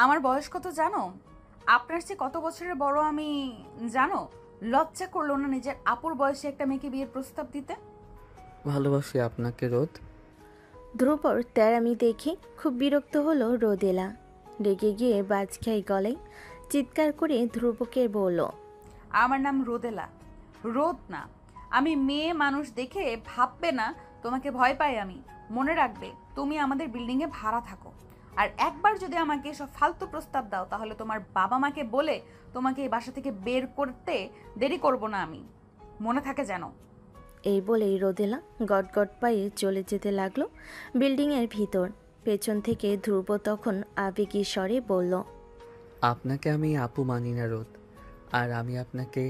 আমার বয়স কত জানো? আপনার চেয়ে কত বছরের বড় আমি জানো? লজ্জা করলো না নিজের আপুর বয়সে একটা মেয়েকে বিয়ের প্রস্তাব দিতে? ভালোবাসি আপনাকে রোদ। ধ্রুবর তেরামি দেখে খুব বিরক্ত হলো রোদেলা। রেগে গিয়ে বাজখাই গলায় চিৎকার করে ধ্রুবকে বলল, আমার নাম রোদেলা, রোদ না। আমি মেয়ে মানুষ দেখে ভাববে না তোমাকে ভয় পাই আমি। মনে রাখবে তুমি আমাদের বিল্ডিংয়ে ভাড়া থাকো। আর একবার যদি আমাকে এসব ফালতু প্রস্তাব দাও তাহলে তোমার বাবা মাকে বলে তোমাকে এই বাসা থেকে বের করতে দেরি করব না আমি। মনে থাকে যেন। এই বলেই রোদেলা গটগট পায়ে চলে যেতে লাগলো বিল্ডিংয়ের ভিতর। পেছন থেকে ধ্রুব তখন আবেগী স্বরে বলল, আপনাকে আমি আপু মানি না রোদ। আর আমি আপনাকে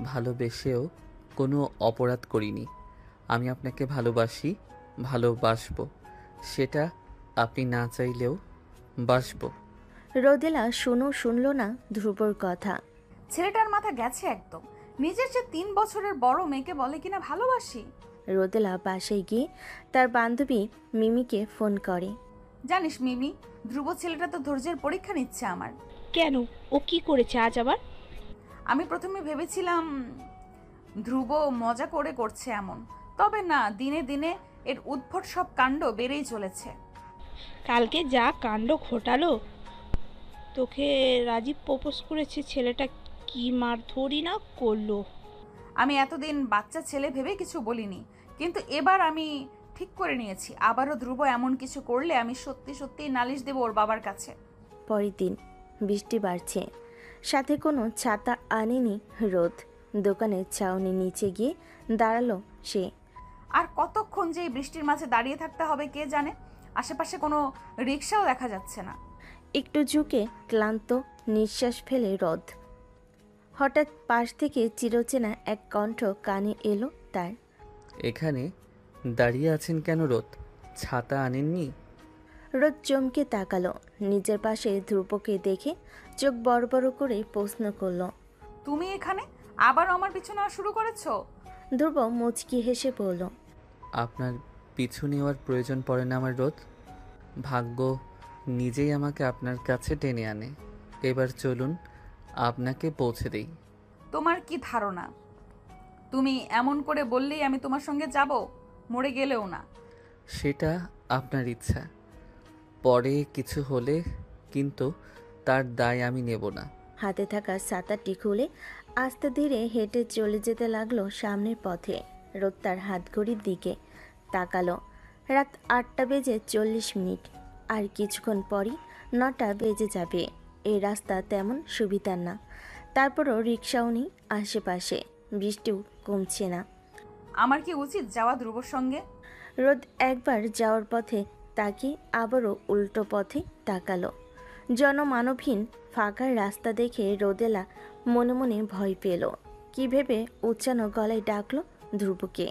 ভালোবেসেও কোনো অপরাধ করিনি। আমি আপনাকে ভালোবাসি, ভালোবাসবো। সেটা আপনি না চাইলেও বাসবো। রোদেলা শুনল না ধ্রুবর কথা। ছেলেটার মাথা গেছে একদম। নিজের চেয়ে 3 বছরের বড় মেয়েকে বলে কিনা ভালোবাসি। রোদেলা বাসায় গিয়ে তার বান্ধবী মিমিকে ফোন করে। জানিস মিমি, ধ্রুব ছেলেটা তো ধৈর্যের পরীক্ষা নিচ্ছে আমার। কেন? ও কি করেছে আজ আবার? আমি প্রথমে ভেবেছিলাম ধ্রুব মজা করে করছে এমন, তবে না, দিনে দিনে এর উদ্ভট সব কাণ্ড বেড়েই চলেছে। কালকে যা কাণ্ড ঘটালো! তোকে রাজীব প্রপোজ করেছে, ছেলেটা কি মারধরি না করলো! আমি এতদিন বাচ্চা ছেলে ভেবে কিছু বলিনি, কিন্তু এবার আমি ঠিক করে নিয়েছি আবারও ধ্রুব এমন কিছু করলে আমি সত্যি সত্যি নালিশ দেব ওর বাবার কাছে। পরের দিন বৃষ্টি বাড়ছে, সাথে কোনো ছাতা আনেনি রোদ। দোকানের ছাউনি নিচে গিয়ে দাঁড়ালো সে। আর কতক্ষণ যে এই বৃষ্টির মাঝে দাঁড়িয়ে থাকতে হবে কে জানে। আশেপাশে কোনো রিক্সাও দেখা যাচ্ছে না। একটু ঝুঁকে ক্লান্ত নিঃশ্বাস ফেলে রোদ। হঠাৎ পাশ থেকে চিরচেনা এক কণ্ঠ কানে এলো তার। এখানে দাঁড়িয়ে আছেন কেন রোদ? ছাতা আনেননি? রোদ চমকে তাকালো। নিজের পাশে ধ্রুবকে দেখে চোখ বড় বড় করে প্রশ্ন করলো, তুমি এখানে আবারও আমার পিছু নেওয়া শুরু করেছো? ধ্রুব মুচকি হেসে বলল, আপনার পিছু নেওয়ার প্রয়োজন পড়ে না আমার রোদ। ভাগ্য নিজেই আমাকে আপনার কাছে টেনে আনে। এবার চলুন আপনাকে পৌঁছে দেই। তোমার কি ধারণা তুমি এমন করে বললেই আমি তোমার সঙ্গে যাব? মরে গেলেও না। সেটা আপনার ইচ্ছা। পরে কিছু হলে কিন্তু তার দায় আমি নেব না। হাতে থাকা ছাতাটি খুলে আস্তে ধীরে হেঁটে চলে যেতে লাগলো সামনের পথে। রোদ তার হাতঘড়ির দিকে তাকালো। রাত 8:40। আর কিছুক্ষণ পরই 9টা বেজে যাবে। এই রাস্তা তেমন সুবিধার না, তারপরও রিক্সাও নেই আশেপাশে। বৃষ্টিও কমছে না। আমার কি উচিত যাওয়া ধ্রুবর সঙ্গে? রোদ একবার যাওয়ার পথে তাকিয়ে আবারও উল্টো পথে তাকালো। জনমানবহীন ফাঁকা রাস্তা দেখে রোদেলা মনে মনে ভয় পেল। কি ভেবে উচ্চানো গলায় ডাকলো ধ্রুবকে।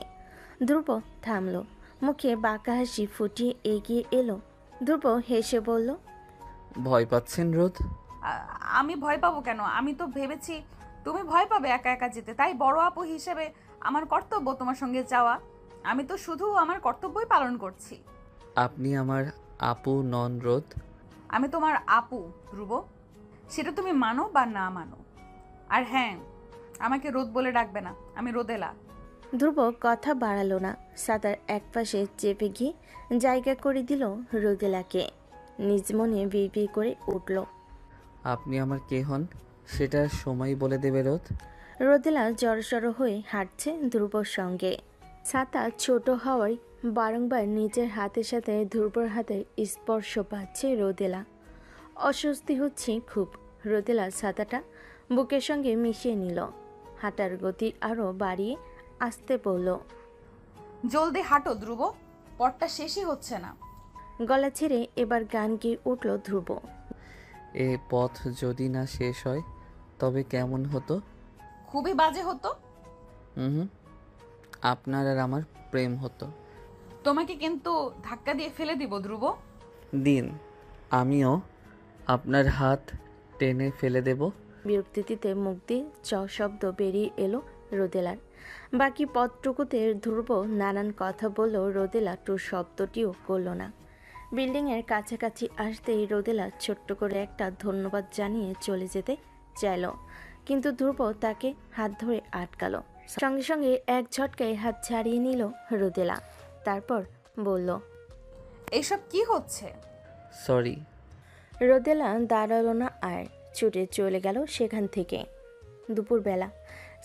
ধ্রুব থামলো, মুখে বাঁকা হাসি ফুটিয়ে এগিয়ে এলো। ধ্রুব হেসে বলল, ভয় পাচ্ছেন রোদ? আমি ভয় পাবো কেন? আমি তো ভেবেছি তুমি ভয় পাবে একা একা যেতে, তাই বড় আপু হিসেবে আমার কর্তব্য তোমার সঙ্গে যাওয়া। আমি তো শুধু আমার কর্তব্যই পালন করছি। আপনি আমার আপু নন রোদ। আমি তোমার আপু ধ্রুব, সেটা তুমি মানো বা না মানো। আর হ্যাঁ, আমাকে রোদ বলে ডাকবে না, আমি রোদেলা। ধ্রুব কথা বাড়ালো না। সাদার একপাশে চেপে গিয়ে জায়গা করে দিল রোদেলাকে। নিজ মনে বিড়বিড় করে উঠল, আপনি আমার কে হন সেটা সময় বলে দেবে রোদ। রোদেলা জড়সড় হয়ে হাঁটছে ধ্রুবর সঙ্গে। ছাতা ছোট হওয়ায় বারংবার নিজের হাতের সাথে ধ্রুবর হাতের স্পর্শ পাচ্ছে রোদেলা। অস্বস্তি হচ্ছে খুব। রোদেলা ছাতাটা বুকের সঙ্গে মিশিয়ে নিল। হাঁটার গতি আরও বাড়িয়ে আসতে বলল, জলদি হাঁটো ধ্রুব, পথটা শেষই হচ্ছে না। গলা ছেড়ে এবার গান গেয়ে উঠল ধ্রুব। এ পথ যদি না শেষ হয় তবে কেমন হতো? খুবই বাজে হতো। হুম, আপনার আর আমার প্রেম হতো। তোমাকে কিন্তু ধাক্কা দিয়ে ফেলে দিব ধ্রুব। দিন, আমিও আপনার হাত টেনে ফেলে দেব। বিরক্তিতে মুখ দিয়ে চ শব্দ বেরিয়ে এলো রোদেলার। বাকি পথটুকুতে ধ্রুব নানান কথা বলল, রোদেলা টু শব্দটিও করল না। বিল্ডিংয়ের কাছাকাছি আসতেই রোদেলা ছোট্ট করে একটা ধন্যবাদ জানিয়ে চলে যেতে চাইল, কিন্তু ধ্রুব তাকে হাত ধরে আটকালো। সঙ্গে সঙ্গে এক ঝটকায় হাত ছাড়িয়ে নিল রোদেলা, তারপর বলল, এইসব কি হচ্ছে? সরি। রোদেলা দাঁড়ালো না আর ছুটে চলে গেল সেখান থেকে। দুপুরবেলা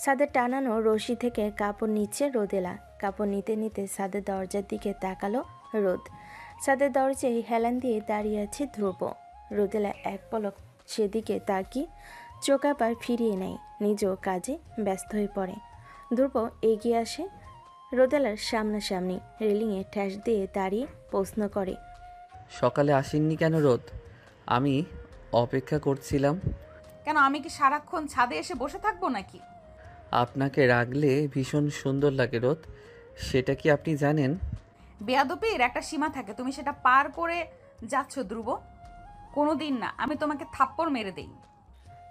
ছাদের টানানো রশি থেকে কাপড় নিচ্ছে রোদেলা। কাপড় নিতে নিতে ছাদের দরজার দিকে তাকালো রোদ। ছাদের দরজায় হেলান দিয়ে দাঁড়িয়ে আছে ধ্রুব। রোদেলা এক পলক সেদিকে তাকিয়ে চোখ আবার ফিরিয়ে নেয়, নিজেও কাজে ব্যস্ত হয়ে পড়ে। ধ্রুব এগিয়ে আসে রোদেলার সামনাসামনি, রেলিংয়ে ঠ্যাস দিয়ে দাঁড়িয়ে প্রশ্ন করে, সকালে আসেননি কেন রোদ? আমি অপেক্ষা করছিলাম। কেন, আমি কি সারাক্ষণ ছাদে এসে বসে থাকবো নাকি? আপনাকে রাখলে ভীষণ সুন্দর লাগে রোদ, সেটা কি আপনি জানেন? বেয়াদবির একটা সীমা থাকে, তুমি সেটা পার করে যাচ্ছ ধ্রুব। কোনোদিন না, আমি তোমাকে থাপ্পড় মেরে দেই।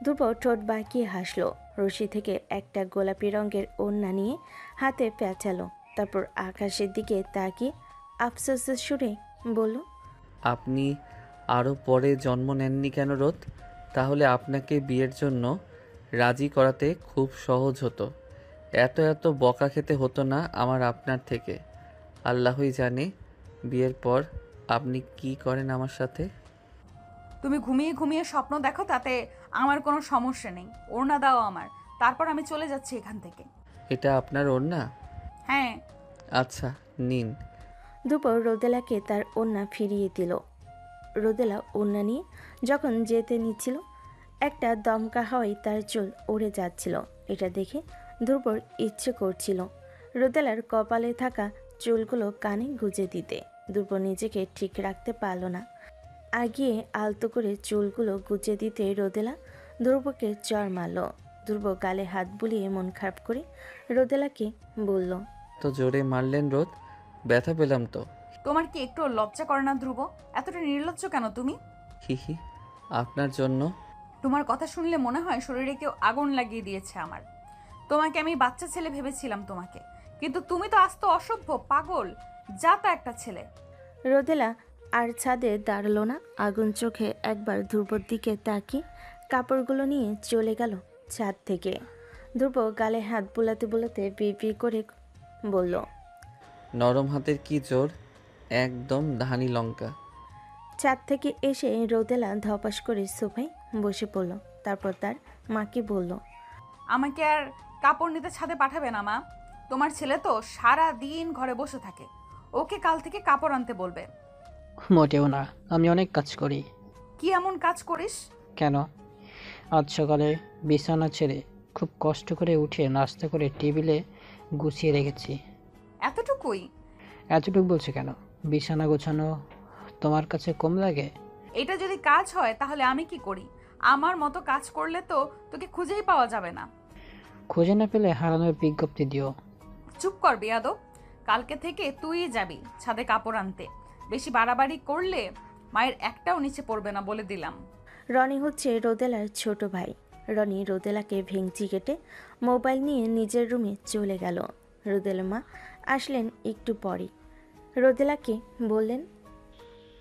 ধ্রুব ঠোঁট বাঁকিয়ে হাসলো। রশি থেকে একটা গোলাপি রঙের ওড়না নিয়ে হাতে পেঁচালো, তারপর আকাশের দিকে তাকিয়ে আফসোসের সুরে বলল, আপনি আরও পরে জন্ম নেননি কেন রোদ? তাহলে আপনাকে বিয়ের জন্য রাজি করাতে খুব সহজ হতো। এত এত বকা খেতে হতো না আমার আপনার থেকে। আল্লাহই জানে বিয়ের পর আপনি কি করেন আমার সাথে। তুমি ঘুমিয়ে ঘুমিয়ে স্বপ্ন দেখো, তাতে আমার কোনো সমস্যা নেই। ওড়না দাও আমার, তারপর আমি চলে যাচ্ছি এখান থেকে। এটা আপনার ওড়না? হ্যাঁ। আচ্ছা নিন। দুপুর রোদেলাকে তার ওড়না ফিরিয়ে দিল। রোদেলা ওড়না নিয়ে যখন যেতে নিচ্ছিল, একটা দমকা হাওয়ায় তার চুল উড়ে যাচ্ছিল। এটা দেখে ধ্রুবর ইচ্ছে করছিল রোদেলার কপালে থাকা চুলগুলো কানে গুজে দিতে। ধ্রুব নিজেকে ঠিক রাখতে পারল না, আগিয়ে আলতো করে চুলগুলো গুজে দিতে রোদেলা ধ্রুবকে চড় মারল। ধ্রুব গালে হাত বুলিয়ে মন খারাপ করে রোদেলাকে বলল, তো জোরে মারলেন রোদ, ব্যথা পেলাম তো। তোমার কি একটু লজ্জা করে না ধ্রুব? এতটা নির্লজ্জ কেন তুমি? হিহি, আপনার জন্য। তোমার কথা শুনলে মনে হয় শরীরে কেউ আগুন লাগিয়ে দিয়েছে আমার। তোমাকে আমি বাচ্চা ছেলে ভেবেছিলাম তোমাকে, কিন্তু তুমি তো আস্ত অসভ্য, পাগল, যা তা একটা ছেলে। রোদেলা আর ছাদে দাঁড়ালো না, আগুন চোখে একবার ধ্রুবর দিকে তাকিয়ে কাপড়গুলো নিয়ে চলে গেল ছাদ থেকে। ধ্রুব গালে হাত বুলাতে বুলাতে বিড়বিড় করে বলল, নরম হাতের কি জোর, একদম ধানি লঙ্কা। ছাদ থেকে এসে রোদেলা ধপাস করে সোফায় বসে পড়ল। তারপর তার মাকে বলল, আমাকে আর কাপড় নিতে ছাদে পাঠাবে না মা। তোমার ছেলে তো সারা দিন ঘরে বসে থাকে, ওকে কাল থেকে কাপড় আনতে বলবে। মোটেও না, আমি অনেক কাজ করি। কি এমন কাজ করিস? কেন? আজ সকালে বিছানা ছেড়ে খুব কষ্ট করে উঠে নাস্তা করে টেবিলে গুছিয়ে রেখেছি। এতটুকুই? এতটুকু বলছে কেন? বিছানা গোছানো তোমার কাছে কম লাগে? এটা যদি কাজ হয় তাহলে আমি কি করি? আমার মতো কাজ করলে তো তোকে খুঁজেই পাওয়া যাবে না। খুঁজে না পেলে হারানোর বিজ্ঞপ্তি দিও। চুপ কর বেয়াদব, কালকে থেকে তুই যাবি ছাদে কাপড় আনতে। বেশি বাড়াবাড়ি করলে মায়ের একটাও নিচে পড়বে না বলে দিলাম। রনি হচ্ছে রোদেলার ছোট ভাই। রনি রোদেলাকে ভেঙচি কেটে মোবাইল নিয়ে নিজের রুমে চলে গেল। রোদেলা মা আসলেন একটু পরে। রোদেলাকে বললেন,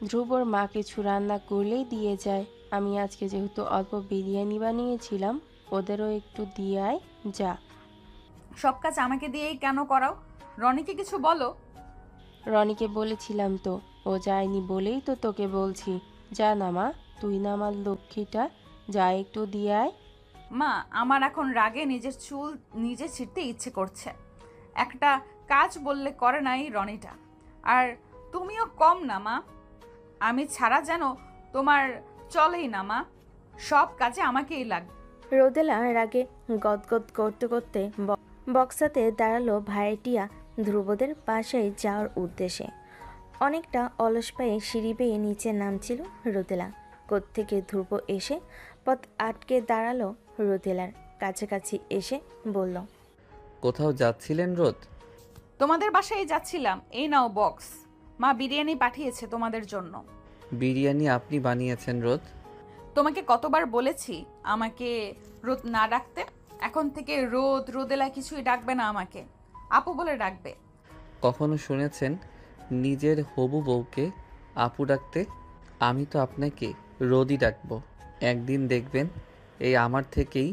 ধ্রুবর মা কিছু রান্না করলেই দিয়ে যায়। আমি আজকে যেহেতু অল্প বিরিয়ানি বানিয়েছিলাম, ওদেরও একটু দিয়ে আয় যা। সব কাজ আমাকে দিয়েই কেন করাও? রনিকে কিছু বলো। রনিকে বলেছিলাম তো, ও যায়নি বলেই তো তোকে বলছি। যা না মা, তুই না আমার লক্ষ্মীটা, যা একটু দিয়ে আয়। মা, আমার এখন রাগে নিজের চুল নিজে ছিঁড়তে ইচ্ছে করছে। একটা কাজ বললে করে নাই রনিটা। আর তুমিও কম না মা, আমি ছাড়া যেন তোমার চলেই না মা, সব কাজে আমাকেই লাগবে। রোদেলা রাগে গদগদ করতে করতে বক্সাতে দাঁড়ালো ভাইটিয়া ধ্রুবদের বাসায় যাওয়ার উদ্দেশ্যে। অনেকটা অলস পায়ে সিঁড়ি বেয়ে নিচে নামছিল রোদেলা। কোত্থেকে ধ্রুব এসে পথ আটকে দাঁড়ালো রোদেলার কাছাকাছি এসে বলল, কোথাও যাচ্ছিলেন রোদ? তোমাদের বাসায় যাচ্ছিলাম, এই নাও বক্স। মা বিরিয়ানি পাঠিয়েছে তোমাদের জন্য। বিরিয়ানি আপনি বানিয়েছেন রোদ? তোমাকে কতবার বলেছি আমাকে রোদ না ডাকতে? এখন থেকে রোদ রোদেলা কিছুই ডাকবে না, আমাকে আপু বলে ডাকবে। কখনো শুনেছেন নিজের হবু বউকে আপু ডাকতে? আমি তো আপনাকে রোদই ডাকবো। একদিন দেখবেন এই আমার থেকেই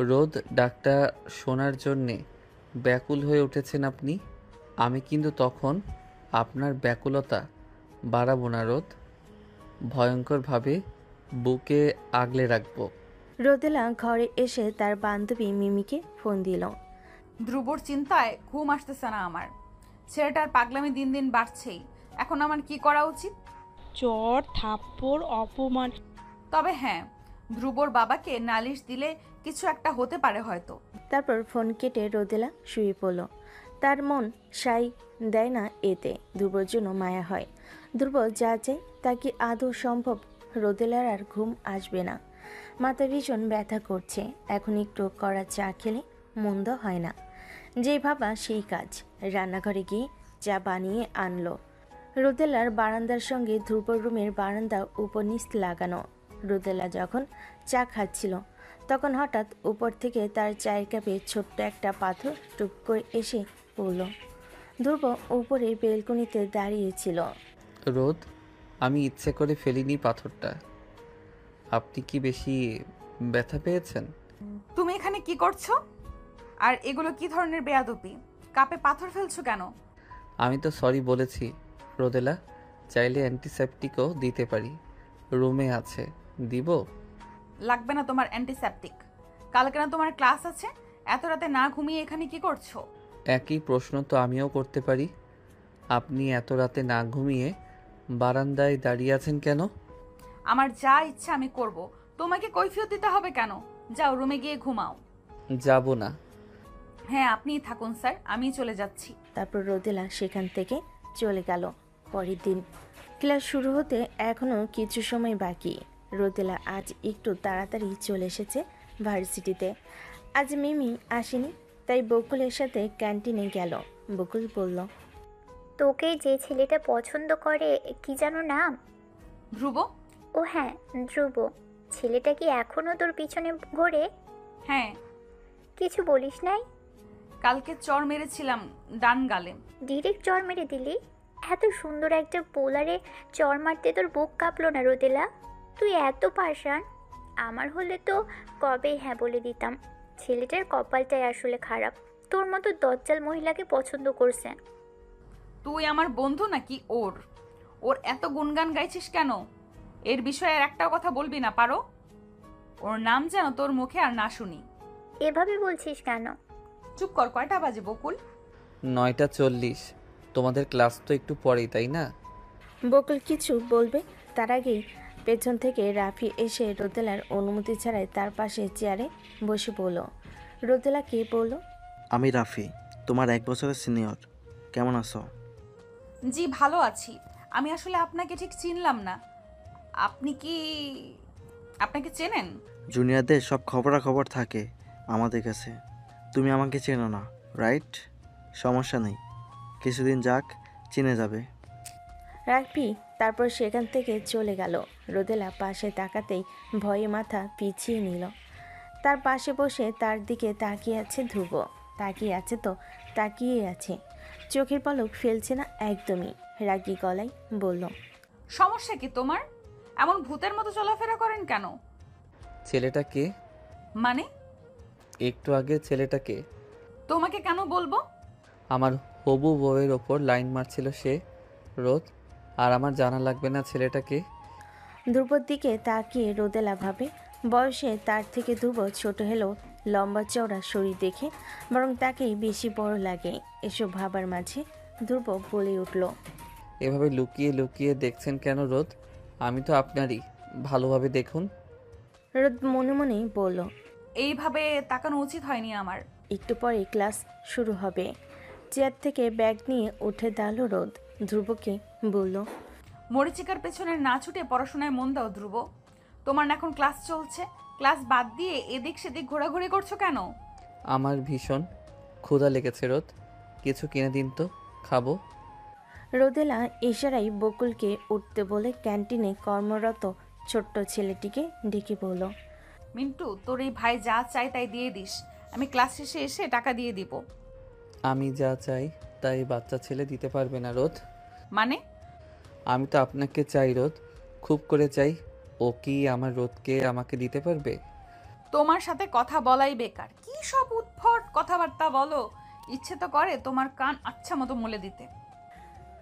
রোদ ডাকটা শোনার জন্যে ব্যাকুল হয়ে উঠেছেন আপনি। আমি কিন্তু তখন আপনার ব্যাকুলতা বাড়াবো না রোদ, ভয়ঙ্করভাবে বুকে আগলে রাখবো। রোদেলা ঘরে এসে তার বান্ধবী মিমিকে ফোন দিল। ধ্রুবর চিন্তায় ঘুম আসতেছে না আমার। ছেলেটার পাগলামি দিন দিন বাড়ছেই। এখন আমার কি করা উচিত? চর থাপ্পড় অপমান। তবে হ্যাঁ, ধ্রুবর বাবাকে নালিশ দিলে কিছু একটা হতে পারে হয়তো। তারপর ফোন কেটে রোদেলা শুয়ে পড়ল। তার মন সাই দেয় না এতে। ধ্রুবর জন্য মায়া হয়। ধ্রুব যা চায় তা কি আদৌ সম্ভব? রোদেলার আর ঘুম আসবে না। মাথা ভীষণ ব্যথা করছে। এখন একটু কড়া চা খেলে মন্দ হয় না। যেই ভাবা সেই কাজ। রান্নাঘরে গিয়ে চা বানিয়ে আনলো। রোদেলার বারান্দার সঙ্গে ধ্রুবর রুমের বারান্দা উপনিচ লাগানো। রোদেলা যখন চা খাচ্ছিল তখন হঠাৎ উপর থেকে তার চায়ের কাপে ছোট্ট একটা পাথর টুপ করে এসে পড়ল। ধ্রুব উপরে বেলকনিতে দাঁড়িয়েছিল। রোদ, আমি ইচ্ছে করে ফেলিনি পাথরটা। আপনি কি বেশি ব্যথা পেয়েছেন? তুমি এখানে কি করছো? আর এগুলো কি ধরনের বেয়াদবি? কাপে পাথর ফেলছো কেন? আমি তো সরি বলেছি রোদেলা। চাইলে অ্যান্টিসেপটিকও দিতে পারি, রুমে আছে। দিব? লাগবে না তোমার অ্যান্টিসেপটিক। কালকে না তোমার ক্লাস আছে? এত রাতে না ঘুমিয়ে এখানে কি করছো? একই প্রশ্ন তো আমিও করতে পারি। আপনি এত রাতে না ঘুমিয়ে বারান্দায় দাঁড়িয়ে আছেন কেন? আমার যা ইচ্ছা আমি করব। তোমাকে কৈফিয়ত দিতে হবে কেন? যাও রুমে গিয়ে ঘুমাও। যাব না। হ্যাঁ, আপনিই থাকুন স্যার, আমি চলে যাচ্ছি। তারপর রোদেলা সেখান থেকে চলে গেল। পরের দিন ক্লাস শুরু হতে এখনও কিছু সময় বাকি। রোদেলা আজ একটু তাড়াতাড়ি চলে এসেছে ভার্সিটিতে। আজ মিমি আসেনি, তাই বকুলের সাথে ক্যান্টিনে গেল। বকুল বলল, তোকে যে ছেলেটা পছন্দ করে কি যেন নাম? ধ্রুব। ও হ্যাঁ, ধ্রুব। ছেলেটা কি এখনো তোর পিছনে ঘোরে? হ্যাঁ, কিছু বলিস নাই? কালকে চর মেরেছিলাম ডান গালে। ডিরেক্ট চর মেরে দিলি? এত সুন্দর একটা বোলারে চর মারতে তোর বুক কাঁপলো না রোদেলা? তুই এত পাষাণ। আমার হলে তো কবেই হ্যাঁ বলে দিতাম। ছেলেটার কপালটাই আসলে খারাপ, তোর মতো দজ্জাল মহিলাকে পছন্দ করছে। তুই আমার বন্ধু নাকি ওর? ওর এত গুণগান গাইছিস কেন? এর বিষয়ে আর একটাও কথা বলবি না পারো? ওর নাম যেন তোর মুখে আর না শুনি। এভাবে বলছিস কেন? চুপ কর। কয়টা বাজে বকুল? 9:40। তোমাদের ক্লাস তো একটু পরেই, তাই না? বকুল কিছু বলবে তার আগেই পেছন থেকে রাফি এসে রোদেলার অনুমতি ছাড়াই তার পাশে চেয়ারে বসে পড়ল। রোদেলা কে বলল, আমি রাফি, তোমার 1 বছরের সিনিয়র। কেমন আছো? জি ভালো আছি। আমি আসলে আপনাকে ঠিক চিনলাম না। আপনাকে চেনেন? জুনিয়রদের সব খবরাখবর থাকে আমাদের কাছে। তুমি আমাকে চেনো না, রাইট? সমস্যা নেই, কিছুদিন যাক, চিনে যাবে। রাফি তারপর সেখান থেকে চলে গেল। রোদেলা পাশে তাকাতেই ভয়ে মাথা পিছিয়ে নিল। তার পাশে বসে তার দিকে তাকিয়ে আছে ধ্রুব। তাকিয়ে আছে তো তাকিয়ে আছে, চোখের পলক ফেলছে না একদমই। রাগী গলায় বলল, সমস্যা কি তোমার? এমন ভূতের মতো চলাফেরা করেন কেন? ছেলেটা কে? মানে? একটু আগে ছেলেটাকে? তোমাকে কেন বলবো? আমার হবু বউয়ের ওপর লাইন মারছিল সে, রোদ। আর আমার জানা লাগবে না ছেলেটাকে? ধ্রুবর দিকে তাকিয়ে রোদেলা ভাবে, বয়সে তার থেকে ধ্রুব ছোট হলেও লম্বা চওড়া শরীর দেখে বরং তাকেই বেশি বড় লাগে। এসব ভাবার মাঝে ধ্রুব বলে উঠল, এভাবে লুকিয়ে লুকিয়ে দেখছেন কেন রোদ? আমি তো আপনারই, ভালোভাবে দেখুন। রোদ মনে মনে বলল, এইভাবে তাকানো উচিত হয়নি আমার। একটু পরে ক্লাস শুরু হবে। চেয়ার থেকে ব্যাগ নিয়ে উঠে দাঁড়ালো রোদ। ধ্রুবকে বলল, মরিচিকার পেছনে না ছুটে পড়াশোনায় মন দাও ধ্রুব। তোমার না এখন ক্লাস চলছে, ক্লাস বাদ দিয়ে এদিক সেদিক ঘোরাঘুরি করছো কেন? আমার ভীষণ ক্ষুধা লেগেছে রোদ, কিছু কিনে দিন তো, খাবো। রোদেলা ইশারায় বকুলকে উঠতে বলে ক্যান্টিনে কর্মরত ছোট্ট ছেলেটিকে ডেকে বলল, মিন্টু, তোর এই ভাই যা চাই তাই দিয়ে দিস। আমি ক্লাস শেষে এসে টাকা দিয়ে দিব। আমি যা চাই তাই বাচ্চা ছেলে দিতে পারবে না রোদ। মানে? আমি তো আপনাকে চাই রোদ, খুব করে চাই। ও কি আমার রোদকে আমাকে দিতে পারবে? তোমার সাথে কথা বলাই বেকার। কি সব উদ্ভট কথাবার্তা বলো, ইচ্ছে তো করে তোমার কান আচ্ছা মতো মুলে দিতে।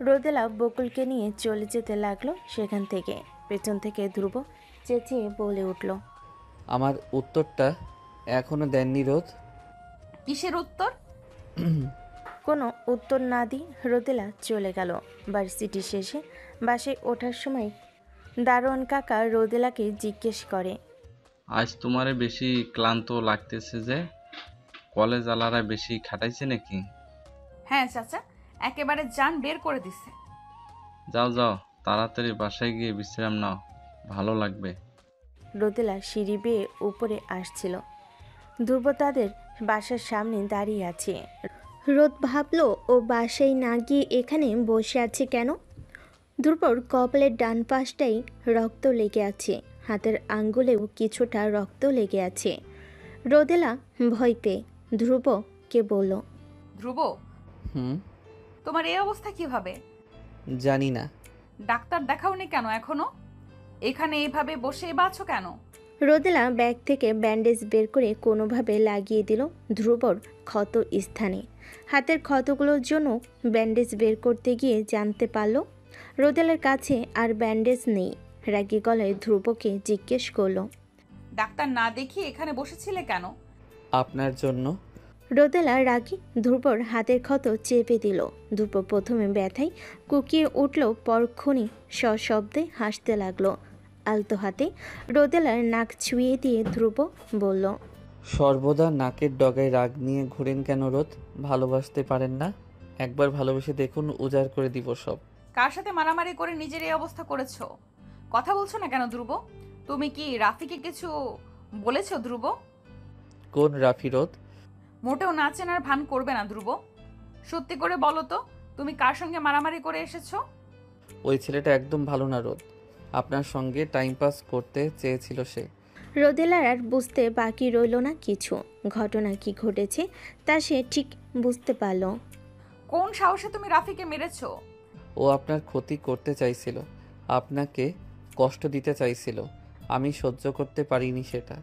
রোদেলা বকুলকে নিয়ে চলে যেতে লাগলো সেখান থেকে। পেছন থেকে ধ্রুব চেঁচিয়ে বলে উঠল, আমার উত্তরটা এখনো দেননি রোদ। কিসের উত্তর? কোনো উত্তর না দিয়ে রোদেলা চলে গেল। ভার্সিটি শেষে বাসে ওঠার সময় দারোয়ান কাকা রোদেলাকে জিজ্ঞেস করে, আজ তোমারে বেশি ক্লান্ত লাগতেছে যে? কলেজ আলারা বেশি খাটাইছে নাকি? হ্যাঁ চাচা, একেবারে জান বের করে দিছে। যাও যাও, তাড়াতাড়ি বাসায় গিয়ে বিশ্রাম নাও, ভালো লাগবে। রোদেলা সিঁড়ি বেয়ে উপরে আসছিল। ধ্রুব তাদের বাসার সামনে দাঁড়িয়ে আছে। রোদ ভাবলো ও বাসায় না গিয়ে এখানে বসে আছে কেন। ধ্রুবর কপালের ডান পাশটাই রক্ত লেগে আছে, হাতের আঙ্গুলেও কিছুটা রক্ত লেগে আছে। রোদেলা ভয় পেয়ে ধ্রুবকে বলল, ধ্রুব, হুম, তোমার এই অবস্থা কিভাবে? জানি না। ডাক্তার দেখাওনি কেন এখনো? এখানে এইভাবে বসে বাঁচো কেন? রোদেলা ব্যাগ থেকে ব্যান্ডেজ বের করে কোনোভাবে লাগিয়ে দিল ধ্রুবর ক্ষত স্থানে। হাতের ক্ষতগুলোর জন্য ব্যান্ডেজ বের করতে গিয়ে জানতে পারল রোদেলার কাছে আর ব্যান্ডেজ নেই। রাগী গলায় ধ্রুবকে জিজ্ঞেস করলো, ডাক্তার না দেখিয়ে এখানে বসেছিলে কেন? আপনার জন্য। রোদেলা রাগী ধ্রুবর হাতের ক্ষত চেপে দিল। ধ্রুব প্রথমে ব্যথায় কুকিয়ে উঠল, পরক্ষণই সশব্দে হাসতে লাগলো। আলতো হাতে রোদেলার নাক ছুঁয়ে দিয়ে ধ্রুব বলল, সর্বদা নাকের ডগায় রাগ নিয়ে ঘুরেন কেন রোদ? ভালোবাসতে পারেন না? একবার ভালোবেসে দেখুন, উজাড় করে দিব সব। কার সাথে মারামারি করে নিজের এই অবস্থা করেছো? কথা বলছো না কেন ধ্রুব? তুমি কি রাফিকে কিছু বলেছো ধ্রুব? কোন রাফি রোদ? মোটেও না চেনার ভান করবে না ধ্রুব। সত্যি করে বলো তো, তুমি কার সঙ্গে মারামারি করে এসেছো? ওই ছেলেটা একদম ভালো না রোদ, আপনার সঙ্গে টাইম পাস করতে চেয়েছিল সে। রোদেলার আর বুঝতে বাকি রইল না কিছু। ঘটনা কি ঘটেছে তা সে ঠিক বুঝতে পারল। কোন সাহসে তুমি রাফিকে মেরেছো? ও আপনার ক্ষতি করতে চাইছিল, আপনাকে কষ্ট দিতে চাইছিল। আমি সহ্য করতে পারিনি সেটা।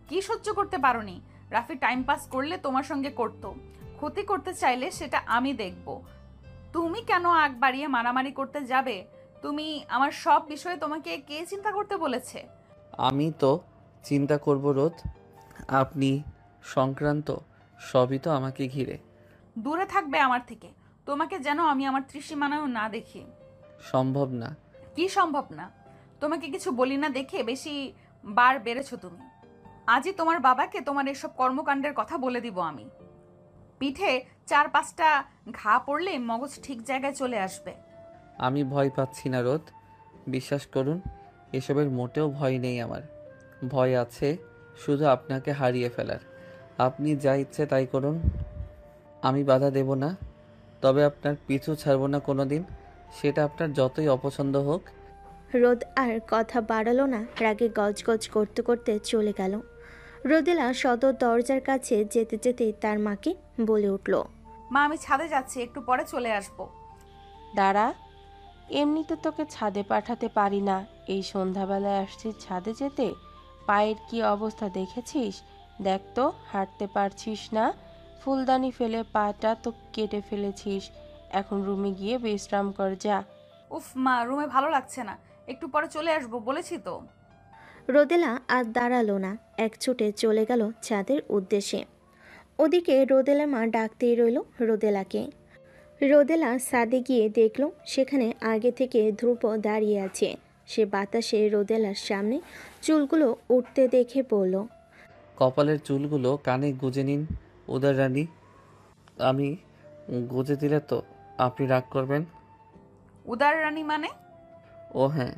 কি সহ্য করতে পারোনি? রাফি টাইম পাস করলে তোমার সঙ্গে করতো, ক্ষতি করতে চাইলে সেটা আমি দেখব। তুমি কেন আগ বাড়িয়ে মারামারি করতে যাবে? তুমি আমার সব বিষয়ে তোমাকে কে চিন্তা করতে বলেছে? আমি তো চিন্তা করব রোদ, আপনি সংক্রান্ত সবই তো আমাকে ঘিরে। দূরে থাকবে আমার থেকে, তোমাকে যেন আমি আমার ত্রিসীমানাও না দেখি। সম্ভব না। কি সম্ভব না? তোমাকে কিছু বলি না দেখে বেশি বার বেড়েছো তুমি। আজই তোমার বাবাকে তোমার এসব কর্মকাণ্ডের কথা বলে দিব আমি। পিঠে 4-5টা ঘা পড়লে মগজ ঠিক জায়গায় চলে আসবে। আমি ভয় পাচ্ছি না রোদ, বিশ্বাস করুন, এসবের মোটেও ভয় নেই আমার। ভয় আছে শুধু আপনাকে হারিয়ে ফেলার। আপনি যা ইচ্ছে তাই করুন, আমি বাধা দেব না। তবে আপনার পিছু ছাড়ব না কোনো দিন, সেটা আপনার যতই অপছন্দ হোক। রোদ আর কথা বাড়ালো না, রাগে গজগজ করতে করতে চলে গেল। রোদেলা সদর দরজার কাছে যেতে যেতে তার মাকে বলে উঠল, মা, আমি ছাদে যাচ্ছি, একটু পরে চলে আসবো। দাঁড়া, এমনিতে তোকে ছাদে পাঠাতে পারি না, এই সন্ধ্যাবেলায় আসছিস ছাদে যেতে? পায়ের কি অবস্থা দেখেছিস? দেখ তো, হাঁটতে পারছিস না, ফুলদানি ফেলে পাটা তো কেটে ফেলেছিস। এখন রুমে গিয়ে বিশ্রাম কর, যা। উফ মা, রুমে ভালো লাগছে না, একটু পরে চলে আসবো বলেছি তো। রোদেলা আর দাঁড়ালো না, এক ছুটে চলে গেল ছাদের উদ্দেশ্যে। ওদিকে রোদেলা মা ডাকতেই রইল রোদেলাকে। রোদেলা ছাদে গিয়ে দেখল সেখানে আগে থেকে ধ্রুব দাঁড়িয়ে আছে। সে বাতাসে রোদেলার সামনে চুলগুলো উঠতে দেখে বলল, কপালের চুলগুলো কানে গুজে নিন উদার রানী। আমি গুজে দিলে তো আপনি রাগ করবেন? উদার রানী মানে? ও হ্যাঁ,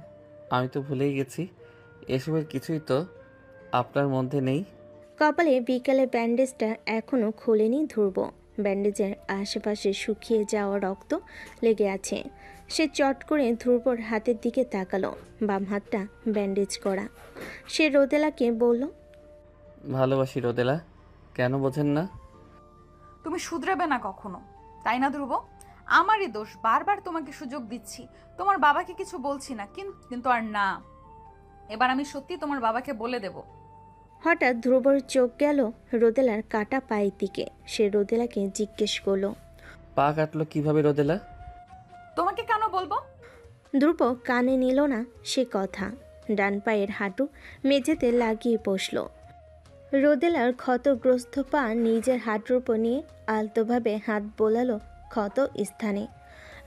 আমি তো ভুলেই গেছি, এসবের কিছুই তো আপনার মধ্যে নেই। কপালে বিকালে ব্যান্ডেজটা এখনও খোলেনি ধ্রুব। ব্যান্ডেজের আশেপাশে শুকিয়ে যাওয়া রক্ত লেগে আছে। সে চট করে ধ্রুবর হাতের দিকে তাকালো, বাম হাতটা ব্যান্ডেজ করা। সে রোদেলাকে বলল, ভালোবাসি রোদেলা, কেন বোঝেন না? তুমি শুধরাবে না কখনো, তাই না ধ্রুব? আমারই দোষ, বারবার তোমাকে সুযোগ দিচ্ছি, তোমার বাবাকে কিছু বলছি না, কিন্তু আর না, এবার আমি সত্যি তোমার বাবাকে বলে দেব। হঠাৎ ধ্রুবর চোখ গেল রোদেলার কাটা পায়ের দিকে। সে রোদেলাকে জিজ্ঞেস করলো, পা কাটলো কিভাবে রোদেলা? তোমাকে কেন বলবো? ধ্রুব কানে নিল না সে কথা। ডান পায়ের হাঁটু মেঝেতে লাগিয়ে বসল। রোদেলার ক্ষতগ্রস্ত পা নিজের হাঁটুর উপর নিয়ে আলতোভাবে হাত বোলালো ক্ষত স্থানে।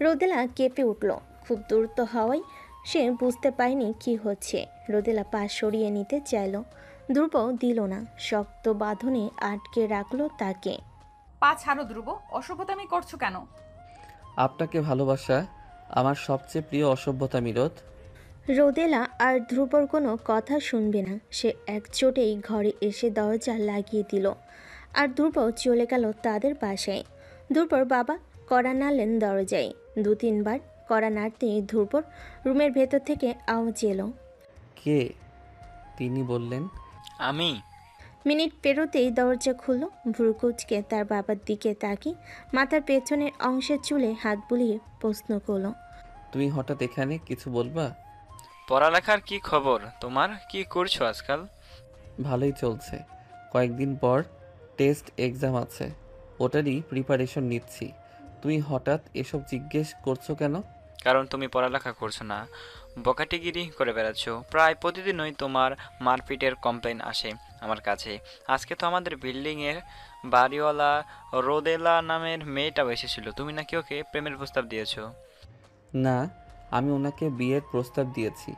রোদেলা কেঁপে উঠল। খুব দ্রুত হওয়ায় সে বুঝতে পায়নি কি হচ্ছে। রোদেলা পা সরিয়ে নিতে চাইল, ধ্রুব দিল না, শক্ত বাঁধনে আটকে রাখলো তাকে। পা ছাড়ো ধ্রুব, অসভ্যতামি করছো কেন? আপনাকে ভালোবাসা আমার সবচেয়ে প্রিয় অসভ্যতামি রোদ। রোদেলা আর ধ্রুবর কোনো কথা শুনবে না। সে একচোটেই ঘরে এসে দরজা লাগিয়ে দিল আর ধ্রুব চলে গেল তাদের বাসায়। ধ্রুবর বাবা কড়া নাড়লেন দরজায়। 2-3 বার কড়া নাড়তেই ধ্রুবর রুমের ভেতর থেকে আওয়াজ এলো। কে? তিনি বললেন, আমি। মিনিট পেরোতেই দরজা খুলল। ভ্রুকুচকে তার বাবার দিকে তাকিয়ে মাথার পেছনের অংশের চুলে হাত বুলিয়ে প্রশ্ন করল, তুমি হঠাৎ এখানে, কিছু বলবা? পড়ালেখার কি খবর তোমার? কি করছো আজকাল? ভালোই চলছে। কয়েকদিন পর টেস্ট এক্সাম আছে, ওটারই প্রিপারেশন নিচ্ছি। তুমি হঠাৎ এসব জিজ্ঞেস করছো কেন? কারণ তুমি পড়ালেখা করছো না, বকাটিগিরি করে বেড়াচ্ছ। প্রায় প্রতিদিনই তোমার মারপিটের কমপ্লেন আসে আমার কাছে। আজকে তো আমাদের বিল্ডিংয়ের বাড়িওয়ালা রোদেলা নামের মেয়েটাও এসেছিল। তুমি নাকি ওকে প্রেমের প্রস্তাব দিয়েছো? না, আমি ওনাকে বিয়ের প্রস্তাব দিয়েছি।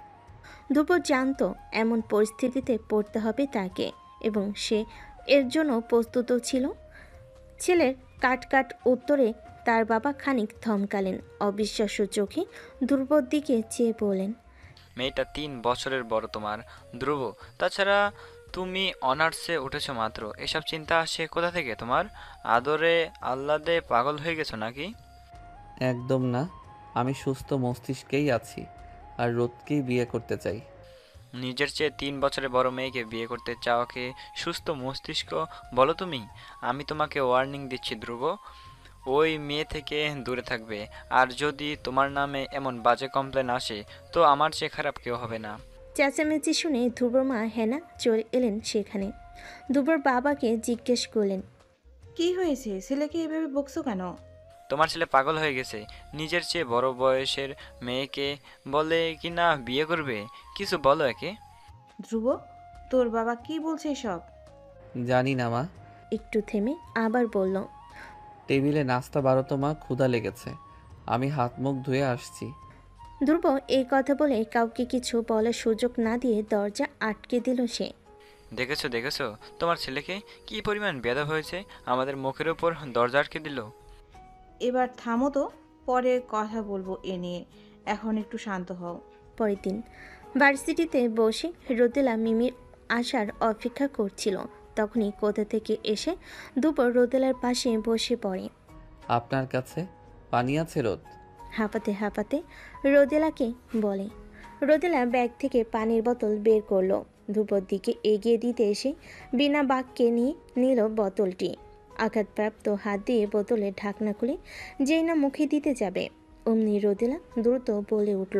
ধ্রুব জানতো এমন পরিস্থিতিতে পড়তে হবে তাকে, এবং সে এর জন্য প্রস্তুত ছিল। ছেলের কাট উত্তরে তার বাবা খানিক থমকালেন। অবিশ্বাস্য চোখে ধ্রুবর দিকে চেয়ে বলেন, মেয়েটা 3 বছরের বড় তোমার ধ্রুব। তাছাড়া তুমি অনার্সে উঠেছো মাত্র। এসব চিন্তা আসে কোথা থেকে তোমার? আদরে আহ্লাদে পাগল হয়ে গেছো নাকি? একদম না, আমি সুস্থ মস্তিষ্কেই আছি আর রোদকেই বিয়ে করতে চাই। নিজের চেয়ে 3 বছরের বড় মেয়েকে বিয়ে করতে চাওয়াকে সুস্থ মস্তিষ্ক বলো তুমি? আমি তোমাকে ওয়ার্নিং দিচ্ছি ধ্রুব, ওই মেয়ে থেকে দূরে থাকবে। আর যদি তোমার নামে এমন বাজে কমপ্লেন আসে তো আমার চেয়ে খারাপ কেউ হবে না। চেঁচামেচি শুনে ধ্রুবর মা হেনা চলে এলেন সেখানে। ধ্রুবর বাবাকে জিজ্ঞেস করলেন, কি হয়েছে? ছেলেকে এভাবে বকছো কেন? তোমার ছেলে পাগল হয়ে গেছে। নিজের চেয়ে বড় বয়সের মেয়েকে বলে কি না বিয়ে করবে। কিছু বলো একে। ধ্রুব, তোর বাবা কি বলছে সব? জানি না মা। একটু থেমে আবার বলল, টেবিলে নাস্তা বারো তো মা, ক্ষুধা লেগেছে, আমি হাত মুখ ধুয়ে আসছি। ধ্রুব এই কথা বলে কাউকে কিছু বলার সুযোগ না দিয়ে দরজা আটকে দিল সে। দেখেছো তোমার ছেলেকে কি পরিমাণ বেয়াদব হয়েছে, আমাদের মুখের উপর দরজা আটকে দিল। এবার থামো তো, পরে কথা বলবো এ নিয়ে, এখন একটু শান্ত হও। পরের দিন ভার্সিটিতে বসে রোদেলা মিমির আসার অপেক্ষা করছিল। তখনই কোথা থেকে এসে দুপুর রোদেলার পাশে বসে পড়ে। আপনার কাছে পানি আছে রোদ? হাঁপাতে হাঁপাতে রোদেলাকে বলে। রোদেলা ব্যাগ থেকে পানির বোতল বের করলো। দুপুর দিকে এগিয়ে দিতে এসে বিনা বাক্যে নিয়ে নিল বোতলটি। আঘাতপ্রাপ্ত হাত দিয়ে বোতলের ঢাকনা খুলে যেই না মুখে দিতে যাবে, অমনি রোদেলা দ্রুত বলে উঠল,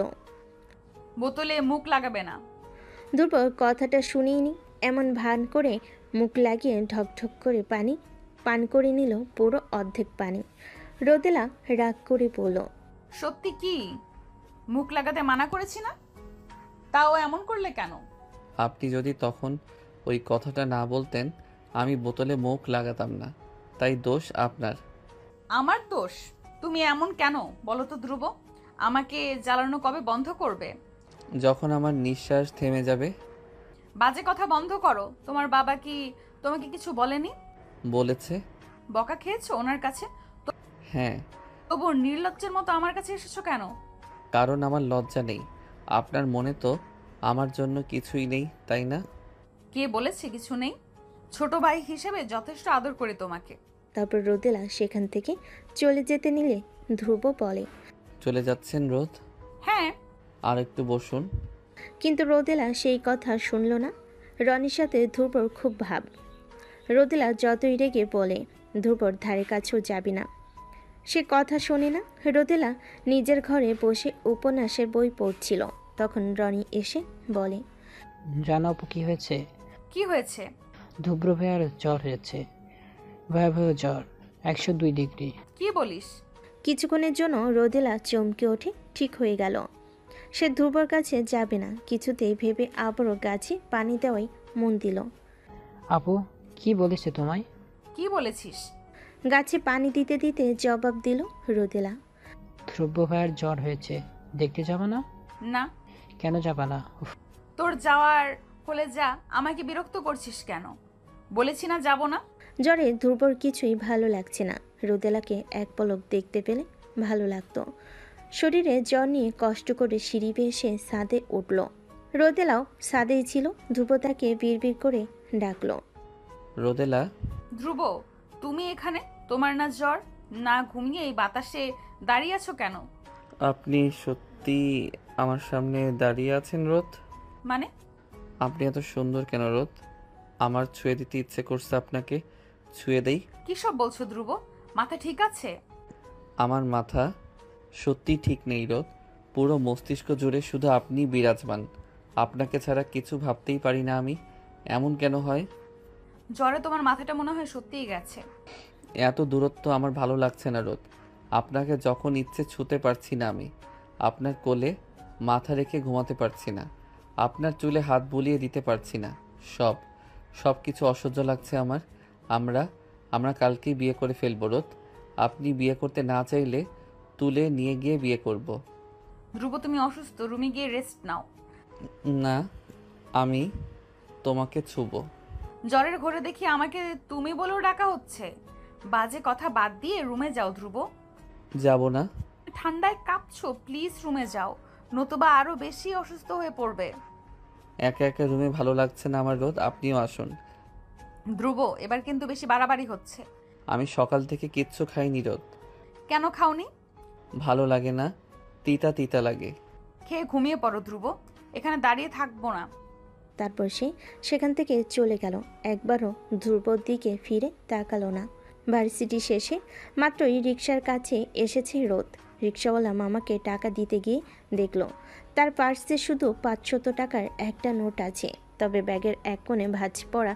বোতলে মুখ লাগাবে না। দুপুর কথাটা শুনিনি এমন ভান করে মুখ লাগিয়ে ঢকঢক করে পানি পান করে নিল পুরো অর্ধেক পানি। রোদেলা রাগ করে বলল, সত্যি কি মুখ লাগাতে মানা করেছি না? তাও এমন করলে কেন? আপনি যদি তখন ওই কথাটা না বলতেন আমি বোতলে মুখ লাগাতাম না, তাই দোষ আপনার। আমার দোষ? তুমি এমন কেন বলো তো ধ্রুব? আমাকে জ্বালানো কবে বন্ধ করবে? যখন আমার নিঃশ্বাস থেমে যাবে। বাজে কথা বন্ধ করো। তোমার বাবা কি তোমাকে কিছু বলেনি? বলেছে। বকা খেয়েছো ওনার কাছে? হ্যাঁ। তবু নির্লজ্জের মতো আমার কাছে এসেছো কেন? কারণ আমার লজ্জা নেই। আপনার মনে তো আমার জন্য কিছুই নেই, তাই না? কে বলেছে কিছু নেই? ছোট ভাই হিসেবে যথেষ্ট আদর করি তোমাকে। তারপর রোদেলা সেখান থেকে চলে যেতে নিলে ধ্রুব বলে, চলে যাচ্ছেন রোদ? হ্যাঁ। আর একটু বসুন। কিন্তু রোদেলা সেই কথা শুনল না। রনির সাথে ধ্রুবর খুব ভাব। রোদেলা যতই রেগে বলে ধ্রুবর ধারে কাছেও যাবি না। সে কথা শোনে না। রোদেলা নিজের ঘরে বসে উপন্যাসের বই পড়ছিল। তখন রনি এসে বলে, জানো আপু কি হয়েছে? কি হয়েছে? ধুব্র ভাইয়ার জ্বর হয়েছে, ভয়াবহ জ্বর, 102 ডিগ্রি। কি বলিস? কিছুক্ষণের জন্য রোদেলা চমকে ওঠে। ঠিক হয়ে গেল। সে ধ্রুবর কাছে যাবে না কিছুতেই ভেবে আবারও গাছে পানি দেওয়াই মন দিল। আপু কি বলেছে তোমায়? কি বলেছিস? গাছে পানি দিতে দিতে জবাব দিল রোদেলা। ধ্রুব ভাইয়ার জ্বর হয়েছে, দেখতে যাবে না? না। কেন যাবে না? উফ, তোর যাওয়ার হলে যা, আমাকে বিরক্ত করছিস কেন? বলেছি না যাব না। জ্বরে ধ্রুবর কিছুই ভালো লাগছে না। রোদেলাকে এক পলক দেখতে পেলে ভালো লাগতো। শরীরে জ্বর নিয়ে কষ্ট করে সিঁড়ি বেয়ে এসে ছাদে উঠল। রোদেলাও ছাদেই ছিল। ধ্রুব তাকে বিড়বিড় করে ডাকলো, রোদেলা। ধ্রুব, তুমি এখানে? তোমার না জ্বর, না ঘুমিয়ে এই বাতাসে দাঁড়িয়ে আছো কেন? আপনি সত্যি আমার সামনে দাঁড়িয়ে আছেন রোদ? মানে? আপনি এত সুন্দর কেন রোদ? আমার ছুঁয়ে দিতে ইচ্ছে করছে আপনাকে, ছুঁয়ে দেই। কি সব বলছো ধ্রুব? মাথা ঠিক আছে? আমার মাথা সত্যি ঠিক নেই রোদ। পুরো মস্তিষ্ক জুড়ে শুধু আপনি বিরাজমান। আপনাকে ছাড়া কিছু ভাবতেই পারি না আমি। এমন কেন হয়? জ্বরে তোমার মাথাটা মনে হয় সত্যিই গেছে। এত দূরত্ব আমার ভালো লাগছে না রোদ। আপনাকে যখন ইচ্ছে ছুঁতে পারছি না আমি। আপনার কোলে মাথা রেখে ঘুমাতে পারছি না। আপনার চুলে হাত বুলিয়ে দিতে পারছি না। সব কিছু অসহ্য লাগছে আমার। আমরা কালকেই বিয়ে করে ফেলবো রোদ। আপনি বিয়ে করতে না চাইলে তুলে নিয়ে গিয়ে বিয়ে করব। ধ্রুব, তুমি অসুস্থ, রুমে গিয়ে রেস্ট নাও। না, আমি তোমাকে ছুবো। জ্বরের ঘরে দেখি আমাকে তুমি বলেও ডাকা হচ্ছে। বাজে কথা বাদ দিয়ে রুমে যাও ধ্রুব। যাব না। ঠান্ডায় কাঁপছো, প্লিজ রুমে যাও, নতুবা আরো বেশি অসুস্থ হয়ে পড়বে। একা একা রুমে ভালো লাগছে না আমার রোদ, আপনিও আসুন। ধ্রুব, এবার কিন্তু বেশি বাড়াবাড়ি হচ্ছে। আমি সকাল থেকে কিচ্ছু খাইনি রোদ। কেন খাওনি? ভালো লাগে না, তিতা তিতা লাগে। খেয়ে ঘুমিয়ে পড়ো ধ্রুব, এখানে দাঁড়িয়ে থাকবো না। তারপর সে সেখান থেকে চলে গেল। একবারও ধ্রুবর দিকে ফিরে তাকালো না। ভার্সিটি শেষে মাত্রই রিকশার কাছে এসেছে রোদ। রিকশাওয়ালা মামাকে টাকা দিতে গিয়ে দেখল তার পার্সে শুধু 500 টাকার একটা নোট আছে। তবে ব্যাগের এক কোণে ভাঁজ পড়া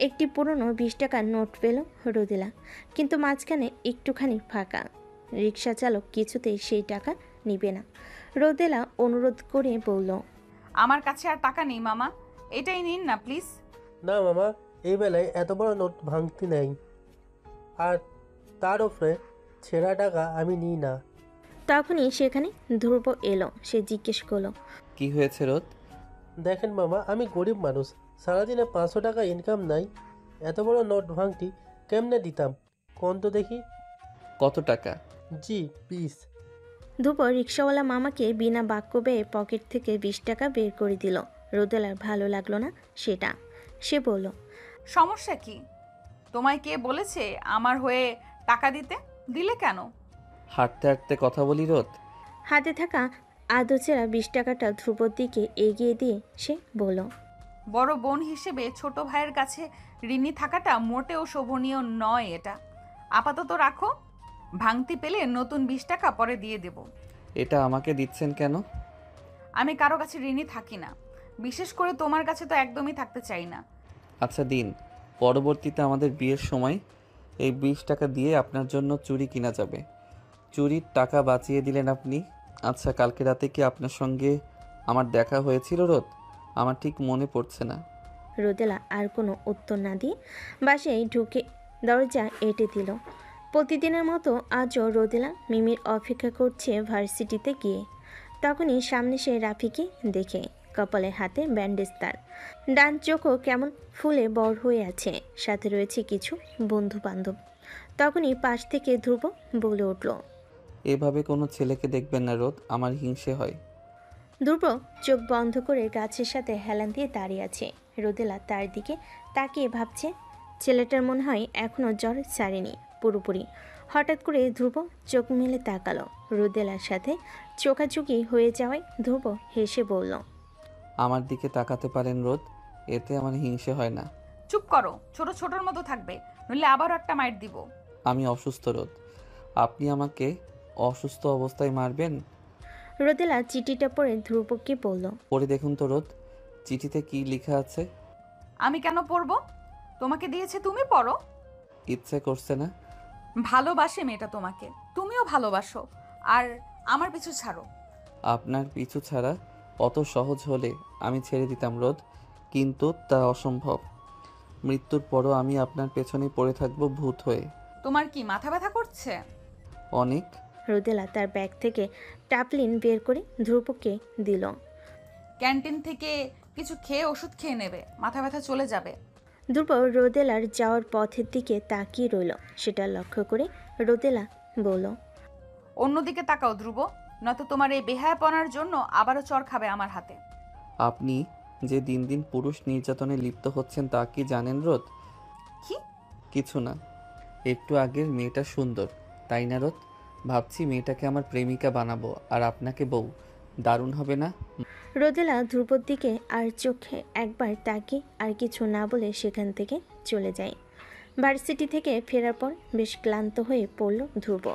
একটি পুরনো 20 টাকার নোট পেল রোদেলা, কিন্তু মাঝখানে একটুখানি ফাঁকা। রিকশা চালক কিছুতেই সেই টাকা নিবে না। রোদেলা অনুরোধ করে বলল, আমার কাছে আর টাকা নেই মামা, এটাই নিন না প্লিজ। না মামা, এই বেলায় এত বড় নোট ভাঙতি নেই, আর তার উপরে ছেঁড়া টাকা আমি নিই না। তখনই সেখানে ধ্রুব এলো। সে জিজ্ঞেস করলো, কি হয়েছে রোদ? দেখেন মামা, আমি গরিব মানুষ, সারাদিনে 500 টাকা ইনকাম নাই, এত বড় নোট ভাঙতি কেমনে দিতাম কোন তো দেখি। কত টাকা? জি 20। ধ্রুব রিক্সাওয়ালা মামাকে বিনা বাক্য ব্যয়ে পকেট থেকে 20 টাকা বের করে দিল। রোদেলার ভালো লাগলো না সেটা। সে বলল, সমস্যা কি? তোমায় কে বলেছে আমার হয়ে টাকা দিতে? দিলে কেন? হাঁটতে হাঁটতে কথা বলি রোদ। হাতে থাকা আদচেরা 20 টাকাটা ধ্রুবর দিকে এগিয়ে দিয়ে সে বলল, বড় বোন হিসেবে ছোট ভাইয়ের কাছে ঋণী থাকাটা মোটেও শোভনীয় নয়। এটা আপাতত রাখো, ভাঙতি পেলে নতুন 20 টাকা পরে দিয়ে দেব। এটা আমাকে দিচ্ছেন কেন? আমি কারো কাছে ঋণী থাকি না, বিশেষ করে তোমার কাছে তো একদমই থাকতে চাই না। আচ্ছা দিন, পরবর্তীতে আমাদের বিয়ের সময় এই 20 টাকা দিয়ে আপনার জন্য চুড়ি কিনা যাবে। চুরির টাকা বাঁচিয়ে দিলেন আপনি। আচ্ছা, কালকে রাতে কি আপনার সঙ্গে আমার দেখা হয়েছিল রোদ? আমার ঠিক মনে পড়ছে না। রোদেলা আর কোনো উত্তর না দিয়ে বাসায় ঢুকে দরজা এঁটে দিল। প্রতিদিনের মতো আজও রোদেলা মিমির অপেক্ষা করছে ভার্সিটিতে গিয়ে। তখনই সামনে সে রাফিকে দেখে। কপালে হাতে ব্যান্ডেজ তার, ডান চোখও কেমন ফুলে বড় হয়ে আছে, সাথে রয়েছে কিছু বন্ধু বান্ধব। তখনই পাশ থেকে ধ্রুব বলে উঠল, এভাবে কোনো ছেলেকে দেখবেন না রোদ, আমার হিংসে হয়। ধ্রুব চোখ বন্ধ করে গাছের সাথে হেলান দিয়ে দাঁড়িয়ে আছে। রোদেলা তার দিকে তাকিয়ে ভাবছে, ছেলেটার মনে হয় এখনও জ্বর ছাড়েনি পুরোপুরি। হঠাৎ করে ধ্রুব চোখ মেলে তাকালো। রোদেলার সাথে চোখাচোখি হয়ে যাওয়ায় ধ্রুব হেসে বলল, আমার দিকে তাকাতে পারেন রোদ, এতে আমার হিংসে হয় না। চুপ করো, ছোট ছোটর মতো থাকবে, নইলে আবারও একটা মাইট দিব। আমি অসুস্থ রোদ, আপনি আমাকে অসুস্থ অবস্থায় মারবেন? রোদেলা চিঠিটা পড়ে ধ্রুবকে বলল, পড়ে দেখুন তো রোদ, চিঠিতে কি লেখা আছে? আমি কেন পড়বো? তোমাকে দিয়েছে, তুমি পড়ো। ইচ্ছে করছে না। ভালোবাসে মেয়েটা তোমাকে, তুমিও ভালোবাসো। আর আমার পিছু ছাড়ো। আপনার পিছু ছাড়া অত সহজ হলে আমি ছেড়ে দিতাম রোদ, কিন্তু তা অসম্ভব। মৃত্যুর পরও আমি আপনার পেছনে পড়ে থাকবো ভূত হয়ে। তোমার কি মাথা ব্যথা করছে? অনেক। রোদেলা তার ব্যাগ থেকে টাপলিন বের করে ধ্রুবকে দিল। ক্যান্টিন থেকে কিছু খেয়ে ওষুধ খেয়ে নেবে, মাথা ব্যথা চলে যাবে। ধ্রুব রোদেলার যাওয়ার পথের দিকে তাকিয়ে রইল। সেটা লক্ষ্য করে রোদেলা বলল, অন্যদিকে তাকাও ধ্রুব, নয়তো তোমার এই বেহায়াপনার জন্য আবারও চর খাবে আমার হাতে। আপনি যে দিন দিন পুরুষ নির্যাতনে লিপ্ত হচ্ছেন তা কি জানেন রোদ? কি? কিছু না, একটু আগের মেয়েটা সুন্দর, তাই না রোদ? ভাবছি মেয়েটাকে আমার প্রেমিকা বানাবো আর আপনাকে বউ। দারুণ হবে না? রোদেলা ধ্রুবর দিকে আর চোখে একবার তাকিয়ে আর কিছু না বলে সেখান থেকে চলে যায়। ভার্সিটি থেকে ফেরার পর বেশ ক্লান্ত হয়ে পড়ল ধ্রুব।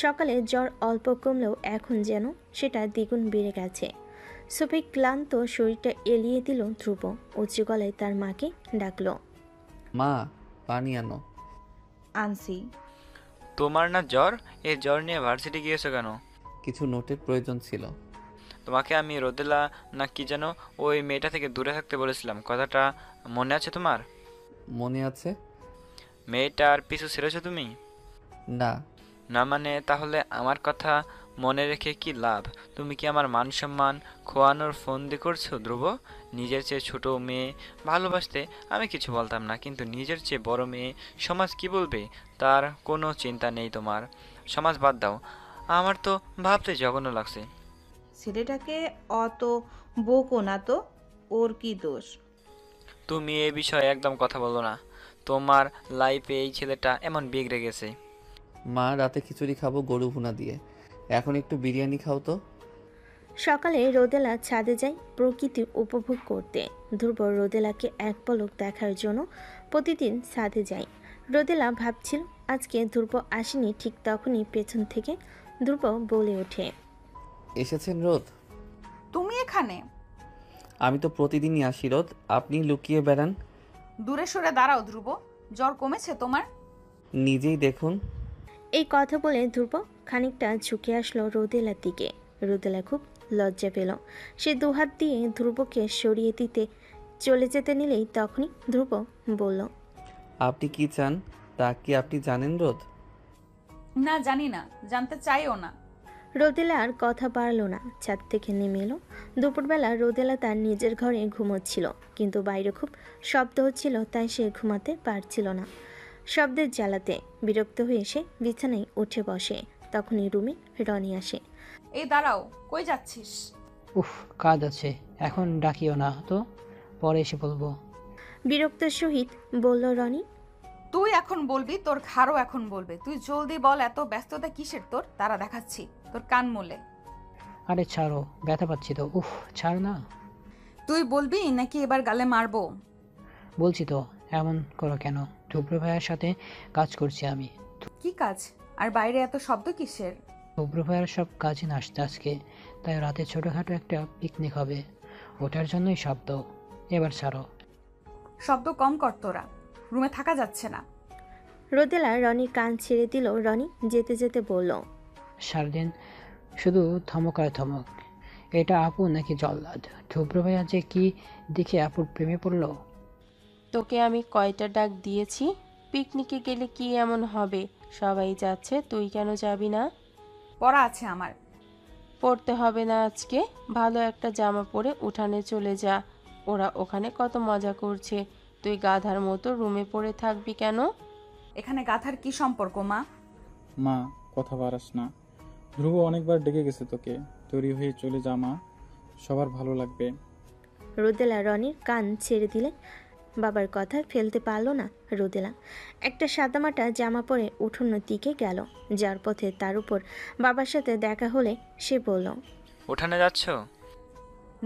সকালে জ্বর অল্প কমলেও এখন যেন সেটা দ্বিগুণ বেড়ে গেছে। সোফে ক্লান্ত শরীরটা এলিয়ে দিল ধ্রুব। উঁচু গলায় তার মাকে ডাকলো, মা, পানি আনো। আনসি। তোমার না জ্বর? এই জ্বর নিয়ে ভার্সিটি গিয়েছো কেন? কিছু নোটের প্রয়োজন ছিল। তোমাকে আমি রোদেলা না কি যেন ওই মেয়েটা থেকে দূরে থাকতে বলেছিলাম, কথাটা মনে আছে তোমার? মনে আছে। মেয়েটার পিছু ছেড়েছো তুমি? না। না মানে তাহলে আমার কথা মনে রেখে কি লাভ? তুমি কি আমার মান সম্মান খোয়ানোর ফন্দি করছো ধ্রুব? নিজের চেয়ে ছোট মেয়ে ভালোবাসতে আমি কিছু বলতাম না, কিন্তু নিজের চেয়ে বড় মেয়ে সমাজ কি বলবে তার কোনো চিন্তা নেই তোমার। সমাজ বাদ দাও, আমার তো ভাবতে জঘন্য লাগছে। ছেলেটাকে অত বকো না তো, ওর কি দোষ? তুমি এই বিষয়ে একদম কথা বলো না। তোমার লাইফে এই ছেলেটা এমন বিগড়ে গেছে। মা, রাতে খিচুড়ি খাবো গরু ভুনা দিয়ে, এখন একটু বিরিয়ানি খাও তো। সকালে রোদেলা ছাদে যায় প্রকৃতি উপভোগ করতে। ধ্রুব রোদেলাকে এক পলক দেখার জন্য প্রতিদিন ছাদে যায়। রোদেলা ভাবছিল আজকে ধ্রুব আসেনি, ঠিক তখনই পেছন থেকে ধ্রুব বলে ওঠে, এসেছেন রোদ? তুমি এখানে? আমি তো প্রতিদিনই আসি রোদ, আপনি লুকিয়ে বেড়ান। দূরে সরে দাঁড়াও ধ্রুব, জ্বর কমেছে তোমার? নিজেই দেখুন। এই কথা বলে ধ্রুব খানিকটা ঝুঁকে আসলো রোদেলার দিকে। রোদেলা খুব লজ্জা পেল। সে দুহাত দিয়ে ধ্রুবকে সরিয়ে দিতে চলে যেতে নিলেই তখনই ধ্রুব বলল, আপনি কি চান তা কি আপনি জানেন রোদ? না, জানি না, জানতে চাইও না। রোদেলা আর কথা বাড়ল না, ছাদ থেকে নেমে এলো। দুপুরবেলা রোদেলা তার নিজের ঘরে ঘুমোচ্ছিল, কিন্তু বাইরে খুব শব্দ হচ্ছিল, তাই সে ঘুমাতে পারছিল না। শব্দের জ্বালাতে বিরক্ত হয়ে সে বিছানায় উঠে বসে। তখনই রুমে রনি আসে। এই দাঁড়াও, কই যাচ্ছিস? উফ, কাজ আছে, এখন ডাকিও না তো, পরে এসে বলবো। বিরক্তের সহিত বলল রনি, তুই এখন বলবি, তোর ঘাড়ও এখন বলবে। তুই জলদি বল, এত ব্যস্ততা কিসের তোর? তারা দেখাচ্ছি তোর কান মোলে। আরে ছাড়ো, ব্যথা পাচ্ছি তো। উফ, ছাড় না। তুই বলবি নাকি এবার গালে মারবো? বলছি তো, এমন করো কেন? শুভ্র ভাইয়ের সাথে কাজ করছি আমি। কি কাজ? আর বাইরে এত শব্দ কিসের? শুভ্র ভাইয়ের সব কাজে আসতে আজকে, তাই রাতে ছোটোখাটো একটা পিকনিক হবে, ওটার জন্যই শব্দ। এবার ছাড়ো। শব্দ কম কর তোরা, রুমে থাকা যাচ্ছে না। রোদেলা রনির কান ছেড়ে দিল। রনি যেতে যেতে বলল, সারাদিন শুধু ধমক আর ধমক। এটা আপু নাকি জল্লাদ? শুভ্র ভাইয়া যে কি দেখে আপুর প্রেমে পড়লো। তোকে আমি কয়টা ডাক দিয়েছি? পিকনিকে গেলে কি এমন হবে? সবাই যাচ্ছে, তুই কেন যাবি না? পড়া আছে আমার। পড়তে হবে না আজকে, ভালো একটা জামা পরে উঠানে চলে যা। ওরা ওখানে কত মজা করছে, তুই গাধার মতো রুমে পড়ে থাকবি কেন? এখানে গাধার কি সম্পর্ক মা? মা, কথা বাড়াস না। ধ্রুব অনেকবার ডেকে গেছে তোকে, তৈরি হয়ে চলে যা মা, সবার ভালো লাগবে। রোদেলা রনির কান ছেড়ে দিলে বাবার কথা ফেলতে পারল না রোদেলা। একটা সাদামাটা জামা পরে উঠোনের দিকে গেল। যার পথে তার উপর বাবার সাথে দেখা হলে সে বলল, উঠানে যাচ্ছ?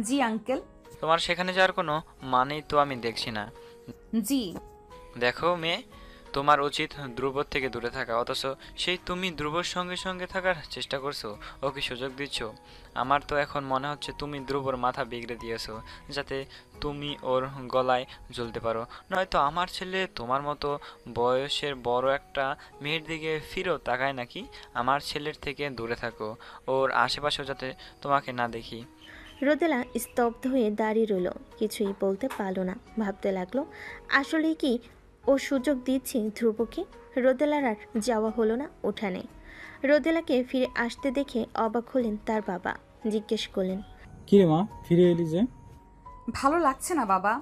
জি আঙ্কেল। তোমার সেখানে যাওয়ার কোনো মানেই তো আমি দেখছি না। জি। দেখো মেয়ে, তোমার উচিত ধ্রুবর থেকে দূরে থাকা, অথচ সেই তুমি ধ্রুবর সঙ্গে সঙ্গে থাকার চেষ্টা করছো, ওকে সুযোগ দিচ্ছ। আমার তো এখন মনে হচ্ছে তুমি ধ্রুবর মাথা বিগড়ে দিয়েছো যাতে তুমি ওর গলায় ঝুলতে পারো। নয়তো আমার ছেলে তোমার মতো বয়সের বড় একটা মেয়ের দিকে ফিরেও তাকায় নাকি? আমার ছেলের থেকে দূরে থাকো, ওর আশেপাশেও যাতে তোমাকে না দেখি। রোদেলা স্তব্ধ হয়ে দাঁড়িয়ে রইল, কিছুই বলতে পারল না। ভাবতে লাগলো আসলে কি ও সুযোগ দিচ্ছে ধ্রুবকে। রোদেলার আর যাওয়া হলো না উঠানে। রোদেলাকে ফিরে আসতে দেখে অবাক হলেন তার বাবা। জিজ্ঞেস করলেন, কি রে মা, ফিরে এলি যে? ভালো লাগছে না বাবা।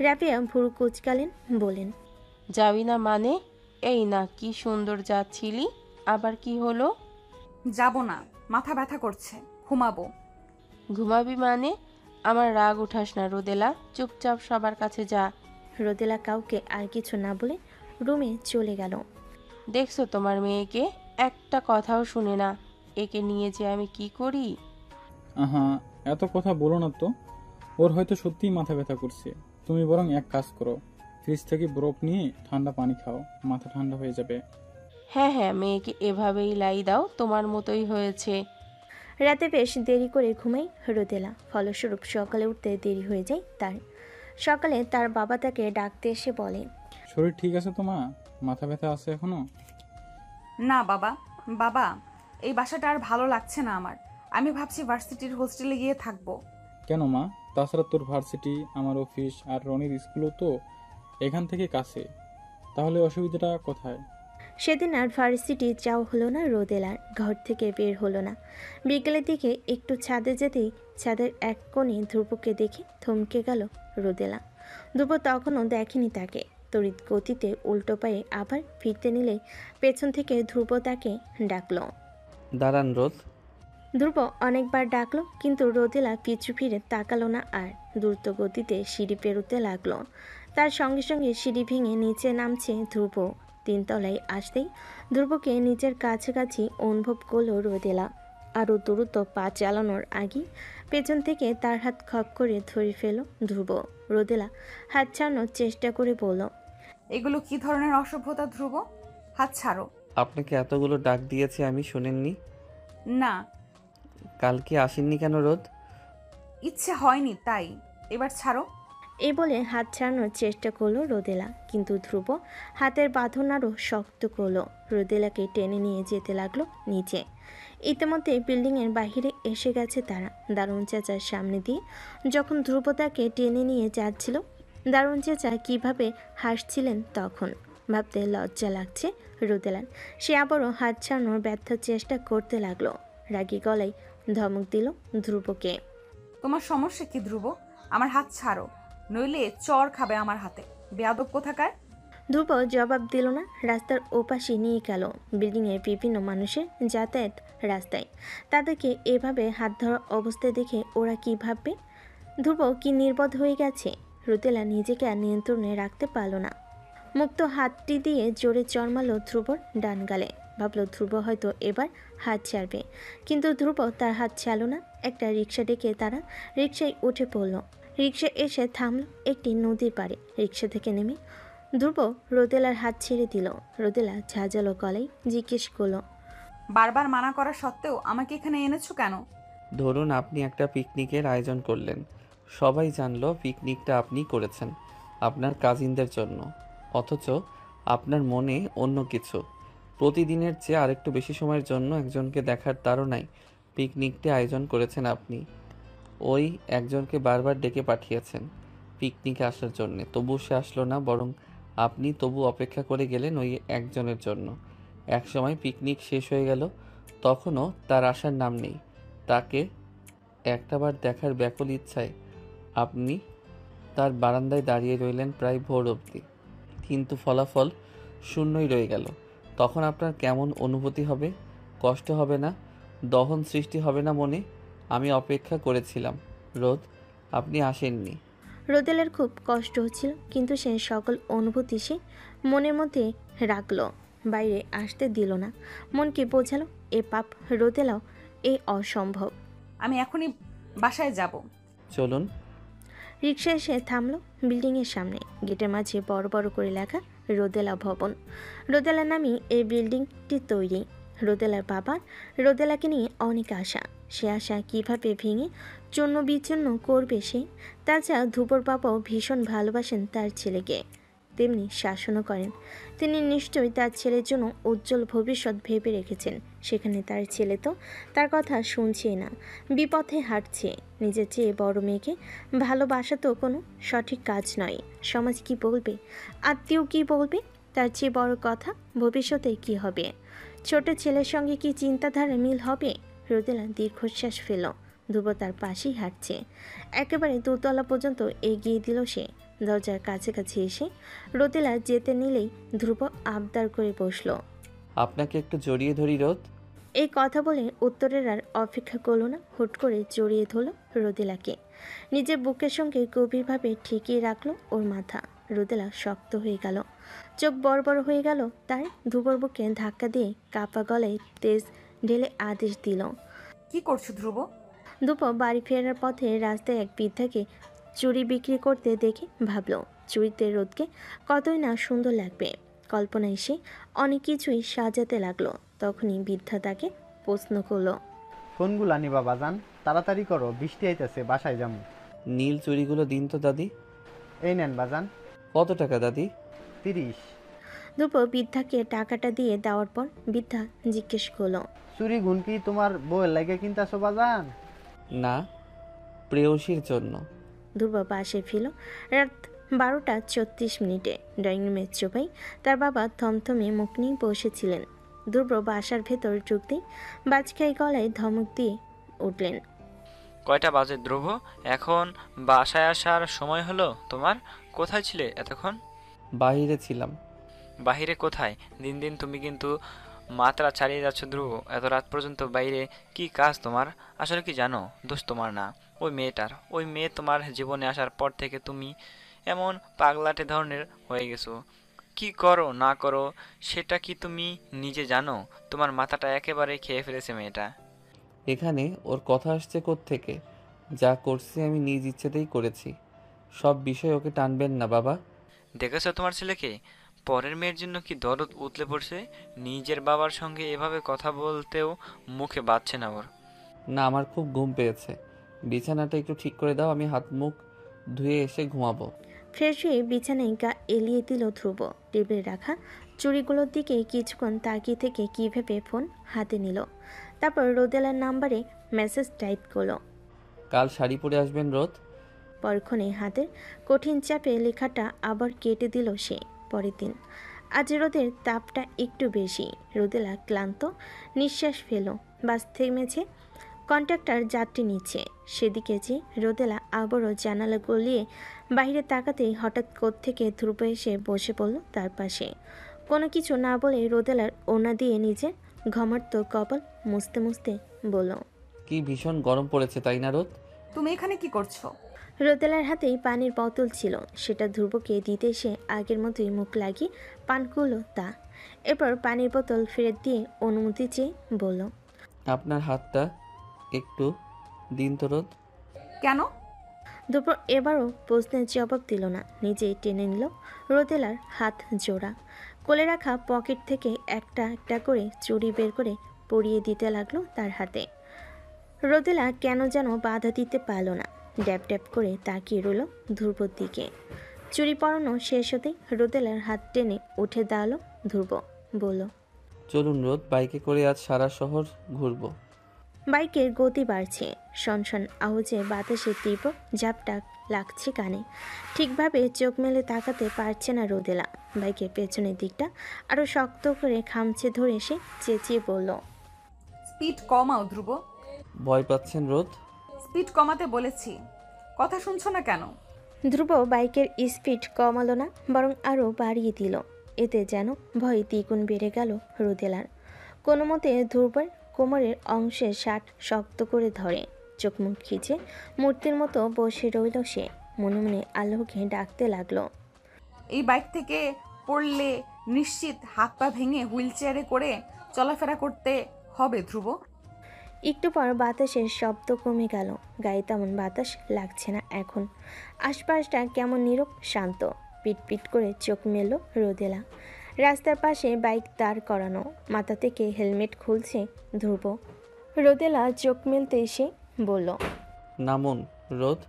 রাবেয়া ভুরু কুচকালেন, বলেন, যাবি না মানে? এই না, কি সুন্দর যাচ্ছিলি, আবার কি হলো? যাব না, মাথা ব্যথা করছে, ঘুমাবো। ঘুমাবি মানে? আমার রাগ উঠাস না রোদেলা, চুপচাপ সবার কাছে যা। রোদেলা কাউকে আর কিছু না বলে রুমে চলে গেল। দেখছো তোমার মেয়েকে, একটা কথাও শুনে না। একে নিয়ে যে আমি কি করি। আহা, এত কথা বলো না তো। ওর হয়তো সত্যিই মাথা ব্যথা করছে। তুমি বরং এক কাজ করো, ফ্রিজ থেকে বরফ নিয়ে ঠান্ডা পানি খাও, মাথা ঠান্ডা হয়ে যাবে। হ্যাঁ হ্যাঁ, মেয়েকে এভাবেই লাই দাও, তোমার মতোই হয়েছে। রাতে বেশ দেরি করে ঘুমাই রোদেলা, ফলস্বরূপ সকালে উঠতে দেরি হয়ে যায় তার। সকালে তার বাবা তাকে ডাকতে এসে বলে, শরীর ঠিক আছে তো মা? মাথা ব্যথা আছে এখনো? না বাবা, বাবা এই বাসাটা আর ভালো লাগছে না আমার। আমি ভাবছি ভার্সিটির হোস্টেলে গিয়ে থাকবো। কেন মা? তাছাড়া তোর ভার্সিটি, আমার অফিস আর রনির স্কুলও তো এখান থেকে কাছে, তাহলে অসুবিধাটা কোথায়? সেদিন আর ভার্সিটি যাওয়া হলো না রোদেলার, ঘর থেকে বের হলো না। বিকেলের দিকে একটু ছাদে যেতেই ছাদের এক কোণে ধ্রুবকে দেখে থমকে গেল রোদেলা। ধ্রুব তখনও দেখেনি তাকে। তড়িৎ গতিতে উল্টো পায়ে আবার ফিরতে নিলে পেছন থেকে ধ্রুব তাকে ডাকলো। দাঁড়ান রোদ। ধ্রুব অনেকবার ডাকলো, কিন্তু রোদেলা পিছু ফিরে তাকালো না আর দ্রুত গতিতে সিঁড়ি পেরোতে লাগলো। তার সঙ্গে সঙ্গে সিঁড়ি ভেঙে নিচে নামছে ধ্রুব। 3 তলায় আসতেই ধ্রুবকে নিজের কাছাকাছি অনুভব করলো রোদেলা। আরও দ্রুত পা চালানোর আগে পেছন থেকে তার হাত খপ করে ধরে ফেল ধ্রুব। রোদেলা হাত ছাড়ানোর চেষ্টা করে বলল, এগুলো কি ধরনের অসভ্যতা ধ্রুব? হাত ছাড়ো। আপনাকে এতগুলো ডাক দিয়েছি, আমি শুনেননি? না। কালকে আসেননি কেন রোদ? ইচ্ছে হয়নি তাই। এবার ছাড়ো। এই বলে হাত ছাড়ানোর চেষ্টা করলো রোদেলা, কিন্তু ধ্রুব হাতের বাঁধন আরও শক্ত করলো। রোদেলাকে টেনে নিয়ে যেতে লাগলো নিচে। ইতিমধ্যে বিল্ডিংয়ের বাহিরে এসে গেছে তারা। দারুণ চাচার সামনে দিয়ে যখন ধ্রুব তাকে টেনে নিয়ে যাচ্ছিল, দারুণ চাচা কীভাবে হাসছিলেন তখন। ভাবতে লজ্জা লাগছে রোদেলার। সে আবারও হাত ছাড়ানোর ব্যর্থ চেষ্টা করতে লাগলো। রাগী গলায় ধমক দিল ধ্রুবকে, তোমার সমস্যা কি ধ্রুব? আমার হাত ছাড়ো, নইলে চর খাবে আমার হাতে, বেয়াদব কোথাকার। ধ্রুব জবাব দিল না। রাস্তার ওপাশে নিয়ে গেল বিল্ডিংয়ের বিভিন্ন মানুষের যাতায়াত রাস্তায়। তাদেরকে এভাবে হাত ধরা অবস্থায় দেখে ওরা কি ভাববে? ধ্রুব কি নির্বোধ হয়ে গেছে? রোদেলা নিজেকে আর নিয়ন্ত্রণে রাখতে পারল না। মুক্ত হাতটি দিয়ে জোরে চড়মালো ধ্রুবর ডান গালে। ভাবল ধ্রুব হয়তো এবার হাত ছাড়বে, কিন্তু ধ্রুব তার হাত ছাড়ল না। একটা রিক্সা ডেকে তারা রিক্সায় উঠে পড়ল। রিক্সা এসে থামল একটি নদীর পাড়ে। রিক্সা থেকে নেমে ধ্রুব রোদেলার হাত ছেড়ে দিল। রোদেলা ঝাঁঝালো গলায় জিজ্ঞেস করলো, বারবার মানা করা সত্ত্বেও আমাকে এখানে এনেছো কেন? ধরুন আপনি একটা পিকনিকের আয়োজন করলেন, সবাই জানলো পিকনিকটা আপনি করেছেন আপনার কাজিনদের জন্য, অথচ আপনার মনে অন্য কিছু। প্রতিদিনের চেয়ে আরেকটু বেশি সময়ের জন্য একজনকে দেখার তাড়নায় পিকনিকটি আয়োজন করেছেন আপনি। ওই একজনকে বারবার ডেকে পাঠিয়েছেন পিকনিকে আসার জন্যে, তবু সে আসলো না, বরং আপনি তবু অপেক্ষা করে গেলেন ওই একজনের জন্য। একসময় পিকনিক শেষ হয়ে গেল, তখনও তার আসার নাম নেই। তাকে একটাবার দেখার ব্যাকুল ইচ্ছায় আপনি তার বারান্দায় দাঁড়িয়ে রইলেন প্রায় ভোর অবধি, কিন্তু ফলাফল শূন্যই রয়ে গেল। তখন আপনার কেমন অনুভূতি হবে? কষ্ট হবে না? দহন সৃষ্টি হবে না মনে? আমি অপেক্ষা করেছিলাম রোদ, আপনি আসেননি। রোদেলার খুব কষ্ট হচ্ছিল, কিন্তু সে সকল অনুভূতি সে মনের মধ্যে রাখলো, বাইরে আসতে দিল না। মনকে বোঝালো এ পাপ রোদেলাও এ অসম্ভব। আমি এখনই বাসায় যাব। চলুন। রিক্সা এসে থামলো বিল্ডিংয়ের সামনে। গেটের মাঝে বড় বড় করে লেখা রোদেলা ভবন। রোদেলা নামই এই বিল্ডিংটি তৈরি। রোদেলার বাবার রোদেলাকে নিয়ে অনেক আশা। সে আশা কীভাবে ভেঙে চূর্ণ বিচূর্ণ করবে সে। তাছাড়া ধ্রুবর বাবাও ভীষণ ভালোবাসেন তার ছেলেকে, তেমনি শাসনও করেন। তিনি নিশ্চয়ই তার ছেলের জন্য উজ্জ্বল ভবিষ্যৎ ভেবে রেখেছেন। সেখানে তার ছেলে তো তার কথা শুনছেই না, বিপথে হাঁটছে। নিজের চেয়ে বড় মেয়েকে ভালোবাসা তো কোনো সঠিক কাজ নয়। সমাজ কি বলবে, আত্মীয় কি বলবে, তার চেয়ে বড় কথা ভবিষ্যতে কি হবে। ছোট ছেলের সঙ্গে কি চিন্তাধারা মিল হবে? রোদেলা দীর্ঘশ্বাস ফেল। ধ্রুব তার পাশেই হাঁটছে। একেবারে দোতলা পর্যন্ত এগিয়ে দিল সে। দরজার কাছাকাছি এসে রোদেলা যেতে নিলেই ধ্রুব আবদার করে বসলো, আপনাকে একটু জড়িয়ে ধরি রোদ। এই কথা বলে উত্তরের আর অপেক্ষা করল না, হুট করে জড়িয়ে ধরল রোদেলাকে। নিজের বুকের সঙ্গে গভীরভাবে ঠেকিয়ে রাখলো ওর মাথা। রোদেলা শক্ত হয়ে গেল, চোখ বড় বড় হয়ে গেল তার। ধ্রুবর বুকে ধাক্কা দিয়ে কাপা গলায় তেজ ঢেলে আদেশ দিল, কি করছো ধ্রুব? ধ্রুব বাড়ি ফেরার পথে রাস্তায় এক বৃদ্ধাকে চুড়ি বিক্রি করতে দেখে ভাবল চুড়িতে রোদকে কতই না সুন্দর লাগবে। কল্পনায় সে অনেক কিছুই সাজাতে লাগলো। তখনই বৃদ্ধা তাকে প্রশ্ন করলো, কোনগুলা নিবা বাজান? তাড়াতাড়ি করো, বৃষ্টি আইতেছে, বাসায় যাবো। নীল চুড়িগুলো দিন তো দাদি। এই নেন বাজান। কত টাকা দাদি? 30। ধ্রুব বৃদ্ধাকে টাকাটা দিয়ে দেওয়ার পর বৃদ্ধা জিজ্ঞেস করলো, চুরি গুণ কি তোমার বউয়ের লাগে কিনতেছো বাজান? না, প্রেয়সীর জন্য। ধ্রুব পাশে ফিরল। রাত 12:34 ড্রয়িং রুমের চোপাই তার বাবা থমথমে মুখ নিয়ে বসেছিলেন। ধ্রুব বাসার ভেতর ঢুকতেই বাজখাই গলায় ধমক দিয়ে উঠলেন, কয়টা বাজে ধ্রুব? এখন বাসায় আসার সময় হলো তোমার? কোথায় ছিলে এতক্ষণ? বাইরে ছিলাম। বাহিরে কোথায়? দিন দিন তুমি কিন্তু মাত্রা ছাড়িয়ে যাচ্ছ ধ্রুব। এত রাত পর্যন্ত বাইরে কি কাজ তোমার? আসলে কি জানো, দোষ তোমার না, ওই মেয়েটার। ওই মেয়ে তোমার জীবনে আসার পর থেকে তুমি এমন পাগলাটে ধরনের হয়ে গেছো। কি করো না করো সেটা কি তুমি নিজে জানো? তোমার মাথাটা একেবারে খেয়ে ফেলেছে মেয়েটা। এখানে ওর কথা আসছে কোত্থেকে? যা করছি আমি নিজ ইচ্ছেতেই করেছি। সব বিষয় ওকে টানবেন না বাবা। দেখেছো তোমার ছেলেকে? পরের মেয়ের জন্য কি দরদ উতলে পড়ছে। নিজের বাবার সঙ্গে এভাবে কথা বলতেও মুখে বাজছে না ওর। না, আমার খুব ঘুম পেয়েছে। বিছানাটা একটু ঠিক করে দাও, আমি হাত মুখ ধুয়ে এসে ঘুমাবো। ফ্রেশ হয়ে বিছানায় গা এলিয়ে দিল ধ্রুব। টেবিলে রাখা চুড়িগুলোর দিকে কিছুক্ষণ তাকিয়ে থেকে কী ভেবে ফোন হাতে নিল। তারপর রোদেলার নাম্বারে মেসেজ টাইপ করলো, কাল শাড়ি পরে আসবেন রোদ। পরক্ষণে হাতের কঠিন চাপে লেখাটা আবার কেটে দিল সে। পরের দিন আজ রোদের তাপটা একটু বেশি। রোদেলা ক্লান্ত নিঃশ্বাস ফেল। বাস থেমেছে, কন্ট্রাক্টর যাত্রী নিচ্ছে। সেদিকে যে রোদেলা আবারও জানালা গলিয়ে বাইরে তাকাতেই হঠাৎ কোত্থেকে ধ্রুব এসে বসে পড়ল তার পাশে। কোনো কিছু না বলে রোদেলার ওনা দিয়ে নিজের ঘমার্ত কপাল মুছতে মুছতে বলল, কি ভীষণ গরম পড়েছে তাই না রোদ? তুমি এখানে কি করছো? রোদেলার হাতেই পানির বোতল ছিল, সেটা ধ্রুবকে দিতে সে আগের মতোই মুখ লাগিয়ে পান করল তা। এরপর পানির বোতল ফেরত দিয়ে অনুমতি চেয়ে বলল, আপনার হাতটা একটু দিন তো রোদ। কেন? ধ্রুব এবারও প্রশ্নের জবাব দিল না, নিজেই টেনে নিল রোদেলার হাত জোড়া। কোলে রাখা পকেট থেকে একটা একটা করে চুড়ি বের করে পরিয়ে দিতে লাগলো তার হাতে। রোদেলা কেন যেন বাধা দিতে পারল না, ড্যাব ড্যাব করে তাকিয়ে রইল ধ্রুবর দিকে। চুরি পরানো শেষ হতেই রোদেলার হাত টেনে উঠে দাঁড়ালো ধ্রুব। বলল, চলুন রোদ, বাইকে করে আজ সারা শহর ঘুরবো। বাইকের গতি বাড়ছে, শনশন আওয়াজে বাতাসে তীব্র ঝাপটা লাগছে কানে। ঠিকভাবে চোখ মেলে তাকাতে পারছে না রোদেলা। বাইকের পেছনের দিকটা আরো শক্ত করে খামচে ধরে সে চেঁচিয়ে বলল, স্পিড কমাও ধ্রুব। ভয় পাচ্ছেন রোদ? স্পিড কমাতে বলেছি, কথা শুনছো না কেন? ধ্রুব বাইকের স্পিড কমালো না, বরং আরও বাড়িয়ে দিল। এতে যেন ভয় দ্বিগুণ বেড়ে গেল রোদেলার। কোনো মতে ধ্রুবের কোমরের অংশে শার্ট শক্ত করে ধরে, চোখ মুখ খিচে মূর্তির মতো বসে রইল সে। মনে মনে আল্লাহকে ডাকতে লাগলো, এই বাইক থেকে পড়লে নিশ্চিত হাত পা ভেঙে হুইল চেয়ারে করে চলাফেরা করতে হবে ধ্রুব। একটু পর বাতাসের শব্দ কমে গেল। গায়ে তেমন বাতাস লাগছে না এখন। আশপাশটা কেমন নীরব শান্ত। পিটপিট করে চোখ মেলল রোদেলা। রাস্তার পাশে বাইক দাঁড় করানো, মাথা থেকে হেলমেট খুলছে ধ্রুব। রোদেলা চোখ মেলতে এসে বলল, নামুন রোদ।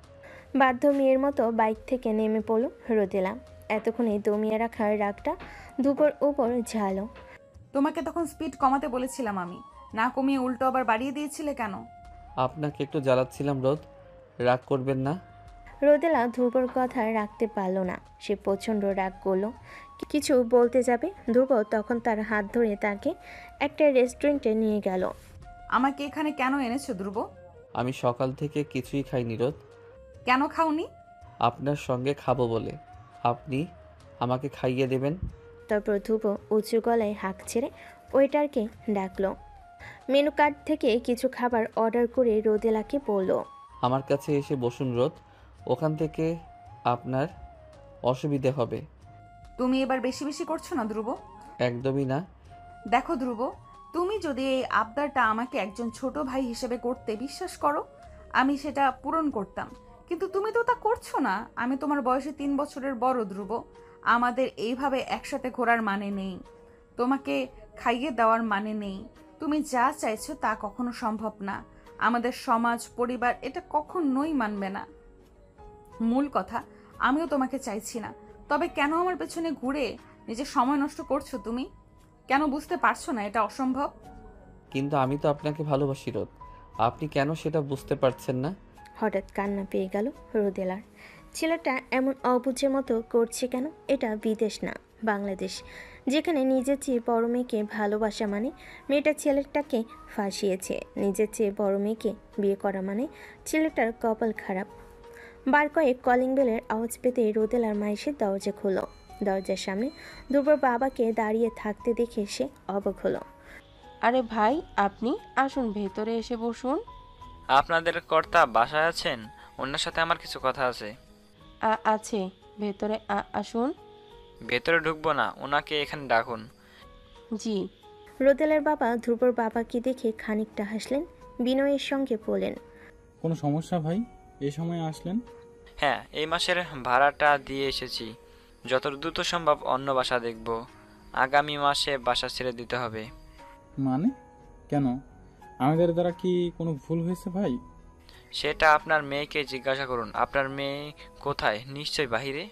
বাধ্য মেয়ের মতো বাইক থেকে নেমে পড়ল রোদেলা। এতক্ষণে দমিয়ে রাখা রাগটা ধ্রুবর উপর ঝালো। তোমাকে তখন স্পিড কমাতে বলেছিলাম আমি, না কমিয়ে উল্টো আবার বাড়িয়ে দিয়েছিলে কেন? আপনাকে একটু জ্বালাচ্ছিলাম রোদ, রাগ করবেন না। রোদেলা ধ্রুবর কথা রাখতে পারল না। সে প্রচণ্ড রাগ করল। কিছু বলতে যাবে, ধ্রুব তখন তার হাত ধরে তাকে একটা রেস্টুরেন্টে নিয়ে গেল। আমাকে এখানে কেন এনেছো ধ্রুব? আমি সকাল থেকে কিছুই খাইনি রোদ। কেন খাওনি? আপনার সঙ্গে খাবো বলে। আপনি আমাকে খাইয়ে দেবেন? তারপর ধ্রুব উঁচু গলায় হাঁক ছেড়ে ওয়েটারকে ডাকলো। মেনু কার্ড থেকে কিছু খাবার অর্ডার করে রোদেলাকে বলল, আমার কাছে এসে বসুন রোদ, ওখান থেকে আপনার অসুবিধে হবে। তুমি এবার বেশি বেশি করছো না ধ্রুব? একদমই না। দেখো ধ্রুব, তুমি যদি এই আবদারটা আমাকে একজন ছোট ভাই হিসেবে করতে, বিশ্বাস করো আমি সেটা পূরণ করতাম, কিন্তু তুমি তো তা করছো না। আমি তোমার বয়সে 3 বছরের বড় ধ্রুব। আমাদের এইভাবে একসাথে ঘোরার মানে নেই, তোমাকে খাইয়ে দেওয়ার মানে নেই। তুমি যা চাইছো তা কখনো সম্ভব না। আমাদের সমাজ পরিবার এটা কখনোই মানবে না। মূল কথা, আমিও তোমাকে চাইছি না, তবে কেন আমার পেছনে ঘুরে নিজের সময় নষ্ট করছো তুমি? কেন বুঝতে পারছো না এটা অসম্ভব? কিন্তু আমি তো আপনাকে ভালোবাসি রোদ, আপনি কেন সেটা বুঝতে পারছেন না? হঠাৎ কান্না পেয়ে গেল রোদেলার। ছেলেটা এমন অবুঝের মতো করছে কেন? এটা বিদেশ না, বাংলাদেশ, যেখানে নিজের চেয়ে বড় মেয়েকে ভালোবাসা মানে মেয়েটা ছেলেটাকে ফাঁসিয়েছে। নিজের চেয়ে বড় মেয়েকে বিয়ে করা মানে ছেলেটার কপাল খারাপ। বার কয়েক কলিং বেলের আওয়াজ পেতে রোদেলার মা এসে দরজা খুলো। দরজার সামনে ধ্রুবর বাবাকে দাঁড়িয়ে থাকতে দেখে সে অবাক হলো। আরে ভাই, আপনি আসুন, ভেতরে এসে বসুন। আপনাদের কর্তা বাসায় আছেন? ওনার সাথে আমার কিছু কথা আছে। আছে, ভেতরে আসুন। ভেতরে ঢুকবো না, ওনাকে এখানে ডাকুন। জি। রোদেলার বাবা ধ্রুবর বাবাকে দেখে খানিকটা হাসলেন, বিনয়ের সঙ্গে বললেন, কোনো সমস্যা ভাই, এই সময় আসলেন? হ্যাঁ, এই মাসের ভাড়াটা দিয়ে এসেছি। যত দ্রুত সম্ভব অন্য বাসা দেখব। আগামী মাসে বাসা ছেড়ে দিতে হবে। মানে কেন? আমাদের দ্বারা কি কোনো ভুল হয়েছে ভাই? সেটা আপনার মেয়েকে জিজ্ঞাসা করুন। আপনার মেয়ে কোথায়? নিশ্চয়ই বাহিরে।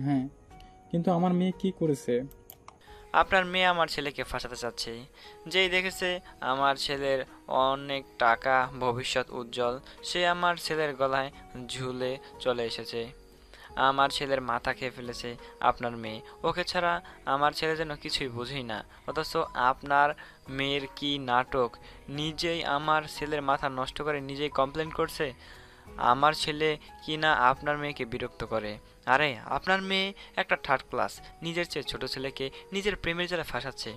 হ্যাঁ, কিন্তু আমার মেয়ে কি করেছে? আপনার মেয়ে আমার ছেলেকে ফাঁসাতে চাচ্ছে। যেই দেখেছে আমার ছেলের অনেক টাকা, ভবিষ্যৎ উজ্জ্বল, সে আমার ছেলের গলায় ঝুলে চলে এসেছে। আমার ছেলের মাথা খেয়ে ফেলেছে আপনার মেয়ে। ওকে ছাড়া আমার ছেলে যেন কিছুই বুঝেই না। অথচ আপনার মেয়ের কি নাটক! নিজেই আমার ছেলের মাথা নষ্ট করে নিজেই কমপ্লেন করছে। আমার ছেলে কি না আপনার মেয়েকে বিরক্ত করে। আরে আপনার মেয়ে একটা থার্ড ক্লাস, নিজের চেয়ে ছোট ছেলেকে নিজের প্রেমের জালে ফাঁসাচ্ছে।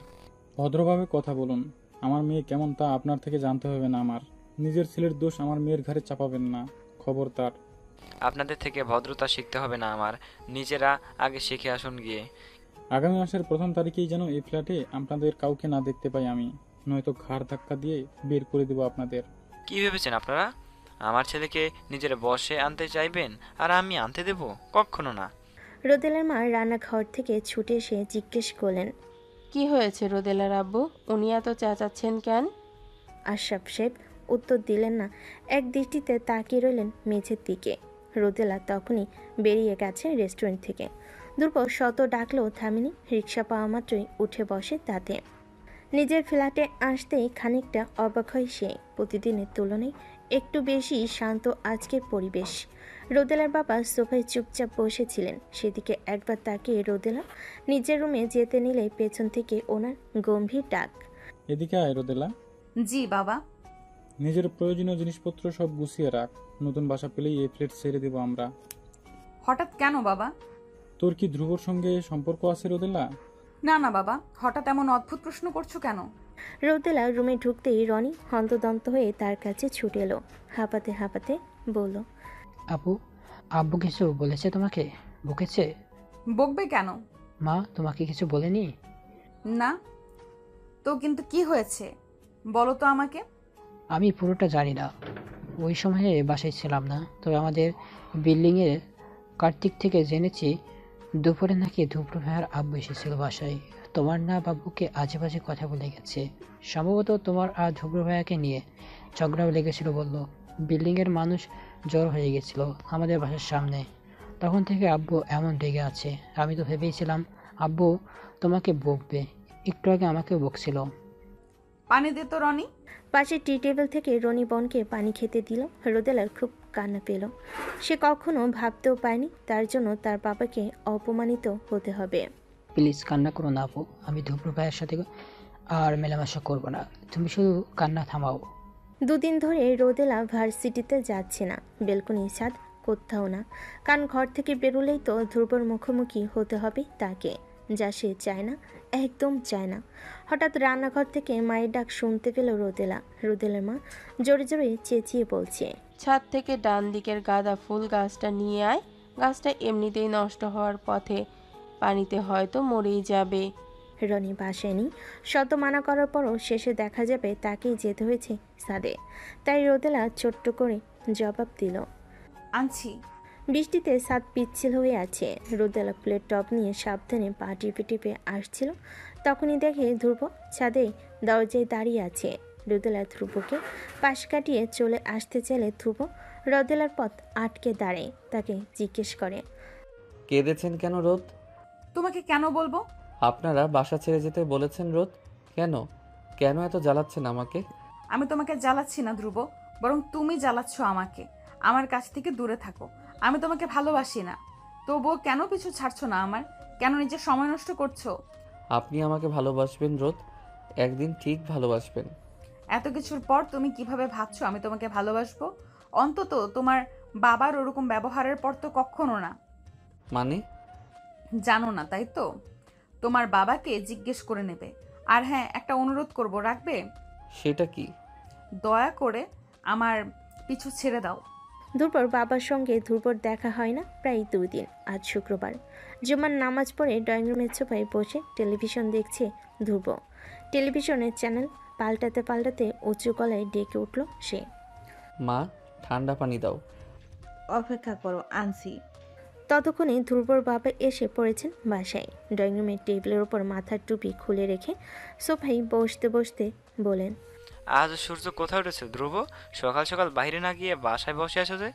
ভদ্রভাবে কথা বলুন। আমার মেয়ে কেমন তা আপনার থেকে জানতে হবে না আমার। নিজের ছেলের দোষ আমার মেয়ের ঘাড়ে চাপাবেন না, খবরদার। আপনাদের থেকে ভদ্রতা শিখতে হবে না আমার, নিজেরা আগে শিখে আসুন গিয়ে। আগামী মাসের 1 তারিখেই যেন এই ফ্ল্যাটে আপনাদের কাউকে না দেখতে পাই আমি, নয়তো ঘাড় ধাক্কা দিয়ে বের করে দেবো আপনাদের। কি ভেবেছেন আপনারা? আমার ছেলেকে নিজের বশে আনতে চাইবেন আর আমি আনতে দেব? কখনো না। রোদেলার মা রান্নাঘর থেকে ছুটে এসে জিজ্ঞেস করলেন, কি হয়েছে রোদেলার আব্বু? উনি এত চেঁচাচ্ছেন কেন? আশরাফ সাহেব উত্তর দিলেন না, এক দৃষ্টিতে তাকিয়ে রইলেন মেঝের দিকে। রোদেলা তখনই বেরিয়ে গেছে রেস্টুরেন্ট থেকে। ধ্রুব শত ডাকলেও থামেনি। রিক্সা পাওয়া মাত্রই উঠে বসে তাতে। নিজের ফ্ল্যাটে আসতেই খানিকটা অবাক হয় সে। প্রতিদিনের তুলনায় একটু বেশি শান্ত আজকের পরিবেশ। রোদেলার বাবা সোফায় চুপচাপ বসেছিলেন, সেদিকে একবার তাকিয়ে রোদেলা নিজের রুমে যেতে নিলে পেছন থেকে ওনার গম্ভীর ডাক, এদিকে আয় রোদেলা। জি বাবা। নিজের প্রয়োজনীয় জিনিসপত্র সব গুছিয়ে রাখ, নতুন বাসা পেলেই এই ফ্ল্যাট ছেড়ে দেবো আমরা। হঠাৎ কেন বাবা? তোর কি ধ্রুবর সঙ্গে সম্পর্ক আছে রোদেলা? না না বাবা, হঠাৎ এমন অদ্ভুত প্রশ্ন করছো কেন? রোদেলা রুমে ঢুকতেই রনি হন্তদন্ত হয়ে তার কাছে ছুটে এলো। হাঁপাতে হাঁপাতে বলল, আপু, আব্বু কিছু বলেছে তোমাকে? বকেছে? বকবে কেন? মা তোমাকে কিছু বলেনি? না তো, কিন্তু কি হয়েছে বলো তো আমাকে। আমি পুরোটা জানি না, ওই সময়ে বাসায় ছিলাম না। তবে আমাদের বিল্ডিংয়ের কার্তিক থেকে জেনেছি দুপুরে নাকি ধুবড়ু ভাইয়ার আব্বু এসেছিল বাসায়। তোমার না বাবুকে আজে বাজে কথা বলে গেছে। সম্ভবত তোমার আর ধুবড়ু ভাইয়াকে নিয়ে ঝগড়াও লেগেছিল বললো। বিল্ডিংয়ের মানুষ জড়ো হয়ে গেছিল আমাদের বাসার সামনে। তখন থেকে আব্বু এমন রেগে আছে। আমি তো ভেবেছিলাম আব্বু তোমাকে বকবে, একটু আগে আমাকেও বকছিল। পানি দে তো রনি। পাশে টি টেবিল থেকে রনি বনকে পানি খেতে দিল। রোদেলার খুব কান্না পেল। সে কখনো ভাবতেও পায়নি তার জন্য তার বাবাকে অপমানিত হতে হবে। প্লিজ কান্না করো না আপু, আমি ধুবড়ু ভাইয়ের সাথে আর মেলামেশা করবো না, তুমি শুধু কান্না থামাও। দুদিন ধরে রোদেলা ভার্সিটিতে যাচ্ছে না, বেলকনি ছাদ কোথাও না। কারণ ঘর থেকে বেরোলেই তো ধ্রুবর মুখোমুখি হতে হবে তাকে, যা সে চায় না, একদম চায় না। হঠাৎ রান্নাঘর থেকে মায়ের ডাক শুনতে পেল রোদেলা। রোদেলার মা জোরে জোরে চেঁচিয়ে বলছে, ছাদ থেকে ডান দিকের গাঁদা ফুল গাছটা নিয়ে আয়, গাছটা এমনিতেই নষ্ট হওয়ার পথে, পানিতে হয়তো মরেই যাবে। রনি বাসায় নেই। শত মানা করার পরও শেষে দেখা যাবে তাকেই যেতে হয়েছে ছাদে। তাই রোদেলা ছোট্ট করে জবাব দিল, আনছি। বৃষ্টিতে ছাদ পিচ্ছিল হয়ে আছে। রোদেলা ফুলের টব নিয়ে সাবধানে পা টিপে টিপে আসছিল। তখনই দেখে ধ্রুব ছাদে দরজায় দাঁড়িয়ে আছে। রোদেলা ধ্রুবকে পাশ কাটিয়ে চলে আসতে চাইলে ধ্রুব রোদেলার পথ আটকে দাঁড়ায়। তাকে জিজ্ঞেস করে, কেঁদেছেন কেন রোদ? তোমাকে কেন বলবো? আপনারা বাসা ছেড়ে যেতে বলেছেন রোদ। কেন কেন এত জ্বালাচ্ছেন আমাকে? আমি তোমাকে জ্বালাচ্ছি না ধ্রুব, বরং তুমি জ্বালাচ্ছ আমাকে। আমার কাছ থেকে দূরে থাকো। আমি তোমাকে ভালোবাসি না, তবুও কেন পিছু ছাড়ছো না আমার? কেন নিজের সময় নষ্ট করছো? আপনি আমাকে ভালোবাসবেন রোদ, একদিন ঠিক ভালোবাসবেন। এত কিছুর পর তুমি কিভাবে ভাবছো আমি তোমাকে ভালোবাসবো? অন্তত তোমার বাবার ওরকম ব্যবহারের পর তো কখনো না। মানে? জানো না তাই তো? তোমার বাবাকে জিজ্ঞেস করে নেবে। আর হ্যাঁ, একটা অনুরোধ করব, রাখবে? সেটা কি? দয়া করে আমার পিছু ছেড়ে দাও। ধ্রুবর বাবার সঙ্গে ধ্রুবর দেখা হয় না প্রায় 2 দিন। আজ শুক্রবার, জুমার নামাজ পড়ে ড্রয়িং রুমের সোফায় বসে টেলিভিশন দেখছে ধ্রুব। টেলিভিশনের চ্যানেল পাল্টাতে পাল্টাতে উঁচু গলায় ডেকে উঠল সে, মা ঠান্ডা পানি দাও। অপেক্ষা করো, আনছি। ততক্ষণে ধ্রুবর বাবা এসে পড়েছেন বাসায়। ড্রয়িং রুমের টেবিলের ওপর মাথার টুপি খুলে রেখে সোফায় বসতে বসতে বলেন, আজ সূর্য কোথায় উঠেছে ধ্রুব? সকাল সকাল বাইরে না গিয়ে বাসায় বসে আছো যে?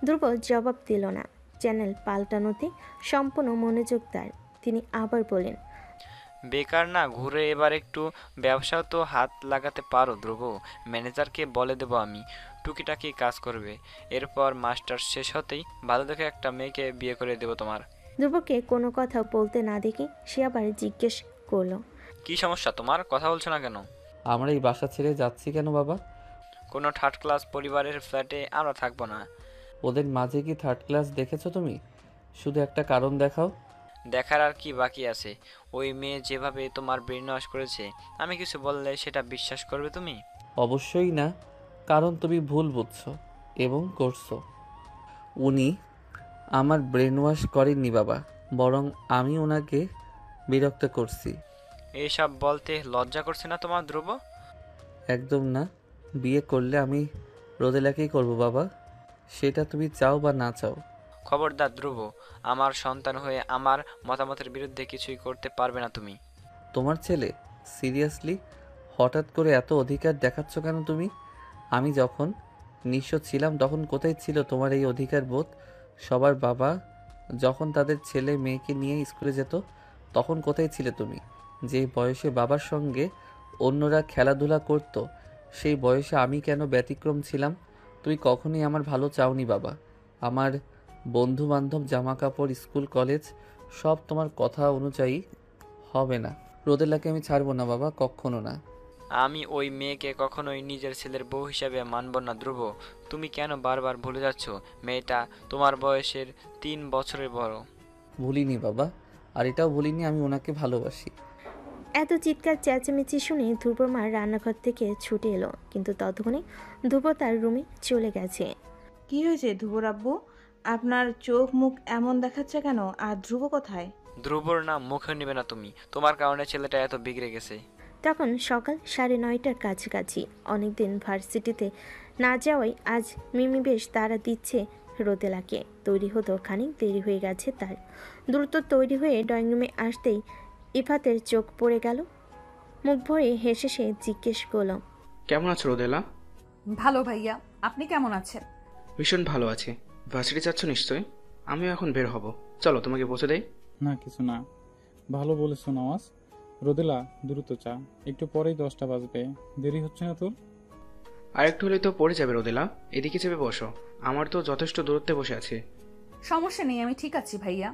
ধ্রুব জবাব দিল না। চ্যানেল পাল্টানোতে সম্পূর্ণ মনোযোগ তার। তিনি আবার বলেন, বেকার না ঘুরে এবার একটু ব্যবসাও তো হাত লাগাতে পারো ধ্রুব। ম্যানেজারকে বলে দেবো আমি, টুকিটাকি কাজ করবে। এরপর মাস্টার শেষ হতেই ভালো দেখে একটা মেয়েকে বিয়ে করে দেবো তোমার। ধ্রুবকে কোনো কথা বলতে না দেখে সে আবার জিজ্ঞেস করলো, কি সমস্যা তোমার? কথা বলছো না কেন? আমরা এই বাসা ছেড়ে যাচ্ছি কেন বাবা? কোনো থার্ড ক্লাস পরিবারের ফ্ল্যাটে আমরা থাকবো না। ওদের মাঝে কি থার্ড ক্লাস দেখেছো তুমি? শুধু একটা কারণ দেখাও। দেখার আর কি বাকি আছে? ওই মেয়ে যেভাবে তোমার ব্রেন ওয়াশ করেছে, আমি কিছু বললে সেটা বিশ্বাস করবে তুমি? অবশ্যই না, কারণ তুমি ভুল বুঝছো এবং করছো। উনি আমার ব্রেন ওয়াশ করেননি বাবা, বরং আমি ওনাকে বিরক্ত করছি। এইসব বলতে লজ্জা করছে না তোমার ধ্রুব? একদম না। বিয়ে করলে আমি রোদেলাকেই করব বাবা, সেটা তুমি চাও বা না চাও। খবরদার ধ্রুব, আমার সন্তান হয়ে আমার মতামতের বিরুদ্ধে কিছুই করতে পারবে না তুমি। তোমার ছেলে? সিরিয়াসলি হঠাৎ করে এত অধিকার দেখাচ্ছ কেন তুমি? আমি যখন নিঃস্ব ছিলাম তখন কোথায় ছিল তোমার এই অধিকার বোধ? সবার বাবা যখন তাদের ছেলে মেয়েকে নিয়ে স্কুলে যেত তখন কোথায় ছিলে তুমি? যে বয়সে বাবার সঙ্গে অন্যরা খেলাধুলা করত সেই বয়সে আমি কেন ব্যতিক্রম ছিলাম? তুই কখনোই আমার ভালো চাওনি বাবা। আমার বন্ধু বান্ধব, জামা কাপড়, স্কুল কলেজ সব তোমার কথা অনুযায়ী হবে না। রোদেলাকে আমি ছাড়বো না বাবা, কখনো না। আমি ওই মেয়েকে কখনোই নিজের ছেলের বউ হিসাবে মানব না ধ্রুব। তুমি কেন বারবার ভুলে যাচ্ছ? মেয়েটা তোমার বয়সের 3 বছরের বড়। ভুলিনি বাবা, আর এটাও ভুলিনি আমি ওনাকে ভালোবাসি। এত চিৎকার চেঁচামেচি শুনে ধ্রুবর মা রান্নাঘর থেকে ছুটে এলো, কিন্তু ততক্ষণে ধ্রুব তার রুমে চলে গেছে। কি হয়েছে ধ্রুবর আব্বু? আপনার চোখ মুখ এমন দেখাচ্ছে কেন? আর ধ্রুব কোথায়? ধ্রুবর নাম মুখে নেবে না তুমি, তোমার কারণে ছেলেটা এত বিগড়ে গেছে। তখন সকাল 9:30টার কাছাকাছি। অনেকদিন ভার্সিটিতে না যাওয়ায় আজ মিমি বেশ তাড়া দিচ্ছে রোদেলাকে। তৈরি হতো খানিক দেরি হয়ে গেছে তার। দ্রুত তৈরি হয়ে ড্রয়িং রুমে আসতেই ইফাতের চোখ পড়ে গেল। মুখ ভরে হেসে সে জিজ্ঞেস করল, কেমন আছো রোদেলা? ভালো ভাইয়া, আপনি কেমন আছেন? ভীষণ ভালো আছি। ভার্সিটি যাচ্ছ নিশ্চয়ই? আমিও এখন বের হব, চলো তোমাকে পৌঁছে দেই। না কিছু না, ভালো বলেছো নওয়াজ। রোদেলা দ্রুত চা, একটু পরেই 10টা বাজবে, দেরি হচ্ছে না তোর? আর একটু হলেই তো পড়ে যাবে রোদেলা, এদিকে চেপে বসো, আমার তো যথেষ্ট দূরত্বে বসে আছি। সমস্যা নেই, আমি ঠিক আছি ভাইয়া।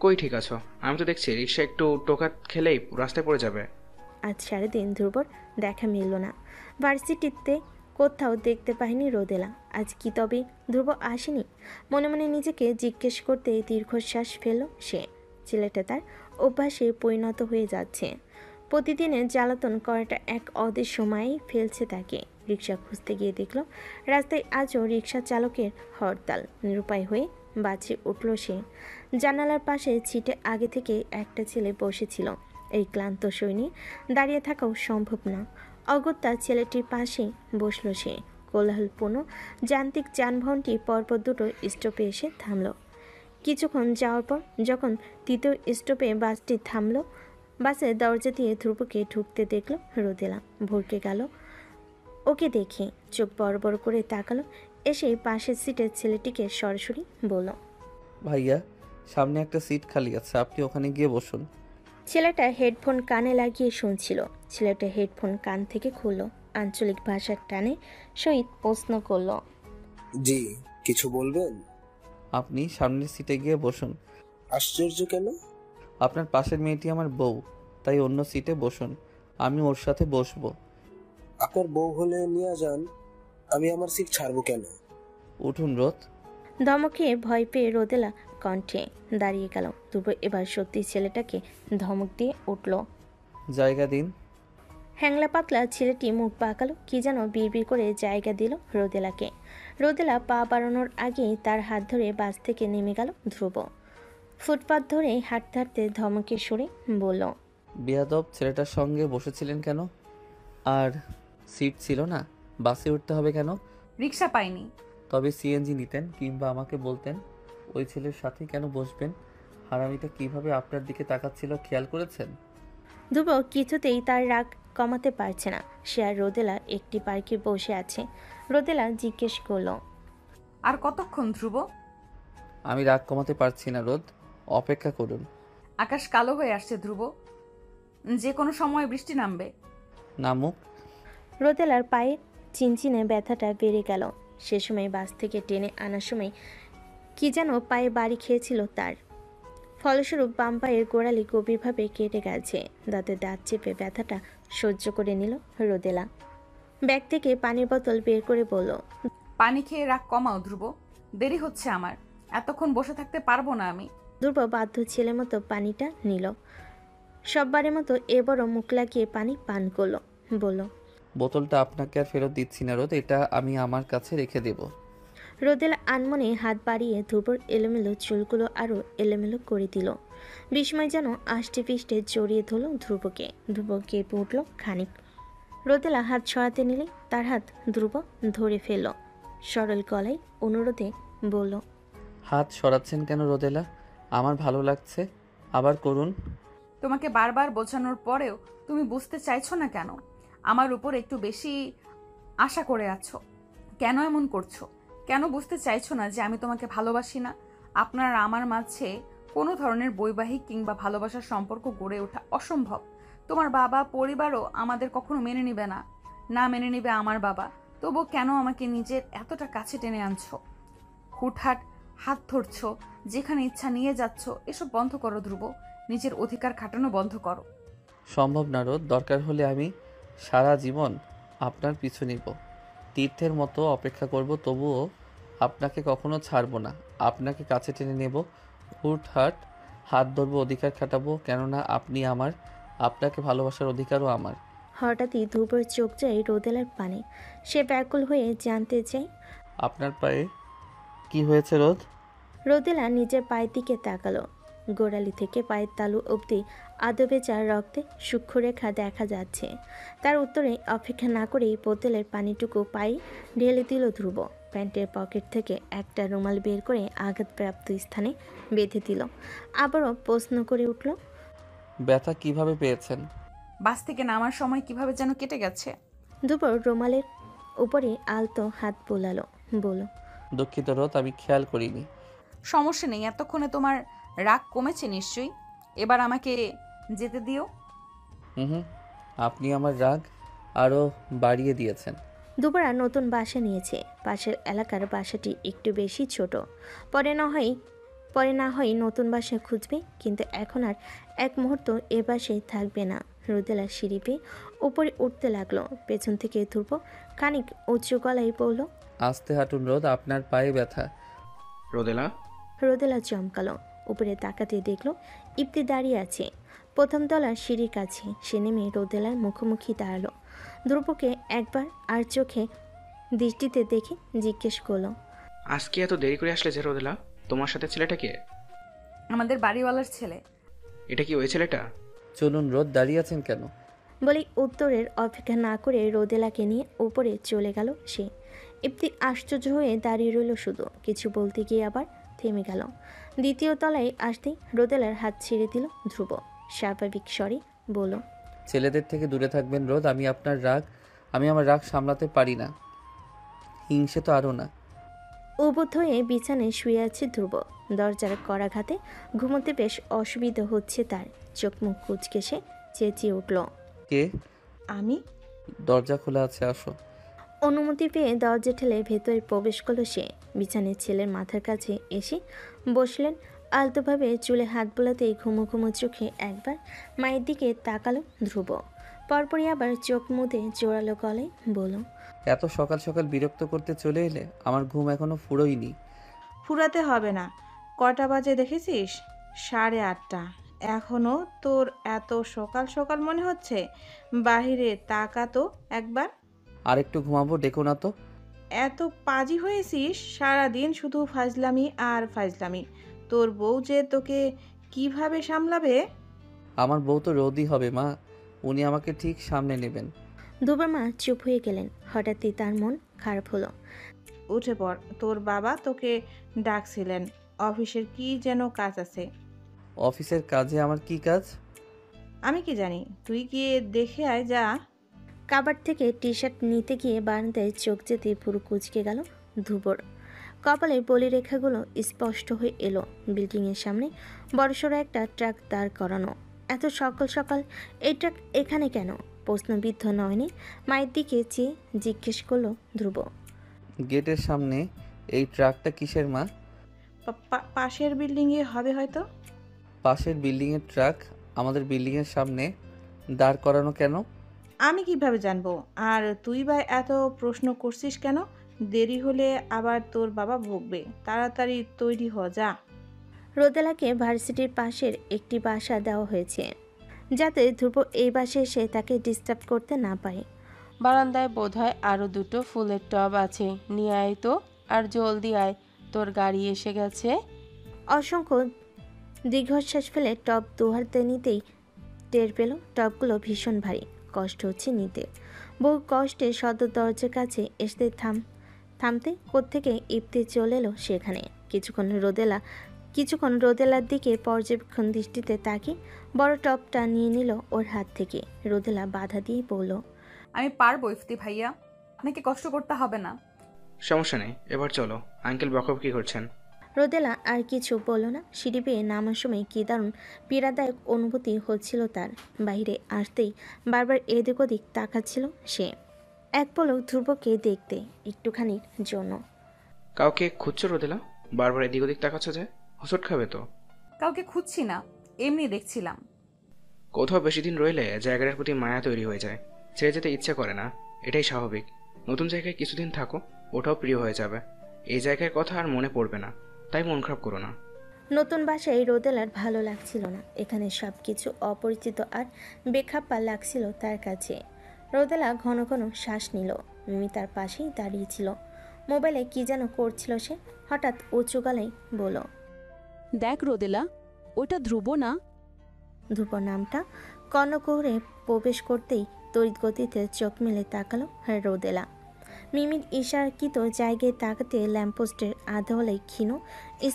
কই ঠিক আছো? আমি তো দেখছি রিক্সা একটু টোকা খেলেই রাস্তায় পড়ে যাবে। আজ সারাদিন ধ্রুবর দেখা মিলল না। ভার্সিটিতে কোথাও দেখতে পায়নি রোদেলা। আজ কি তবে ধ্রুব আসেনি? মনে মনে নিজেকে জিজ্ঞেস করতে দীর্ঘশ্বাস ফেলল সে। ছেলেটা তার অভ্যাসে পরিণত হয়ে যাচ্ছে। প্রতিদিনের জ্বালাতন করাটা এক অদের সময়েই ফেলছে তাকে। রিক্সা খুঁজতে গিয়ে দেখল রাস্তায় আজও রিক্সা চালকের হরতাল। নিরুপায় হয়ে বাঁচে উঠল সে। জানালার পাশে ছিটে আগে থেকে একটা ছেলে বসেছিল। এই ক্লান্ত সৈনী দাঁড়িয়ে থাকাও সম্ভব না। অগত্যা ছেলেটির পাশে বসল সে। কোলাহলপূর্ণ যান্ত্রিক যানবাহনটি পরপর দুটো স্টপে এসে থামল। কিছুক্ষণ যাওয়ার পর যখন তৃতীয় স্টপে বাসটি থামল, বাসের দরজা দিয়ে ধ্রুবকে ঢুকতে দেখল রোদেলা। ভরকে গেল ওকে দেখে, চোখ বড় বড় করে তাকালো। এসে পাশের সিটের ছেলেটিকে সরাসরি বলল, ভাইয়া সামনে একটা সিট খালি আছে, আপনি ওখানে গিয়ে বসুন। ছেলেটা হেডফোন কানে লাগিয়ে শুনছিল। ছেলেটা হেডফোন কান থেকে খুলল, আঞ্চলিক ভাষার টানে সহিত প্রশ্ন করল, জি কিছু বলবেন? আপনি সামনের সিটে গিয়ে বসুন। আশ্চর্য কেন? আপনার পাশের মেয়েটি আমার বউ, তাই অন্য সিটে বসুন, আমি ওর সাথে বসবো। আপনার বউ হলে নিয়ে যান, আমি আমার সিট ছাড়বো কেন? উঠুন রোদ। ধমকে ভয় পেয়ে রোদেলা কণ্ঠে দাঁড়িয়ে গেল। ধ্রুব এবার সত্যি ছেলেটাকে ধমক দিয়ে উঠল। জায়গা দিন। হ্যাংলা পাতলা ছেলেটি মুখ বাঁকালো, কি যেন বিড়বিড় করে জায়গা দিল রোদেলাকে। রোদেলা পা বাড়ানোর আগেই তার হাত ধরে বাস থেকে নেমে গেল ধ্রুব। ফুটপাত ধরে হাঁটতে হাঁটতে ধমকে সরে বলল, বেয়াদব, ছেলেটার সঙ্গে বসেছিলেন কেন? আর সিট ছিল না? বাসে উঠতে হবে কেন? রিক্সা পাইনি। তবে সিএনজি নিতেন, কিংবা আমাকে বলতেন ওই ছেলের সাথে কেন বসবেন। হারামিটা কিভাবে আপনার দিকে তাকাচ্ছিল খেয়াল করেছেন? ধ্রুব কিছুতেই তার রাগ কমাতে পারছে না। সে আর রোদেলা একটি পার্কে বসে আছে। রোদেলা জিজ্ঞেস করল, আর কতক্ষণ ধ্রুব? আমি রাগ কমাতে পারছি না রোদ, অপেক্ষা করুন। আকাশ কালো হয়ে আসছে ধ্রুব, যে কোনো সময় বৃষ্টি নামবে। নামুক। রোদেলার পায়ে চিনচিনে ব্যথাটা বেড়ে গেল। সে সময় বাস থেকে টেনে আনার সময় কি যেন পায়ে বাড়ি খেয়েছিল তার। ফলস্বরূপ বাম পায়ের গোড়ালি গভীরভাবে কেটে গেছে। দাঁতে দাঁত চেপে ব্যথাটা সহ্য করে নিল রোদেলা। ব্যাগ থেকে পানির বোতল বের করে বলল, পানি খেয়ে রাগ কমাও ধ্রুব, দেরি হচ্ছে আমার, এতক্ষণ বসে থাকতে পারবো না আমি। ধ্রুব বাধ্য ছেলে মতো পানিটা নিল। সববারের মতো এবারও মুখ লাগিয়ে পানি পান করলো। বলল, বোতলটা আপনাকে আর ফেরত দিচ্ছি না রোদ, এটা আমি আমার কাছে রেখে দেব। রোদেলা আনমনে হাত বাড়িয়ে ধ্রুবর এলোমেলো চুলগুলো আরও এলোমেলো করে দিল। বিস্ময় যেন আষ্টে পিষ্টে জড়িয়ে ধরল ধ্রুবকে। ধ্রুব কেঁপে উঠল খানিক। রোদেলা হাত সরাতে নিলে তার হাত ধ্রুব ধরে ফেলল। সরল গলায় অনুরোধে বলল, হাত সরাচ্ছেন কেন রোদেলা? আমার ভালো লাগছে, আবার করুন। তোমাকে বারবার বোঝানোর পরেও তুমি বুঝতে চাইছো না কেন? আমার উপর একটু বেশি আশা করে আছো, কেন এমন করছো? কেন বুঝতে চাইছো না যে আমি তোমাকে ভালোবাসি না? আপনার আমার মাঝে কোনো ধরনের বৈবাহিক কিংবা ভালোবাসার সম্পর্ক গড়ে ওঠা অসম্ভব। তোমার বাবা পরিবারও আমাদের কখনো মেনে নিবে না, না মেনে নিবে আমার বাবা। তবু কেন আমাকে নিজের এতটা কাছে টেনে আনছো? হুটহাট হাত ধরছো, যেখানে ইচ্ছা নিয়ে যাচ্ছ। এসব বন্ধ করো ধ্রুব, নিজের অধিকার খাটানো বন্ধ করো। সম্ভব না রোদ, দরকার হলে আমি সারা জীবন আপনার পিছু নিব, তীর্থের মতো অপেক্ষা করব, তবুও আপনাকে কখনো ছাড়বো না। আপনাকে কাছে টেনে নেব, হুটহাট হাত ধরবো, অধিকার খাটাবো, কেননা আপনি আমার, আপনাকে ভালোবাসার অধিকারও আমার। হঠাৎই ধ্রুবর চোখ যায় রোদেলার পানে। সে ব্যাকুল হয়ে জানতে চায়, আপনার পায়ে কি হয়েছে রোদ? রোদেলা নিজের পায়ের দিকে তাকালো। গোড়ালি থেকে পায়ের তালু অবধি আদবেচার রক্তে সূক্ষ্মরেখা দেখা যাচ্ছে। তার উত্তরে অপেক্ষা না করেই বোতলের পানিটুকু পায়ে ঢেলে দিল ধ্রুব। প্যান্টের পকেট থেকে একটা রুমাল বের করে আঘাতপ্রাপ্ত স্থানে বেঁধে দিল। আবারও প্রশ্ন করে উঠল, ব্যথা কিভাবে পেয়েছেন? বাস থেকে নামার সময় কিভাবে যেন কেটে গেছে। দুপুর রুমালের উপরে আলতো হাত বোলালো, বলল, দুঃখিত রোদ, আমি খেয়াল করিনি। সমস্যা নেই, এতক্ষণে তোমার রাগ কমেছে নিশ্চয়ই। এবার আমাকে যেতে দিও। হুম, আপনি আমার রাগ আরও বাড়িয়ে দিয়েছেন। দুপুরা নতুন বাসা নিয়েছে। পাশের এলাকার বাসাটি একটু বেশি ছোট। পরে না হয় নতুন বাসা খুঁজবে, কিন্তু এখন আর এক মুহূর্ত এ বাসায় থাকবে না। রোদেলা সিঁড়ি পেয়ে উপরে উঠতে লাগলো। পেছন থেকে ধ্রুব খানিক উঁচু গলায় বলল, আস্তে হাঁটুন রোদ, আপনার পায়ে ব্যথা। রোদেলা চমকালো। উপরে তাকাতে দেখলো ইপ্তি দাঁড়িয়ে আছে প্রথম তলার সিঁড়ির কাছে। সে নেমে রোদেলার মুখোমুখি দাঁড়ালো। ধ্রুবকে একবার আর চোখে দৃষ্টিতে দেখে জিজ্ঞেস করলো, আজকে এত দেরি করে আসলে যে রোদেলা? তোমার সাথে ছেলেটা কে? আমাদের বাড়িওয়ালার ছেলে। এটা কি ওই ছেলেটা? চলুন রোদ, দাঁড়িয়ে আছেন কেন? বলে উত্তরের অপেক্ষা না করে রোদেলাকে নিয়ে উপরে চলে গেল সে। ইপ্তি আশ্চর্য হয়ে দাঁড়িয়ে রইল শুধু। কিছু বলতে গিয়ে আবার থেমে গেল। দ্বিতীয় তলায় আসতেই রোদেলার হাত ছেড়ে দিল ধ্রুব। স্বাভাবিক স্বরে বলল, ছেলেদের থেকে দূরে থাকবেন রোদ, আমি আমার রাগ সামলাতে পারি না। হিংসে তো আরও না। উবুধ হয়ে বিছানায় শুয়ে আছে ধ্রুব। দরজার করাঘাতে ঘুমোতে বেশ অসুবিধা হচ্ছে তার। চোখ মুখ কুচকে সে চেঁচিয়ে উঠল, কে? আমি। দরজা খোলা আছে, আসো। অনুমতি পেয়ে দরজা ঠেলে ভেতরে প্রবেশ করল সে। বিছানায় ছেলের মাথার কাছে এসে বসলেন। আলতোভাবে চুলে হাত বোলাতেই ঘুমো ঘুমো চোখে একবার মায়ের দিকে তাকালো ধ্রুব। পরপরই আবার চোখ মুদে জোরালো গলায় বলল, এত সকাল সকাল বিরক্ত করতে চলে এলে? আমার ঘুম এখনো ফুরোয়নি। ফুরাতে হবে না। কটা বাজে দেখেছিস? 8:30। এখনো তোর এত সকাল সকাল মনে হচ্ছে? বাহিরে তাকা তো একবার। আর একটু ঘুমাবো, ডেকো না তো। এত পাজি হয়েছিস, সারাদিন শুধু ফাজলামি আর ফাজলামি। তোর বউ যে তোকে কিভাবে সামলাবে? আমার বউ তো রোদই হবে মা, উনি আমাকে ঠিক সামনে নেবেন। দুবার মা চুপ হয়ে গেলেন। হঠাৎই তার মন খারাপ হলো। উঠে পড়, তোর বাবা তোকে ডাকছিলেন। অফিসের কি যেন কাজ আছে। অফিসের কাজে আমার কি কাজ? আমি কি জানি, তুই গিয়ে দেখে আয় যা। কাবার থেকে টি শার্ট নিতে গিয়ে বারান্দায় চোখ যেতে পুরো কুচকে গেল ধ্রুবর। কপালে বলিরেখাগুলো স্পষ্ট হয়ে এলো। বিল্ডিংয়ের সামনে বড়সড় একটা ট্রাক দাঁড় করানো। এত সকাল সকাল এই ট্রাক এখানে কেন? প্রশ্নবিদ্ধ নয়নে মায়ের দিকে চেয়ে জিজ্ঞেস করলো ধ্রুব। গেটের সামনে এই ট্রাকটা কিসের মা? পাশের বিল্ডিংয়ে হবে হয়তো। পাশের বিল্ডিংয়ের ট্রাক আমাদের বিল্ডিংয়ের সামনে দাঁড় করানো কেন? আমি কিভাবে জানবো? আর তুই বা এত প্রশ্ন করছিস কেন? দেরি হলে আবার তোর বাবা ভুগবে। তাড়াতাড়ি তৈরি হ যা। রোদেলাকে ভার্সিটির পাশের একটি বাসা দেওয়া হয়েছে, যাতে ধ্রুব এই বাসে এসে তাকে ডিস্টার্ব করতে না পারে। বারান্দায় বোধহয় আরও 2টো ফুলের টব আছে। নিয়ে আয় তো, আর জলদি আয়, তোর গাড়ি এসে গেছে। অসংখ্য দীর্ঘশ্বাস ফেলে টব দুহাতে নিতেই টের পেল টবগুলো ভীষণ ভারী। কষ্ট হচ্ছে নিতে। বহু কষ্টে সদর দরজার কাছে এসে থামতে কোত্থেকে ইপ্তি চলে এলো সেখানে। কিছুক্ষণ রোদেলার দিকে পর্যবেক্ষণ দৃষ্টিতে তাকিয়ে বড় টবটা নিয়ে নিল ওর হাত থেকে। রোদেলা বাধা দিয়ে বলল, আমি পারবো ইফতি ভাইয়া, আপনাকে কষ্ট করতে হবে না। সমস্যা নেই, এবার চলো। আঙ্কেল বকবকি করছেন। রোদেলা আর কিছু বলল না। সিঁড়ি পেয়ে নামার সময় কি দারুণ পীড়াদায়ক অনুভূতি হচ্ছিল তার। বাইরে আসতেই বারবার এদিক ওদিক তাকাচ্ছিল সে, এক পলক ধ্রুবকে দেখতে একটুখানির জন্য। কাউকে খুঁজছো রোদেলা? বারবার এদিক ওদিক তাকাচ্ছ যে, হোঁচট খাবে তো। কাউকে খুঁজছি না, এমনি দেখছিলাম। কোথাও বেশি দিন রইলে জায়গাটার প্রতি মায়া তৈরি হয়ে যায়, ছেড়ে যেতে ইচ্ছে করে না। এটাই স্বাভাবিক। নতুন জায়গায় কিছুদিন থাকো, ওটাও প্রিয় হয়ে যাবে। এই জায়গার কথা আর মনে পড়বে না, তাই মন খারাপ করো না। নতুন বাসায় রোদেলার ভালো লাগছিল না। এখানে সব কিছু অপরিচিত আর বেখাপ্পা লাগছিল তার কাছে। রোদেলা ঘন ঘন শ্বাস নিল। মিমি তার পাশেই দাঁড়িয়েছিল। মোবাইলে কি যেন করছিল সে। হঠাৎ উঁচু গলায় বলল, দেখ রোদেলা, ওটা ধ্রুব না? ধ্রুব নামটা কর্ণকুহরে প্রবেশ করতেই তড়িৎ গতিতে চোখ মেলে তাকালো রোদেলা। মিমির ইশারাকৃত জায়গায় তাকাতে ল্যাম্পপোস্টের আধাওয়ালাই ক্ষীণ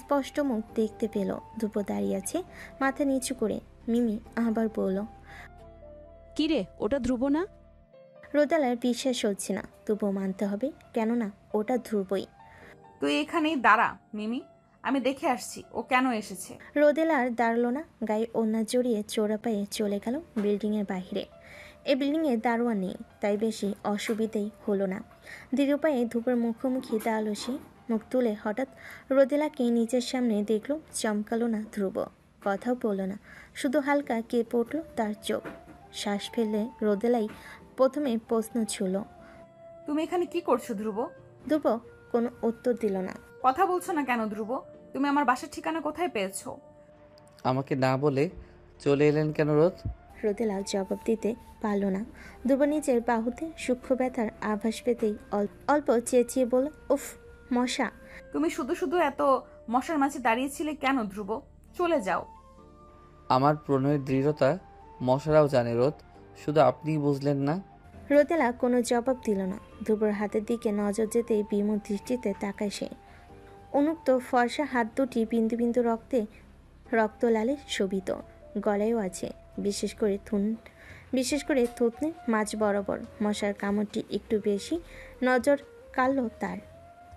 স্পষ্ট মুখ দেখতে পেল। ধ্রুব দাঁড়িয়ে আছে মাথা নিচু করে। মিমি আবার বলল, কিরে, ওটা ধ্রুব না? রোদেলার বিশ্বাস হচ্ছে না, তবুও মানতে হবে, কেননা ওটা ধ্রুবই। তুই এখানেই দাঁড়া মিমি, আমি দেখে আসছি ও কেন এসেছে। রোদেলা আর দাঁড়ালো না, গায়ে ওড়না জড়িয়ে চোরা পায়ে চলে গেল বিল্ডিংয়ের বাইরে। এই বিল্ডিংয়ে দারোয়ান নেই, তাই বেশি অসুবিধেই হলো না। দৃঢ় পায়ে ধূপের মুখোমুখি দাঁড়ালো সে। মুখ তুলে হঠাৎ রোদেলাকে নিজের সামনে দেখলো। চমকালো না ধ্রুব, কথাও বলল না, শুধু হালকা কেঁপে উঠল তার চোখ। শ্বাস ফেললে রোদেলাই প্রথমে প্রশ্ন ছুঁল, তুমি এখানে কি করছো ধ্রুব? ধ্রুব কোনো উত্তর দিল না। কথা বলছো না কেন ধ্রুব? তুমি আমার বাসার ঠিকানা কোথায় পেয়েছো? আমাকে না বলে চলে এলেন কেন রোদ? রোদেলা জবাব দিতে পারল না। ধ্রুব নিজের বাহুতে সূক্ষ্ম ব্যথার আভাস পেতেই অল্প চেঁচিয়ে বলল, উফ মশা। তুমি শুধু শুধু এত মশার মাঝে দাঁড়িয়েছিলে কেন ধ্রুব? চলে যাও। আমার প্রণয়ের দৃঢ়তা মশারাও জানে রোদ, শুধু আপনিই বুঝলেন না। রোদেলা কোনো জবাব দিল না। ধ্রুবর হাতের দিকে নজর যেতেই বিমূঢ় দৃষ্টিতে তাকায় সে। উন্মুক্ত ফর্সা হাত দুটি বিন্দু বিন্দু রক্ত লালে শোভিত, গলায়ও আছে বিশেষ করে থুতনি মাঝ বরাবর। মশার কামড়টি একটু বেশি নজর কাড়ল তার।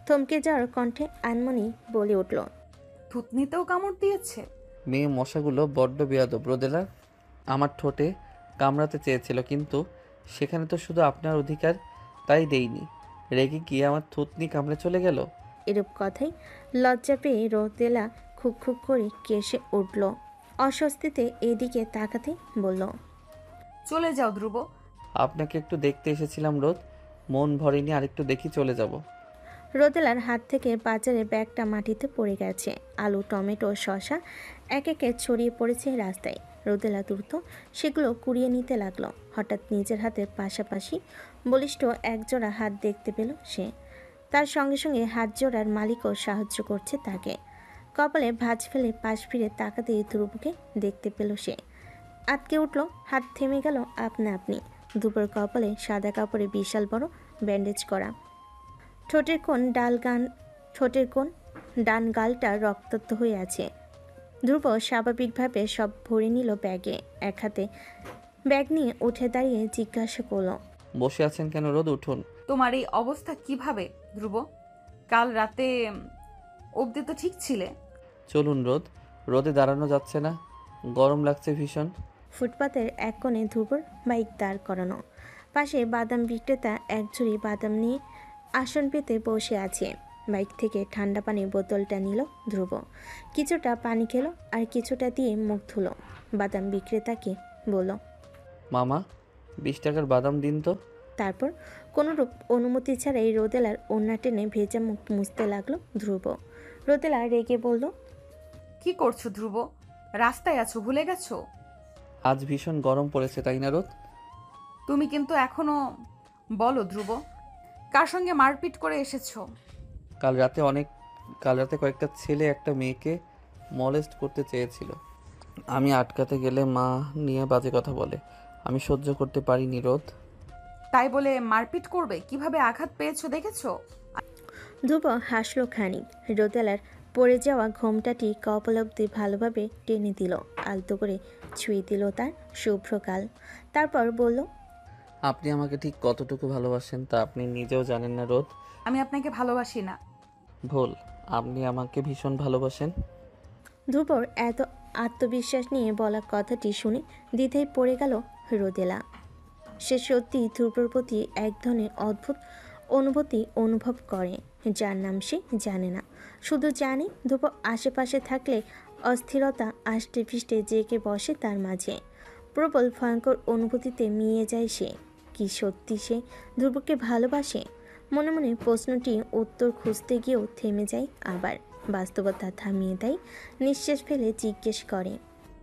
থমকে যাওয়ার কণ্ঠে আনমনি বলে উঠল, থুতনিতেও কামড় দিয়েছে? মেয়ে মশাগুলো বড্ড বেয়াদব রোদেলা। আমার ঠোঁটে কামড়াতে চেয়েছিল, কিন্তু সেখানে তো শুধু আপনার অধিকার, তাই দেইনি। রেগে গিয়ে আমার থুতনি কামড়ে চলে গেল। এরূপ কথাই লজ্জা পেয়ে রোদেলা খুব খুব করে কেসে উঠল। অস্বস্তিতে এদিকে তাকাতে বলল, চলে যাও ধ্রুব। আপনাকে একটু দেখতে এসেছিলাম রোদ, মন ভরেনি, আরেকটু দেখি চলে যাব। রোদেলার হাত থেকে বাজারে ব্যাগটা মাটিতে পড়ে গেছে। আলু, টমেটো, শসা এক একে ছড়িয়ে পড়েছে রাস্তায়। রোদেলা দ্রুত সেগুলো কুড়িয়ে নিতে লাগলো। হঠাৎ নিজের হাতের পাশাপাশি বলিষ্ঠ একজোড়া হাত দেখতে পেল সে। তার সঙ্গে সঙ্গে হাত জোড়ার মালিকও সাহায্য করছে তাকে। কপালে ভাঁজ ফেলে পাশ ফিরে তাকাতেই ধ্রুবকে দেখতে পেল সে। আটকে উঠল, হাত থেমে গেল আপনা আপনি। ধ্রুবর কপালে সাদা কাপড়ে বিশাল বড় ব্যান্ডেজ করা। ঠোঁটের কোণ ডান গালটা রক্তাক্ত হয়ে আছে। ধ্রুব স্বাভাবিকভাবে সব ভরে নিল ব্যাগে। এক হাতে ব্যাগ নিয়ে উঠে দাঁড়িয়ে জিজ্ঞাসা করল, বসে আছেন কেন রোদ, উঠুন। তোমার এই অবস্থা কিভাবে ধ্রুব? কাল রাতে অবধি তো ঠিক ছিলে। চলুন রোদ, রোদে দাঁড়ানো যাচ্ছে না, গরম লাগছে ভীষণ। ফুটপাতের এক কোণে ধ্রুবর বাইক দাঁড় করানো। পাশে বাদাম বিক্রেতা এক ঝুড়ি বাদাম নিয়ে আসন পেতে বসে আছে। বাইক থেকে ঠান্ডা পানির বোতলটা নিল ধ্রুব। কিছুটা পানি খেলো আর কিছুটা দিয়ে মুখ ধুলো। বাদাম বিক্রেতাকে বলল, মামা 20 টাকার বাদাম দিন তো। তারপর কোনোরূপ অনুমতি ছাড়াই রোদেলার ওড়না টেনে ভেজা মুখ মুছতে লাগলো ধ্রুব। রোদেলা রেগে বলল, কি করছো ধ্রুব? রাস্তায় আছো, ভুলে গেছো? আজ ভীষণ গরম পড়েছে তাই না রোদ? তুমি কিন্তু এখনো বলো ধ্রুব, কার সঙ্গে মারপিট করে এসেছো? কাল রাতে কয়েকটা ছেলে একটা মেয়েকে মলেস্ট করতে চেয়েছিল। আমি আটকাতে গেলে মা নিয়ে বাজে কথা বলে, আমি সহ্য করতে পারিনি রোদ। তাই বলে মারপিট করবে? কিভাবে আঘাত পেয়েছো দেখেছো? ধ্রুব হাসলো খানিক। রোদেলার পড়ে যাওয়া ঘোমটাটি কপাল অবধি ভালোভাবে টেনে দিল, আলতো করে ছুঁয়ে দিল তার শুভ্রকাল। তারপর বলল, আপনি আমাকে ঠিক কতটুকু ভালোবাসেন তা আপনি নিজেও জানেন না রোদ। আমি আপনাকে ভালোবাসি না। ভুল, আপনি আমাকে ভীষণ ভালোবাসেন। ধ্রুবর এত আত্মবিশ্বাস নিয়ে বলা কথাটি শুনে দ্বিধায় পড়ে গেল রোদেলা। সে সত্যি ধ্রুবর প্রতি এক ধরনের অদ্ভুত অনুভূতি অনুভব করে, যার নাম সে জানে না। শুধু জানে ধ্রুব আশেপাশে থাকলে অস্থিরতা আষ্টে পৃষ্ঠে জেগে বসে তার মাঝে। প্রবল ভয়ঙ্কর অনুভূতিতে মিয়ে যায় সে। কি সত্যি সে ধ্রুবকে ভালোবাসে? মনে মনে প্রশ্নটি উত্তর খুঁজতে গিয়েও থেমে যায়, আবার বাস্তবতা থামিয়ে দেয়। নিঃশ্বাস ফেলে জিজ্ঞেস করে,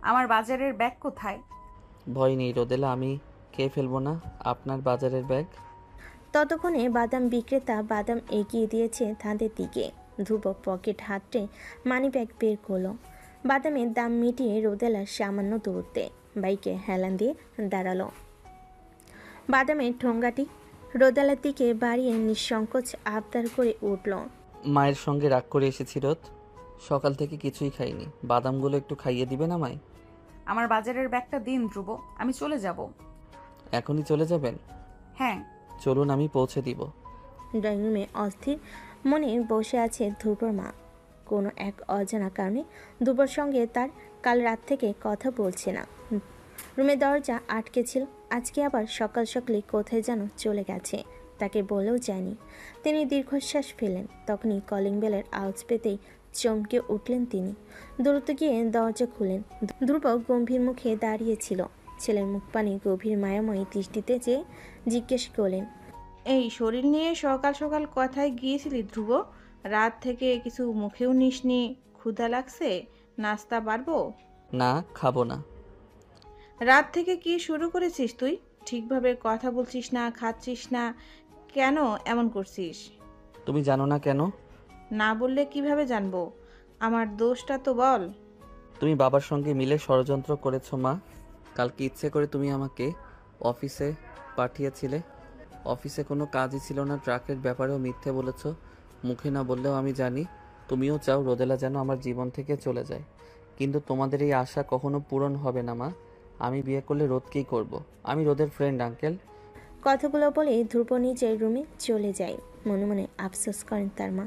আমার বাজারের ব্যাগ কোথায়? ভয় নেই রোদেলা, আমি খেয়ে ফেলবো না আপনার বাজারের ব্যাগ। ততক্ষণে বাদাম বিক্রেতা বাদাম এগিয়ে দিয়েছে তাদের দিকে। ধ্রুব পকেট হাতড়ে মানি ব্যাগ বের করলো। বাদামের দাম মিটিয়ে রোদেলা সামান্য দূরত্বে বাইকে হেলান দিয়ে দাঁড়ালো। বাদামের ঠোঙ্গাটি রোদেলার দিকে বাড়িয়ে নিঃসংকোচ আবদার করে উঠল। মায়ের সঙ্গে রাগ করে এসেছি রোদ, সকাল থেকে কিছুই খাইনি, বাদামগুলো একটু খাইয়ে দিবেন আমায়? আমার বাজারের ব্যাগটা দিন ধ্রুব, আমি চলে যাব। এখনই চলে যাবেন? হ্যাঁ। চলুন, আমি পৌঁছে দিব। ড্রয়িং রুমে অস্থির মনে বসে আছে ধ্রুবর মা। কোনো এক অজানা কারণে ধ্রুবর সঙ্গে তার কাল রাত থেকে কথা বলছে না। রুমে দরজা আটকে ছিল, আজকে আবার সকাল সকালে কোথায় যেন চলে গেছে, তাকে বলেও যায়নি। তিনি দীর্ঘশ্বাস ফেলেন, তখনই কলিং বেলের আওয়াজ পেতেই চমকে উঠলেন তিনি। দ্রুত গিয়ে দরজা খুলেন। ধ্রুব গম্ভীর মুখে দাঁড়িয়েছিল। ছেলের মুখ পানে গভীর মায়াময়ী দৃষ্টিতে চেয়ে জিজ্ঞেস করলেন, এই শরীর নিয়ে সকাল সকাল কথায় গিয়েছিলি ধ্রুব? রাত থেকে কিছু মুখেও নিসনি, ক্ষুধা লাগছে, নাস্তা পারবো? না, খাবো না। রাত থেকে কি শুরু করেছিস তুই? ঠিকভাবে কথা বলছিস না, খাচ্ছিস না, কেন এমন করছিস? তুমি জানো না কেন? না বললে কিভাবে জানবো? আমার দোষটা তো বল। তুমি বাবার সঙ্গে মিলে ষড়যন্ত্র করেছো মা। কালকে ইচ্ছে করে তুমি আমাকে অফিসে পাঠিয়েছিলে। অফিসে কোনো কাজই ছিল না, ট্রাকের ব্যাপারেও মিথ্যে বলেছ। মুখে না বললেও আমি জানি তুমিও চাও রোদেলা যেন আমার জীবন থেকে চলে যায়, কিন্তু তোমাদের এই আশা কখনো পূরণ হবে না মা। আমি বিয়ে করলে রোদকেই করব। আমি রোদের ফ্রেন্ড আঙ্কেল। কথাগুলো বলে ধ্রুব নিজের রুমে চলে যায়। মনে মনে আফসোস করেন তার মা।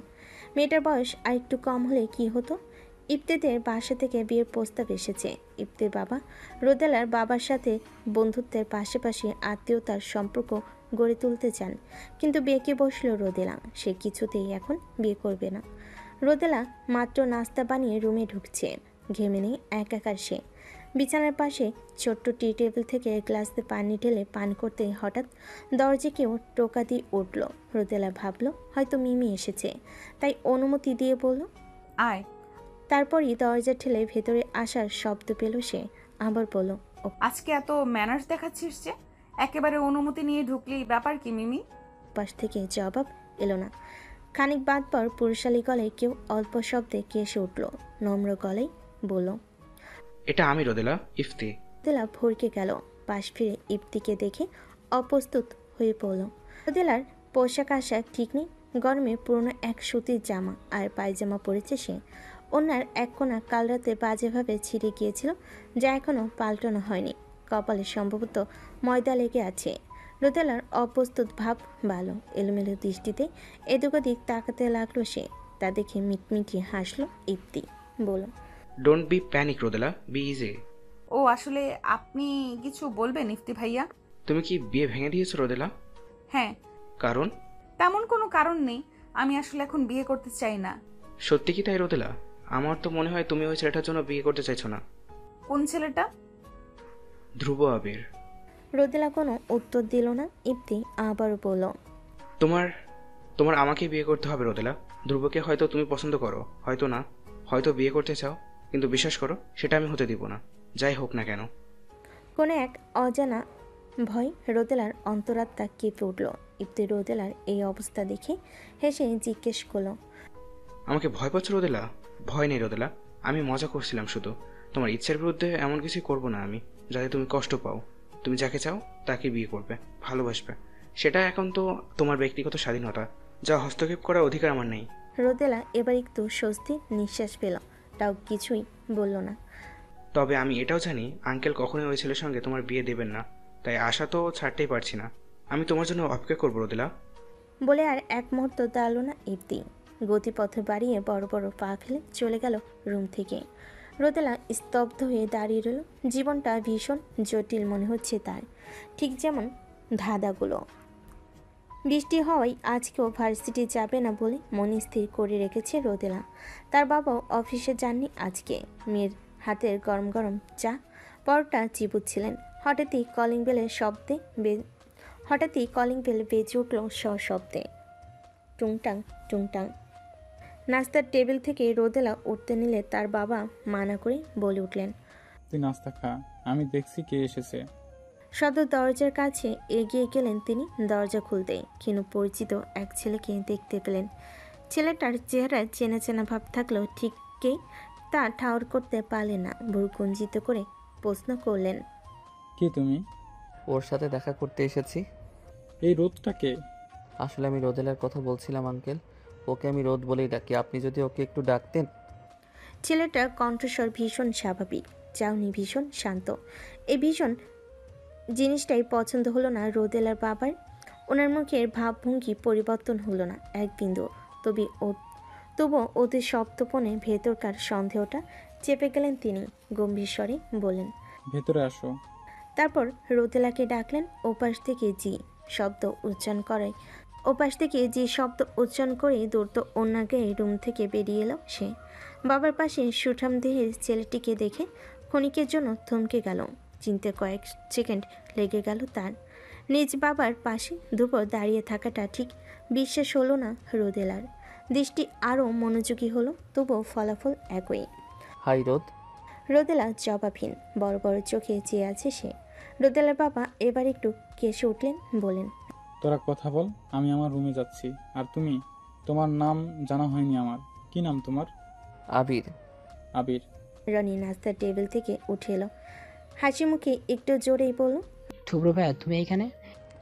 মেয়েটার বয়স আর একটু কম হলে কি হতো। ইফতিদের বাসা থেকে বিয়ের প্রস্তাব এসেছে। ইফতির বাবা রোদেলার বাবার সাথে বন্ধুত্বের পাশাপাশি আত্মীয়তার সম্পর্ক গড়ে তুলতে চান, কিন্তু বিয়েকে বসল রোদেলা। সে কিছুতেই এখন বিয়ে করবে না। রোদেলা মাত্র নাস্তা বানিয়ে রুমে ঢুকছে, ঘেমে নেই একাকার সে। বিছানার পাশে ছোট্ট টি টেবিল থেকে গ্লাসে পানি ঢেলে পান করতে হঠাৎ দরজা কেউ টোকা দিয়ে উঠল। রোদেলা ভাবল হয়তো মিমি এসেছে, তাই অনুমতি দিয়ে বলল, আয়। তারপরই দরজা ঠেলে ভেতরে আসার শব্দ পেল সে। আবার বলল, আজকে এত ম্যানার্স দেখাচ্ছিস যে, একেবারে অনুমতি নিয়ে ঢুকলি, ব্যাপার কি মিমি? পাশ থেকে জবাব এলো না। খানিক বাদ পর পুরুষালী গলায় কেউ অল্প শব্দে কেসে উঠল। নম্র গলায় বলল, এটা আমি রোদেলা, ইফতি। রোদেলা ভরকে গেল। পাশ ফিরে ইফতিকে দেখে অপ্রস্তুত হয়ে পড়ল। রোদেলার পোশাক আশাক ঠিক নেই, গরমে পুরনো এক সুতির জামা আর পায়জামা পরেছে সে। ওনার এক কোণা কাল রাতে বাজেভাবে ছিঁড়ে গিয়েছিল, যা এখনও পাল্টানো হয়নি। কপালে সম্ভবত ময়দা লেগে আছে। রোদেলার অপ্রস্তুত ভাব ভালো। এলোমেলো দৃষ্টিতে এদিক ওদিক তাকাতে লাগলো সে। তা দেখে মিটমিটিয়ে হাসলো ইফতি। বলল, don't be panic Rodela, be easy. ও আসলে আপনি কিছু বলবেন ইফতি ভাইয়া? তুমি কি বিয়ে ভেঙে দিয়েছো রোদেলা? হ্যাঁ। কারণ? তেমন কোনো কারণ নেই, আমি আসলে এখন বিয়ে করতে চাই না। সত্যি কি তাই রোদেলা? আমার তো মনে হয় তুমি ওই ছেলেটার জন্য বিয়ে করতে চাইছো না। কোন ছেলেটা? ধ্রুব আবির। রোদেলা কোনো উত্তর দিল না। ইফতি আবারও বলল, তোমার আমাকে বিয়ে করতে হবে রোদেলা। ধ্রুবকে হয়তো তুমি পছন্দ করো, হয়তো না, হয়তো বিয়ে করতে চাও, কিন্তু বিশ্বাস করো সেটা আমি হতে দিব না, যাই হোক না কেন। কোনো এক অজানা ভয় রোদেলার অন্তরাত্মা কেঁপে উঠল। ইফতি রোদেলার এই অবস্থা দেখে হেসে জিজ্ঞেস করল, আমাকে ভয় পাচ্ছ রোদেলা? ভয় নেই রোদেলা, আমি মজা করছিলাম শুধু। তোমার ইচ্ছের বিরুদ্ধে এমন কিছু করব না আমি যাতে তুমি কষ্ট পাও। তুমি যাকে চাও তাকে বিয়ে করবে, ভালোবাসবে, সেটা এখন তো তোমার ব্যক্তিগত স্বাধীনতা, যা হস্তক্ষেপ করার অধিকার আমার নেই। রোদেলা এবার একটু স্বস্তির নিঃশ্বাস পেল, তাও কিছুই বলল না। তবে আমি এটাও জানি আঙ্কেল কখনোই ওই ছেলের সঙ্গে তোমার বিয়ে দেবেন না, তাই আশা তো ছাড়তেই পারছি না। আমি তোমার জন্য অপেক্ষা করবো রোদেলা। বলে আর এক মুহূর্ত দাঁড়ালো না ইফতি। গতিপথে বাড়িয়ে বড় বড় পা ফেলে চলে গেল রুম থেকে। রোদেলা স্তব্ধ হয়ে দাঁড়িয়ে রইল। জীবনটা ভীষণ জটিল মনে হচ্ছে তার, ঠিক যেমন ধাঁধাগুলো। বৃষ্টি হওয়ায় আজকেও ভার্সিটি যাবে না বলে মনে স্থির করে রেখেছে রোদেলা। তার বাবাও অফিসে যাননি আজকে। মেয়ের হাতের গরম গরম চা পরোটা চিবুচ্ছিলেন। হঠাৎই কলিং বেল বেজে উঠল সশব্দে, টুংটাং টুংটাং। নাস্তার টেবিল থেকে রোদেলা উঠতে নিলে তার বাবা মানা করে বলে উঠলেন, তুই নাস্তা খা, আমি দেখছি কে এসেছে। সদর দরজার কাছে এগিয়ে গেলেন তিনি। দরজা খুলতে ক্ষীণ পরিচিত এক ছেলেকে দেখতে পেলেন। ছেলেটার চেহারায় চেনা চেনা ভাব থাকলেও ঠিকই তা ঠাউর করতে পারলেন না, ভুরু কুঞ্চিত করে প্রশ্ন করলেন, কে তুমি? ওর সাথে দেখা করতে এসেছি। এই রোদটাকে? আসলে আমি রোদেলার কথা বলছিলাম আঙ্কেল, ওকে আমি রোদ বলেই ডাকি, আপনি যদি ওকে একটু ডাকতেন। ছেলেটার কণ্ঠস্বর ভীষণ স্বাভাবিক, চাউনি ভীষণ শান্ত। এই ভীষণ জিনিসটাই পছন্দ হলো না রোদেলার বাবার। ওনার মুখের ভাবভঙ্গি পরিবর্তন হলো না এক বিন্দু। তবুও ওদের সপ্তপনে ভেতরকার সন্দেহটা চেপে গেলেন তিনি। গম্ভীর স্বরে বললেন, ভেতরে আসো। তারপর রোদেলাকে ডাকলেন। ওপাশ থেকে শব্দ উচ্চারণ করে দৌড়তো অন্যাকে রুম থেকে বেরিয়ে এলো সে। বাবার পাশে সুঠাম দেহের ছেলেটিকে দেখে ক্ষণিকের জন্য থমকে গেল। চিনতে কয়েক সেকেন্ড লেগে গেল তার। নিজ বাবার পাশে দুপুর দাঁড়িয়ে থাকাটা ঠিক বিশ্বাস হলো না রোদেলার। দৃষ্টি আরও মনোযোগী হলো, তবুও ফলাফল একই। হাই রোদ। রোদেলা জবাবহীন, বড় বড় চোখে চেয়ে আছে সে। রোদেলার বাবা এবার একটু কেসে উঠলেন, বলেন, তোরা কথা বল, আমি আমার রুমে যাচ্ছি। আর তুমি, তোমার নাম জানা হয়নি আমার। কি নাম তোমার? আবির। আবির। রনি নাস্তার টেবিল থেকে উঠে এলো, হাসি মুখে একটু জোরেই বলল, ধ্রুব ভাইয়া তুমি এখানে?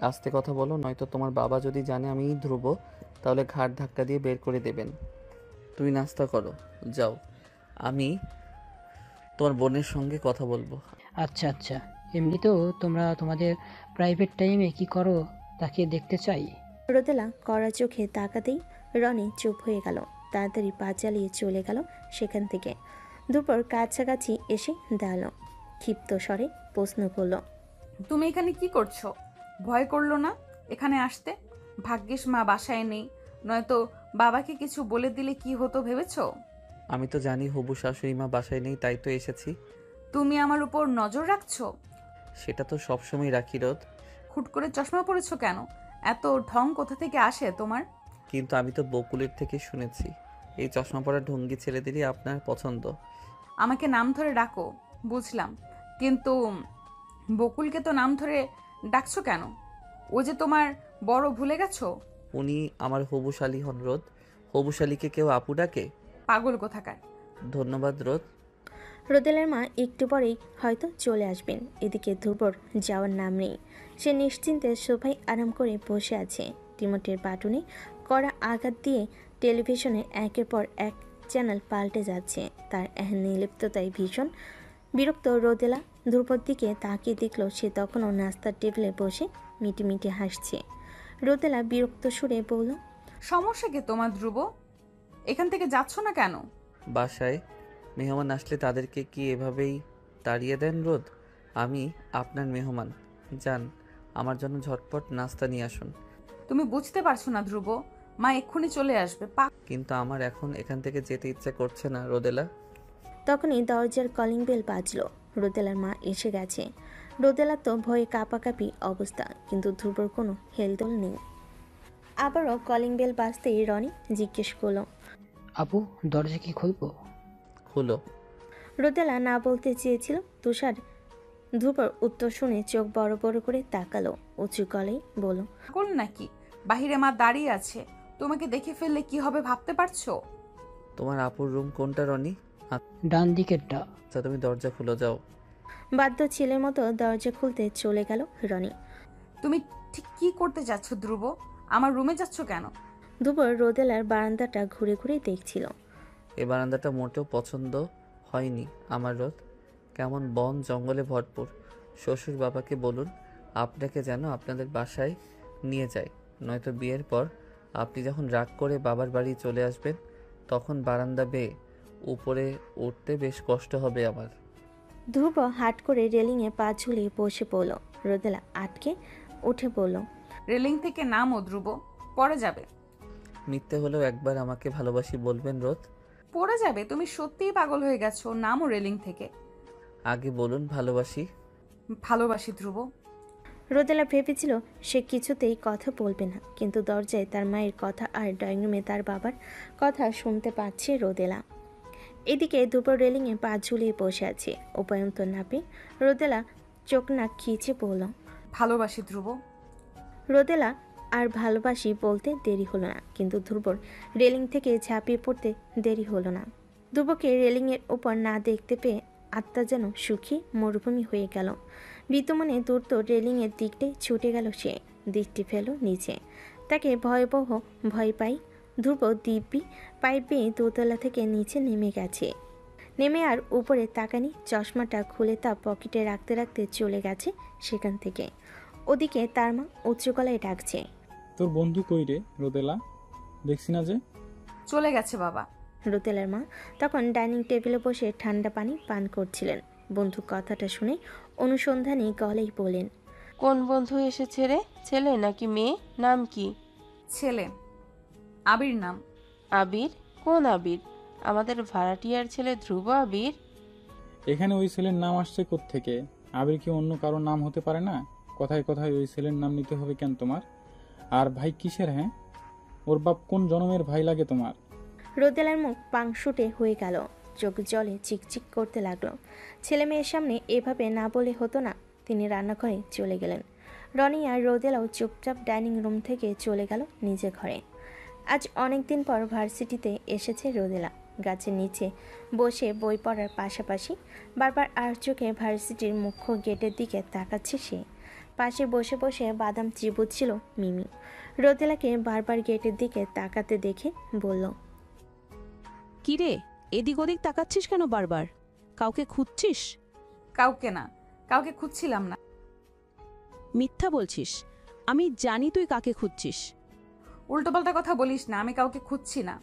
আস্তে কথা বলো, নয়তো তোমার বাবা যদি জানে আমি ধ্রুব, তাহলে ঘাট ধাক্কা দিয়ে বের করে দেবেন। তুমি নাস্তা করো, যাও, আমি তোমার বোনের সঙ্গে কথা বলবো। আচ্ছা আচ্ছা, এমনিতেও তোমরা তোমাদের প্রাইভেট টাইমে কি করো তাকে দেখতে চাই। রোদেলা কড়া চোখে তাকাতেই রনি চুপ হয়ে গেল, তাড়াতাড়ি পা চালিয়ে চলে গেল সেখান থেকে। দুপুর কাছাকাছি এসে দাঁড়ালো, ক্ষিপ্ত স্বরে প্রশ্ন করল, তুমি এখানে কি করছো? ভয় করলো না এখানে আসতে? ভাগ্যিস মা বাসায় নেই, নয়তো বাবাকে কিছু বলে দিলে কি হতো ভেবেছো? আমি তো জানি হবু শাশুড়ি মা বাসায় নেই, তাই তো এসেছি। তুমি আমার উপর নজর রাখছো? সেটা তো সবসময় রাখি রোদ। হুট করে চশমা পরেছো কেন? এত ঢং কোথা থেকে আসে তোমার? কিন্তু আমি তো বকুলের থেকে শুনেছি এই চশমা পরা ঢঙ্গি ছেলেদেরই আপনার পছন্দ। আমাকে নাম ধরে ডাকো, বুঝলাম, কিন্তু বকুলকে তো নাম ধরে ডাকছো কেন? ও যে তোমার বড়, ভুলে গেছো? উনি আমার হবু শালী হন রোদ। হবু শালীকে কেউ আপু ডাকে? পাগল কোথাকার। ধন্যবাদ রোদ। রোদেলার মা একটু পরেই হয়তো চলে আসবেন। এদিকে ধ্রুবর যাওয়ার নাম নেই। সে নিশ্চিন্তে সোফায় আরাম করে বসে আছে। রিমোটের বাটনে কড়া আঘাত দিয়ে টেলিভিশনে একের পর এক চ্যানেল পাল্টে যাচ্ছে। তার নির্লিপ্ততায় ভীষণ বিরক্ত রোদেলা ধ্রুবর দিকে তাকিয়ে দেখল সে তখনও নাস্তার টেবিলে বসে মিটিমিটি হাসছে। রোদেলা বিরক্ত সুরে বলল, সমস্যা কি তোমার ধ্রুব? এখান থেকে যাচ্ছ না কেন? বাসায় মেহমান আসলে তাদেরকে কি এভাবেই তাড়িয়ে দেন রোদ? আমি আপনার মেহমান, যান, আমার জন্য ঝটপট নাস্তা নিয়ে আসুন। তুমি বুঝতে পারছো না ধ্রুব, মা এক্ষুনি চলে আসবে। কিন্তু আমার এখন এখান থেকে যেতে ইচ্ছে করছে না রোদেলা। তখনই দরজার কলিং বেল বাজলো। রোদেলার মা এসে গেছে। রোদেলার তো ভয়ে কাঁপাকাঁপি অবস্থা, কিন্তু ধ্রুবর কোনো হেলদোল নেই। আবারও কলিং বেল বাজতেই রনি জিজ্ঞেস করলো, আপু দরজা কি খুলবো? খুলো। রোদেলা না বলতে চেয়েছিল। তুষার ধ্রুবর উত্তর শুনে চোখ বড় বড় করে তাকালো, উঁচু গলায় বলল, পাগল নাকি? বাহিরে মা দাঁড়িয়ে আছে, তোমাকে দেখে ফেললে কি হবে ভাবতে পারছো? তোমার আপুর রুম কোনটা রনি? ডান দিকেরটা। আচ্ছা তুমি দরজা খুলে যাও। বাধ্য ছেলের মতো দরজা খুলতে চলে গেল রনি। তুমি ঠিক কি করতে যাচ্ছ ধ্রুব? আমার রুমে যাচ্ছ কেন? দুপুর রোদেলার বারান্দাটা ঘুরে ঘুরে দেখছিল। এই বারান্দাটা মোটেও পছন্দ হয়নি আমার রোদ। কেমন বন জঙ্গলে ভরপুর। শ্বশুর বাবাকে বলুন আপনাকে যেন আপনাদের বাসায় নিয়ে যায়, নয়তো বিয়ের পর আপনি যখন রাগ করে বাবার বাড়ি চলে আসবেন তখন বারান্দা বেয়ে উপরে উঠতে বেশ কষ্ট হবে আমার। ধ্রুব হাট করে রেলিংয়ে পা ঝুলিয়ে বসে পড়ল। রোদেলা আটকে উঠে বলল, রেলিং থেকে নামো ধ্রুব, পড়ে যাবে। মিথ্যে হলেও একবার আমাকে ভালোবাসি বলবেন রোদ। পড়ে যাবে, তুমি সত্যিই পাগল হয়ে গেছো। নামো রেলিং থেকে। আগে বলুন ভালোবাসি। ভালোবাসি ধ্রুব। রোদেলা ভেবেছিল সে কিছুতেই কথা বলবে না, কিন্তু দরজায় তার মায়ের কথা আর ড্রয়িং রুমে তার বাবার কথা শুনতে পাচ্ছে রোদেলা। এদিকে দুপুর রেলিংয়ে পা ঝুলিয়ে বসে আছে। উপায়ন্তর না পেয়ে রোদেলা চোখ নাক খিচে বলল, ভালোবাসি ধ্রুব। রোদেলা আর ভালোবাসি বলতে দেরি হলো না, কিন্তু ধ্রুবর রেলিং থেকে ঝাঁপিয়ে পড়তে দেরি হলো না। ধ্রুবকে রেলিংয়ের উপর না দেখতে পেয়ে আত্মা যেন সুখী মরুভূমি হয়ে গেল। বিতমনে দ্রুত রেলিংয়ের দিকটাই ছুটে গেল সে, দৃষ্টি ফেল নিচে। তাকে ভয়াবহ ভয় পাই। ধ্রুব দিব্যি পাইপ বেয়ে দোতলা থেকে নিচে নেমে গেছে। নেমে আর উপরে তাকানি, চশমাটা খুলে তা পকেটে রাখতে রাখতে চলে গেছে সেখান থেকে। ওদিকে তার মা উচ্চ গলায় ডাকছে, তোর বন্ধু কই রে রোদেলা, দেখছি না যে? চলে গেছে বাবা। রোদেলার মা তখন ডাইনিং টেবিলে বসে ঠান্ডা পানি পান করছিলেন। বন্ধু কথাটা শুনে অনুসন্ধানী গলেই বলেন, কোন বন্ধু এসেছে রে? ছেলে নাকি মেয়ে? নাম কি? ছেলে, আবির নাম। আবির? কোন আবির? আমাদের ভাড়াটিয়ার ছেলে ধ্রুব আবির? এখানে ওই ছেলের নাম আসছে কোত্থেকে? আবির কি অন্য কারোর নাম হতে পারে না? কথায় কথায় ওই ছেলের নাম নিতে হবে কেন তোমার? আর ভাই কিসের? হ্যাঁ, ওর বাপ কোন জনমের ভাই লাগে তোমার? রোদেলার মুখ পাংশুটে হয়ে গেল, চোখ জলে চিকচিক করতে লাগলো। ছেলে মেয়ের সামনে এভাবে না বলে হতো না। তিনি রান্নাঘরে চলে গেলেন। রনি আর রোদেলাও চুপচাপ ডাইনিং রুম থেকে চলে গেল নিজের ঘরে। আজ অনেক দিন পর ভার্সিটিতে এসেছে রোদেলা। গাছের নিচে বসে বই পড়ার পাশাপাশি বারবার আর চোখে ভার্সিটির মুখ্য গেটের দিকে তাকাচ্ছে সে। পাশে বসে বসে বাদাম চিবুচ্ছিল মিমি। রোদেলাকে বারবার গেটের দিকে তাকাতে দেখে বলল, কি রে, এদিক ওদিক তাকাচ্ছিস কেন বারবার? কাউকে খুঁজছিস? কাউকে না, কাউকে খুঁজছিলাম না। মিথ্যা বলছিস। আমি জানি তুই কাকে খুঁজছিস। উল্টোপাল্টা কথা বলিস না, আমি কাউকে খুঁজছি না।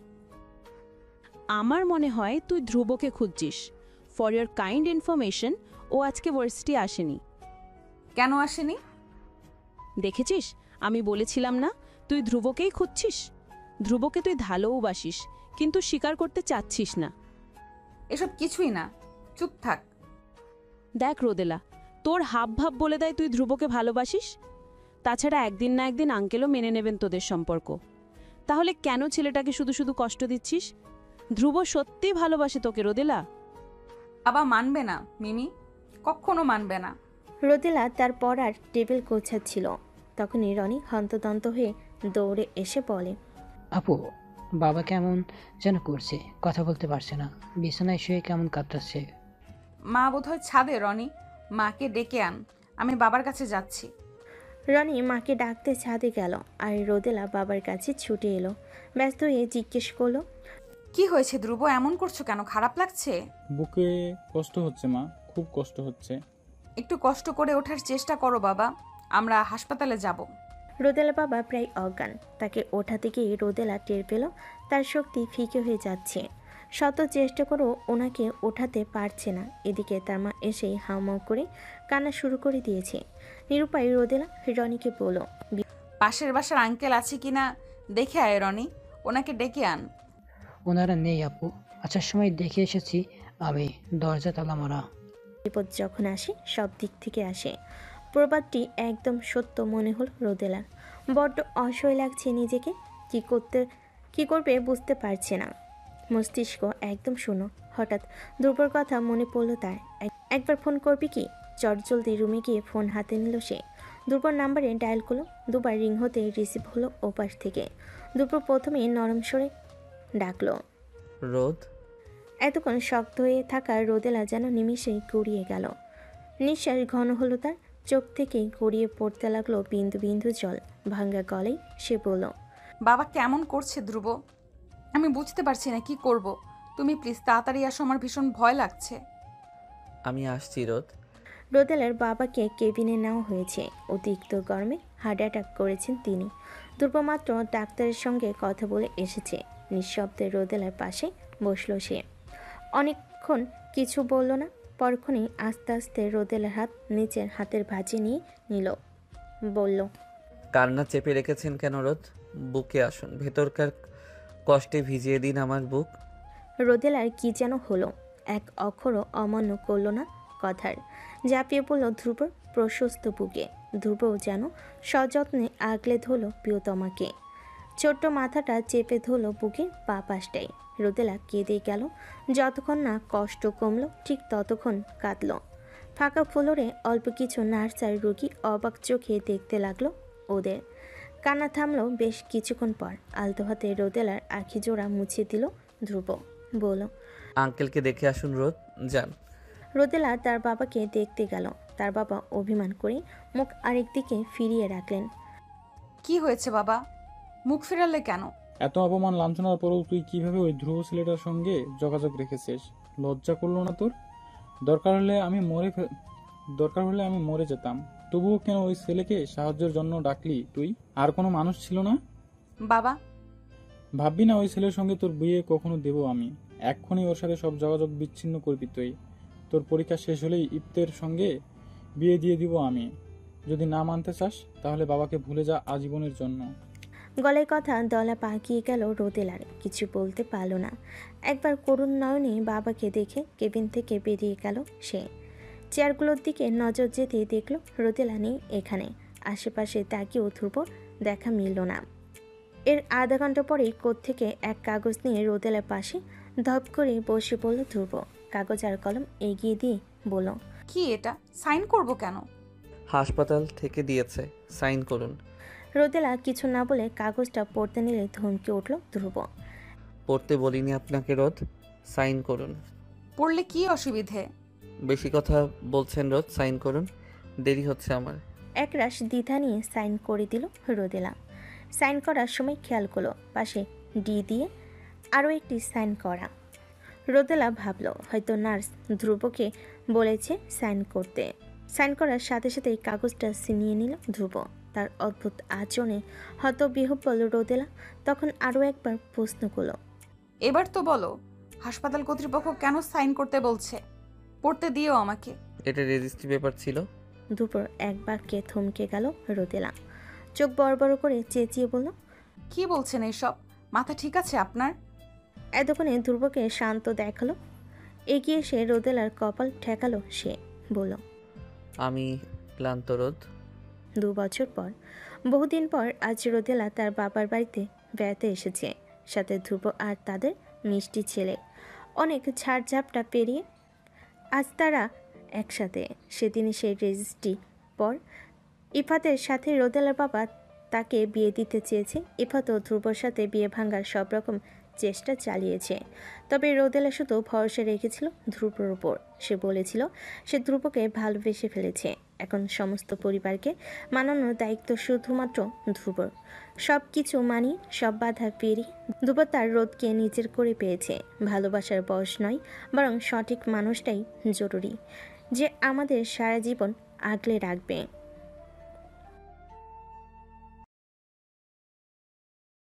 আমার মনে হয় তুই ধ্রুবকে খুঁজছিস। ফর ইয়োর কাইন্ড ইনফরমেশন, ও আজকে ভার্সিটি আসেনি। কেন আসেনি? দেখেছিস, আমি বলেছিলাম না তুই ধ্রুবকেই খুঁজছিস। ধ্রুবকে তুই ভালোবাসিস, কিন্তু স্বীকার করতে চাচ্ছিস না। এসব কিছুই না, চুপ থাক। দেখ রোদেলা, তোর হাব ভাব বলে দেয় তুই ধ্রুবকে ভালোবাসিস। তাছাড়া একদিন না একদিন আঙ্কেলও মেনে নেবেন তোদের সম্পর্ক। তাহলে কেন ছেলেটাকে শুধু শুধু কষ্ট দিচ্ছিস? ধ্রুব সত্যিই ভালোবাসে তোকে রোদেলা। বাবা মানবে না মিমি, কখনো মানবে না। রোদেলা তার পড়ার টেবিল গোছাচ্ছিল। তখনই রনি হন্তদন্ত হয়ে দৌড়ে এসে বলে, আপু, বাবা কেমন যেন করছে, কথা বলতে পারছে না, বিছানায় শুয়ে কেমন কাতরাচ্ছে। মা বোধহয় ছাদে। রনি, মাকে ডেকে আন, আমি বাবার কাছে যাচ্ছি। রনি মাকে ডাকতে ছাদে গেল আর রোদেলা বাবার কাছে ছুটে এলো। ব্যস্ত হয়ে জিজ্ঞেস করলো, কি হয়েছে ধ্রুব, এমন করছো কেন? খারাপ লাগছে? বুকে কষ্ট হচ্ছে মা, খুব কষ্ট হচ্ছে। একটু কষ্ট করে ওঠার চেষ্টা করো বাবা, আমরা হাসপাতালে যাব। রোদেলা বাবা প্রায় অজ্ঞান। তাকে ওঠাতে গিয়ে রোদেলা টের পেল তার শক্তি ফিকে হয়ে যাচ্ছে। শত চেষ্টা করেও ওনাকে ওঠাতে পারছে না। এদিকে তার মা এসেই হাউমাউ করে কান্না শুরু করে দিয়েছে। নিরুপায় রোদেলা রনিকে বলল, পাশের বাসার আঙ্কেল আছে কিনা দেখে আয় রনি, ওনাকে ডেকে আন। ওনারা নেই আপু, আসার সময় দেখে এসেছি আমি, দরজা তালা মারা। বিপদ যখন আসে সব দিক থেকে আসে। প্রবাদটি একদম সত্য মনে হল রোদেলার। বড্ড অসহায় লাগছে নিজেকে। কি করবে বুঝতে পারছে না। মস্তিষ্ক একদম শূন্য। হঠাৎ ধ্রুবর কথা মনে পড়ল তার। একবার ফোন করবি কি? চটজলদি রুমে গিয়ে ফোন হাতে নিল সে। ধ্রুবর নাম্বারে ডায়াল করলো। দুবার রিং হতে রিসিভ হলো ওপাশ থেকে। ধ্রুব প্রথমে নরম স্বরে ডাকলো, রোদ। এতক্ষণ শক্ত হয়ে থাকা রোদেলা যেন নিমিষেই গড়িয়ে গেল। নিঃশ্বাস ঘন হলো তার, চোখ থেকে গড়িয়ে পড়তে লাগলো বিন্দু বিন্দু জল। ভাঙ্গা গলেই সে বলল, বাবা কেমন করছে ধ্রুব, আমি বুঝতে পারছি না কি করব। তুমি প্লিজ তাড়াতাড়ি আসো, আমার ভীষণ ভয় লাগছে। আমি আসছি রোদ। রোদেলার বাবাকে কেবিনে নেওয়া হয়েছে। অতিরিক্ত গরমে হার্ট অ্যাটাক করেছেন তিনি। ধ্রুব মাত্র ডাক্তারের সঙ্গে কথা বলে এসেছে। নিঃশব্দে রোদেলার পাশে বসলো সে। অনেকক্ষণ কিছু বলল না। পরক্ষণেই আস্তে আস্তে রোদেলার হাত নিচের হাতের ভাঁজে নিয়ে নিল। বলল, কান্না চেপে রেখেছেন কেন রোদ? বুকে আসুন, ভেতরকার কষ্টে ভিজিয়ে দিন আমার বুক। রোদেলার কি যেন হলো, এক অক্ষরও অমান্য করল না কথার। ঝাঁপিয়ে পড়ল ধ্রুবর প্রশস্ত বুকে। ধ্রুবও যেন সযত্নে আগলে ধরল প্রিয়তমাকে। ছোট্ট মাথাটা চেপে ধরল বুকের পা পাশটায়। রোদেলা কেঁদে গেল। যতক্ষণ না কষ্ট কমল ঠিক ততক্ষণ কাঁদল। ফাঁকা ফ্লোরে অল্প কিছু নার্সার রোগী অবাক চোখে দেখতে লাগলো ওদের। কান্না থামলো বেশ কিছুক্ষণ পর। আলতো হাতে রোদেলার আঁখি জোড়া মুছে দিল ধ্রুব। বলল, আঙ্কেলকে দেখে আসুন রোদ, যান। রোদেলা তার বাবাকে দেখতে গেল। তার বাবা অভিমান করে মুখ আরেক দিকে ফিরিয়ে রাখলেন। কি হয়েছে বাবা, মুখ ফেরালে কেন? এত অপমান লাঞ্ছনার পরেও তুই কিভাবে ওই ধ্রুব ছেলেটার সঙ্গে যোগাযোগ রেখেছিস? লজ্জা করলো না তোর? দরকার হলে আমি মরে যেতাম, তবুও কেন ওই ছেলেকে সাহায্যের জন্য ডাকলি তুই? আর কোনো মানুষ ছিল না? বাবা, ভাববি না ওই ছেলের সঙ্গে তোর বিয়ে কখনো দেব আমি। এক্ষুনি ওর সাথে সব যোগাযোগ বিচ্ছিন্ন করবি তুই। তোর পরীক্ষা শেষ হলেই ইপ্তের সঙ্গে বিয়ে দিয়ে দিব আমি। যদি না মানতে চাস তাহলে বাবাকে ভুলে যা আজীবনের জন্য। গলায় কথা দলা পাকিয়ে গেল রোদেলার, কিছু বলতে পারল না। একবার করুণ নয়নে বাবাকে দেখে কেবিন থেকে বেরিয়ে গেল সে। চেয়ারগুলোর দিকে নজর যেতে দেখল রোদেলা নেই এখানে। আশেপাশে তাকিয়েও ধ্রুব দেখা মিলল না। এর আধা ঘন্টা পরেই কোত্থেকে এক কাগজ নিয়ে রোদেলার পাশে ধপ করে বসে পড়ল ধ্রুব। কাগজ আর কলম এগিয়ে দিয়ে বলল, কি এটা? সাইন করব কেন? হাসপাতাল থেকে দিয়েছে, সাইন করুন। রোদেলা কিছু না বলে কাগজটা পড়তে নিলে ধমকে উঠল ধ্রুব। পড়তে বলিনি আপনাকে রোদ, সাইন করুন। পড়লে কি অসুবিধে? বেশি কথা বলছেন রোদ, সাইন করুন, দেরি হচ্ছে আমার। একরাশ দ্বিধা নিয়ে সাইন করে দিল রোদেলা। সাইন করার সময় খেয়াল করলো পাশে ডি দিয়ে আরও একটি সাইন করা। রোদেলা ভাবল হয়তো নার্স ধ্রুবকে বলেছে সাইন করতে। সাইন করার সাথে সাথেই কাগজটা ছিনিয়ে নিল ধ্রুব। তার অদ্ভুত আচরণে হতবিহ্বল রোদেলা তখন আরও একবার প্রশ্ন করল, এবার তো বলো, হাসপাতাল কর্তৃপক্ষ কেন সাইন করতে বলছে? পড়তে দিও আমাকে। এটা রেজিস্ট্রি পেপার ছিল। দুপুর এক বাক্যে থমকে গেল রোদেলা। চোখ বড় বড় করে চেঁচিয়ে বলল, কি বলছেন এসব? মাথা ঠিক আছে আপনার? এতক্ষণে ধ্রুবকে শান্ত দেখালো। এগিয়ে এসে রোদেলার কপাল ঠেকালো সে। বলল, আমি ক্লান্ত রোদ। 2 বছর পর, বহুদিন পর আজ রোদেলা তার বাবার বাড়িতে বেড়াতে এসেছে, সাথে ধ্রুব আর তাদের মিষ্টি ছেলে। অনেক ঝাড়ঝাপটা পেরিয়ে আজ তারা একসাথে। সেদিনই সেই রেজিস্ট্রি পর ইফাতের সাথে রোদেলার বাবা তাকে বিয়ে দিতে চেয়েছে। ইফাত ও ধ্রুবর সাথে বিয়ে ভাঙার সব রকম চেষ্টা চালিয়েছে, তবে রোদেলা শুধু ভরসা রেখেছিল ধ্রুবর উপর। সে বলেছিল সে ধ্রুবকে ভালোবেসে ফেলেছে। এখন সমস্ত পরিবারকে মানানোর দায়িত্ব শুধুমাত্র ধ্রুবর। সব কিছু মানিয়ে সব বাধা পেরিয়ে ধ্রুব তার রোদকে নিজের করে পেয়েছে। ভালোবাসার বয়স নয়, বরং সঠিক মানুষটাই জরুরি, যে আমাদের সারা জীবন আগলে রাখবে।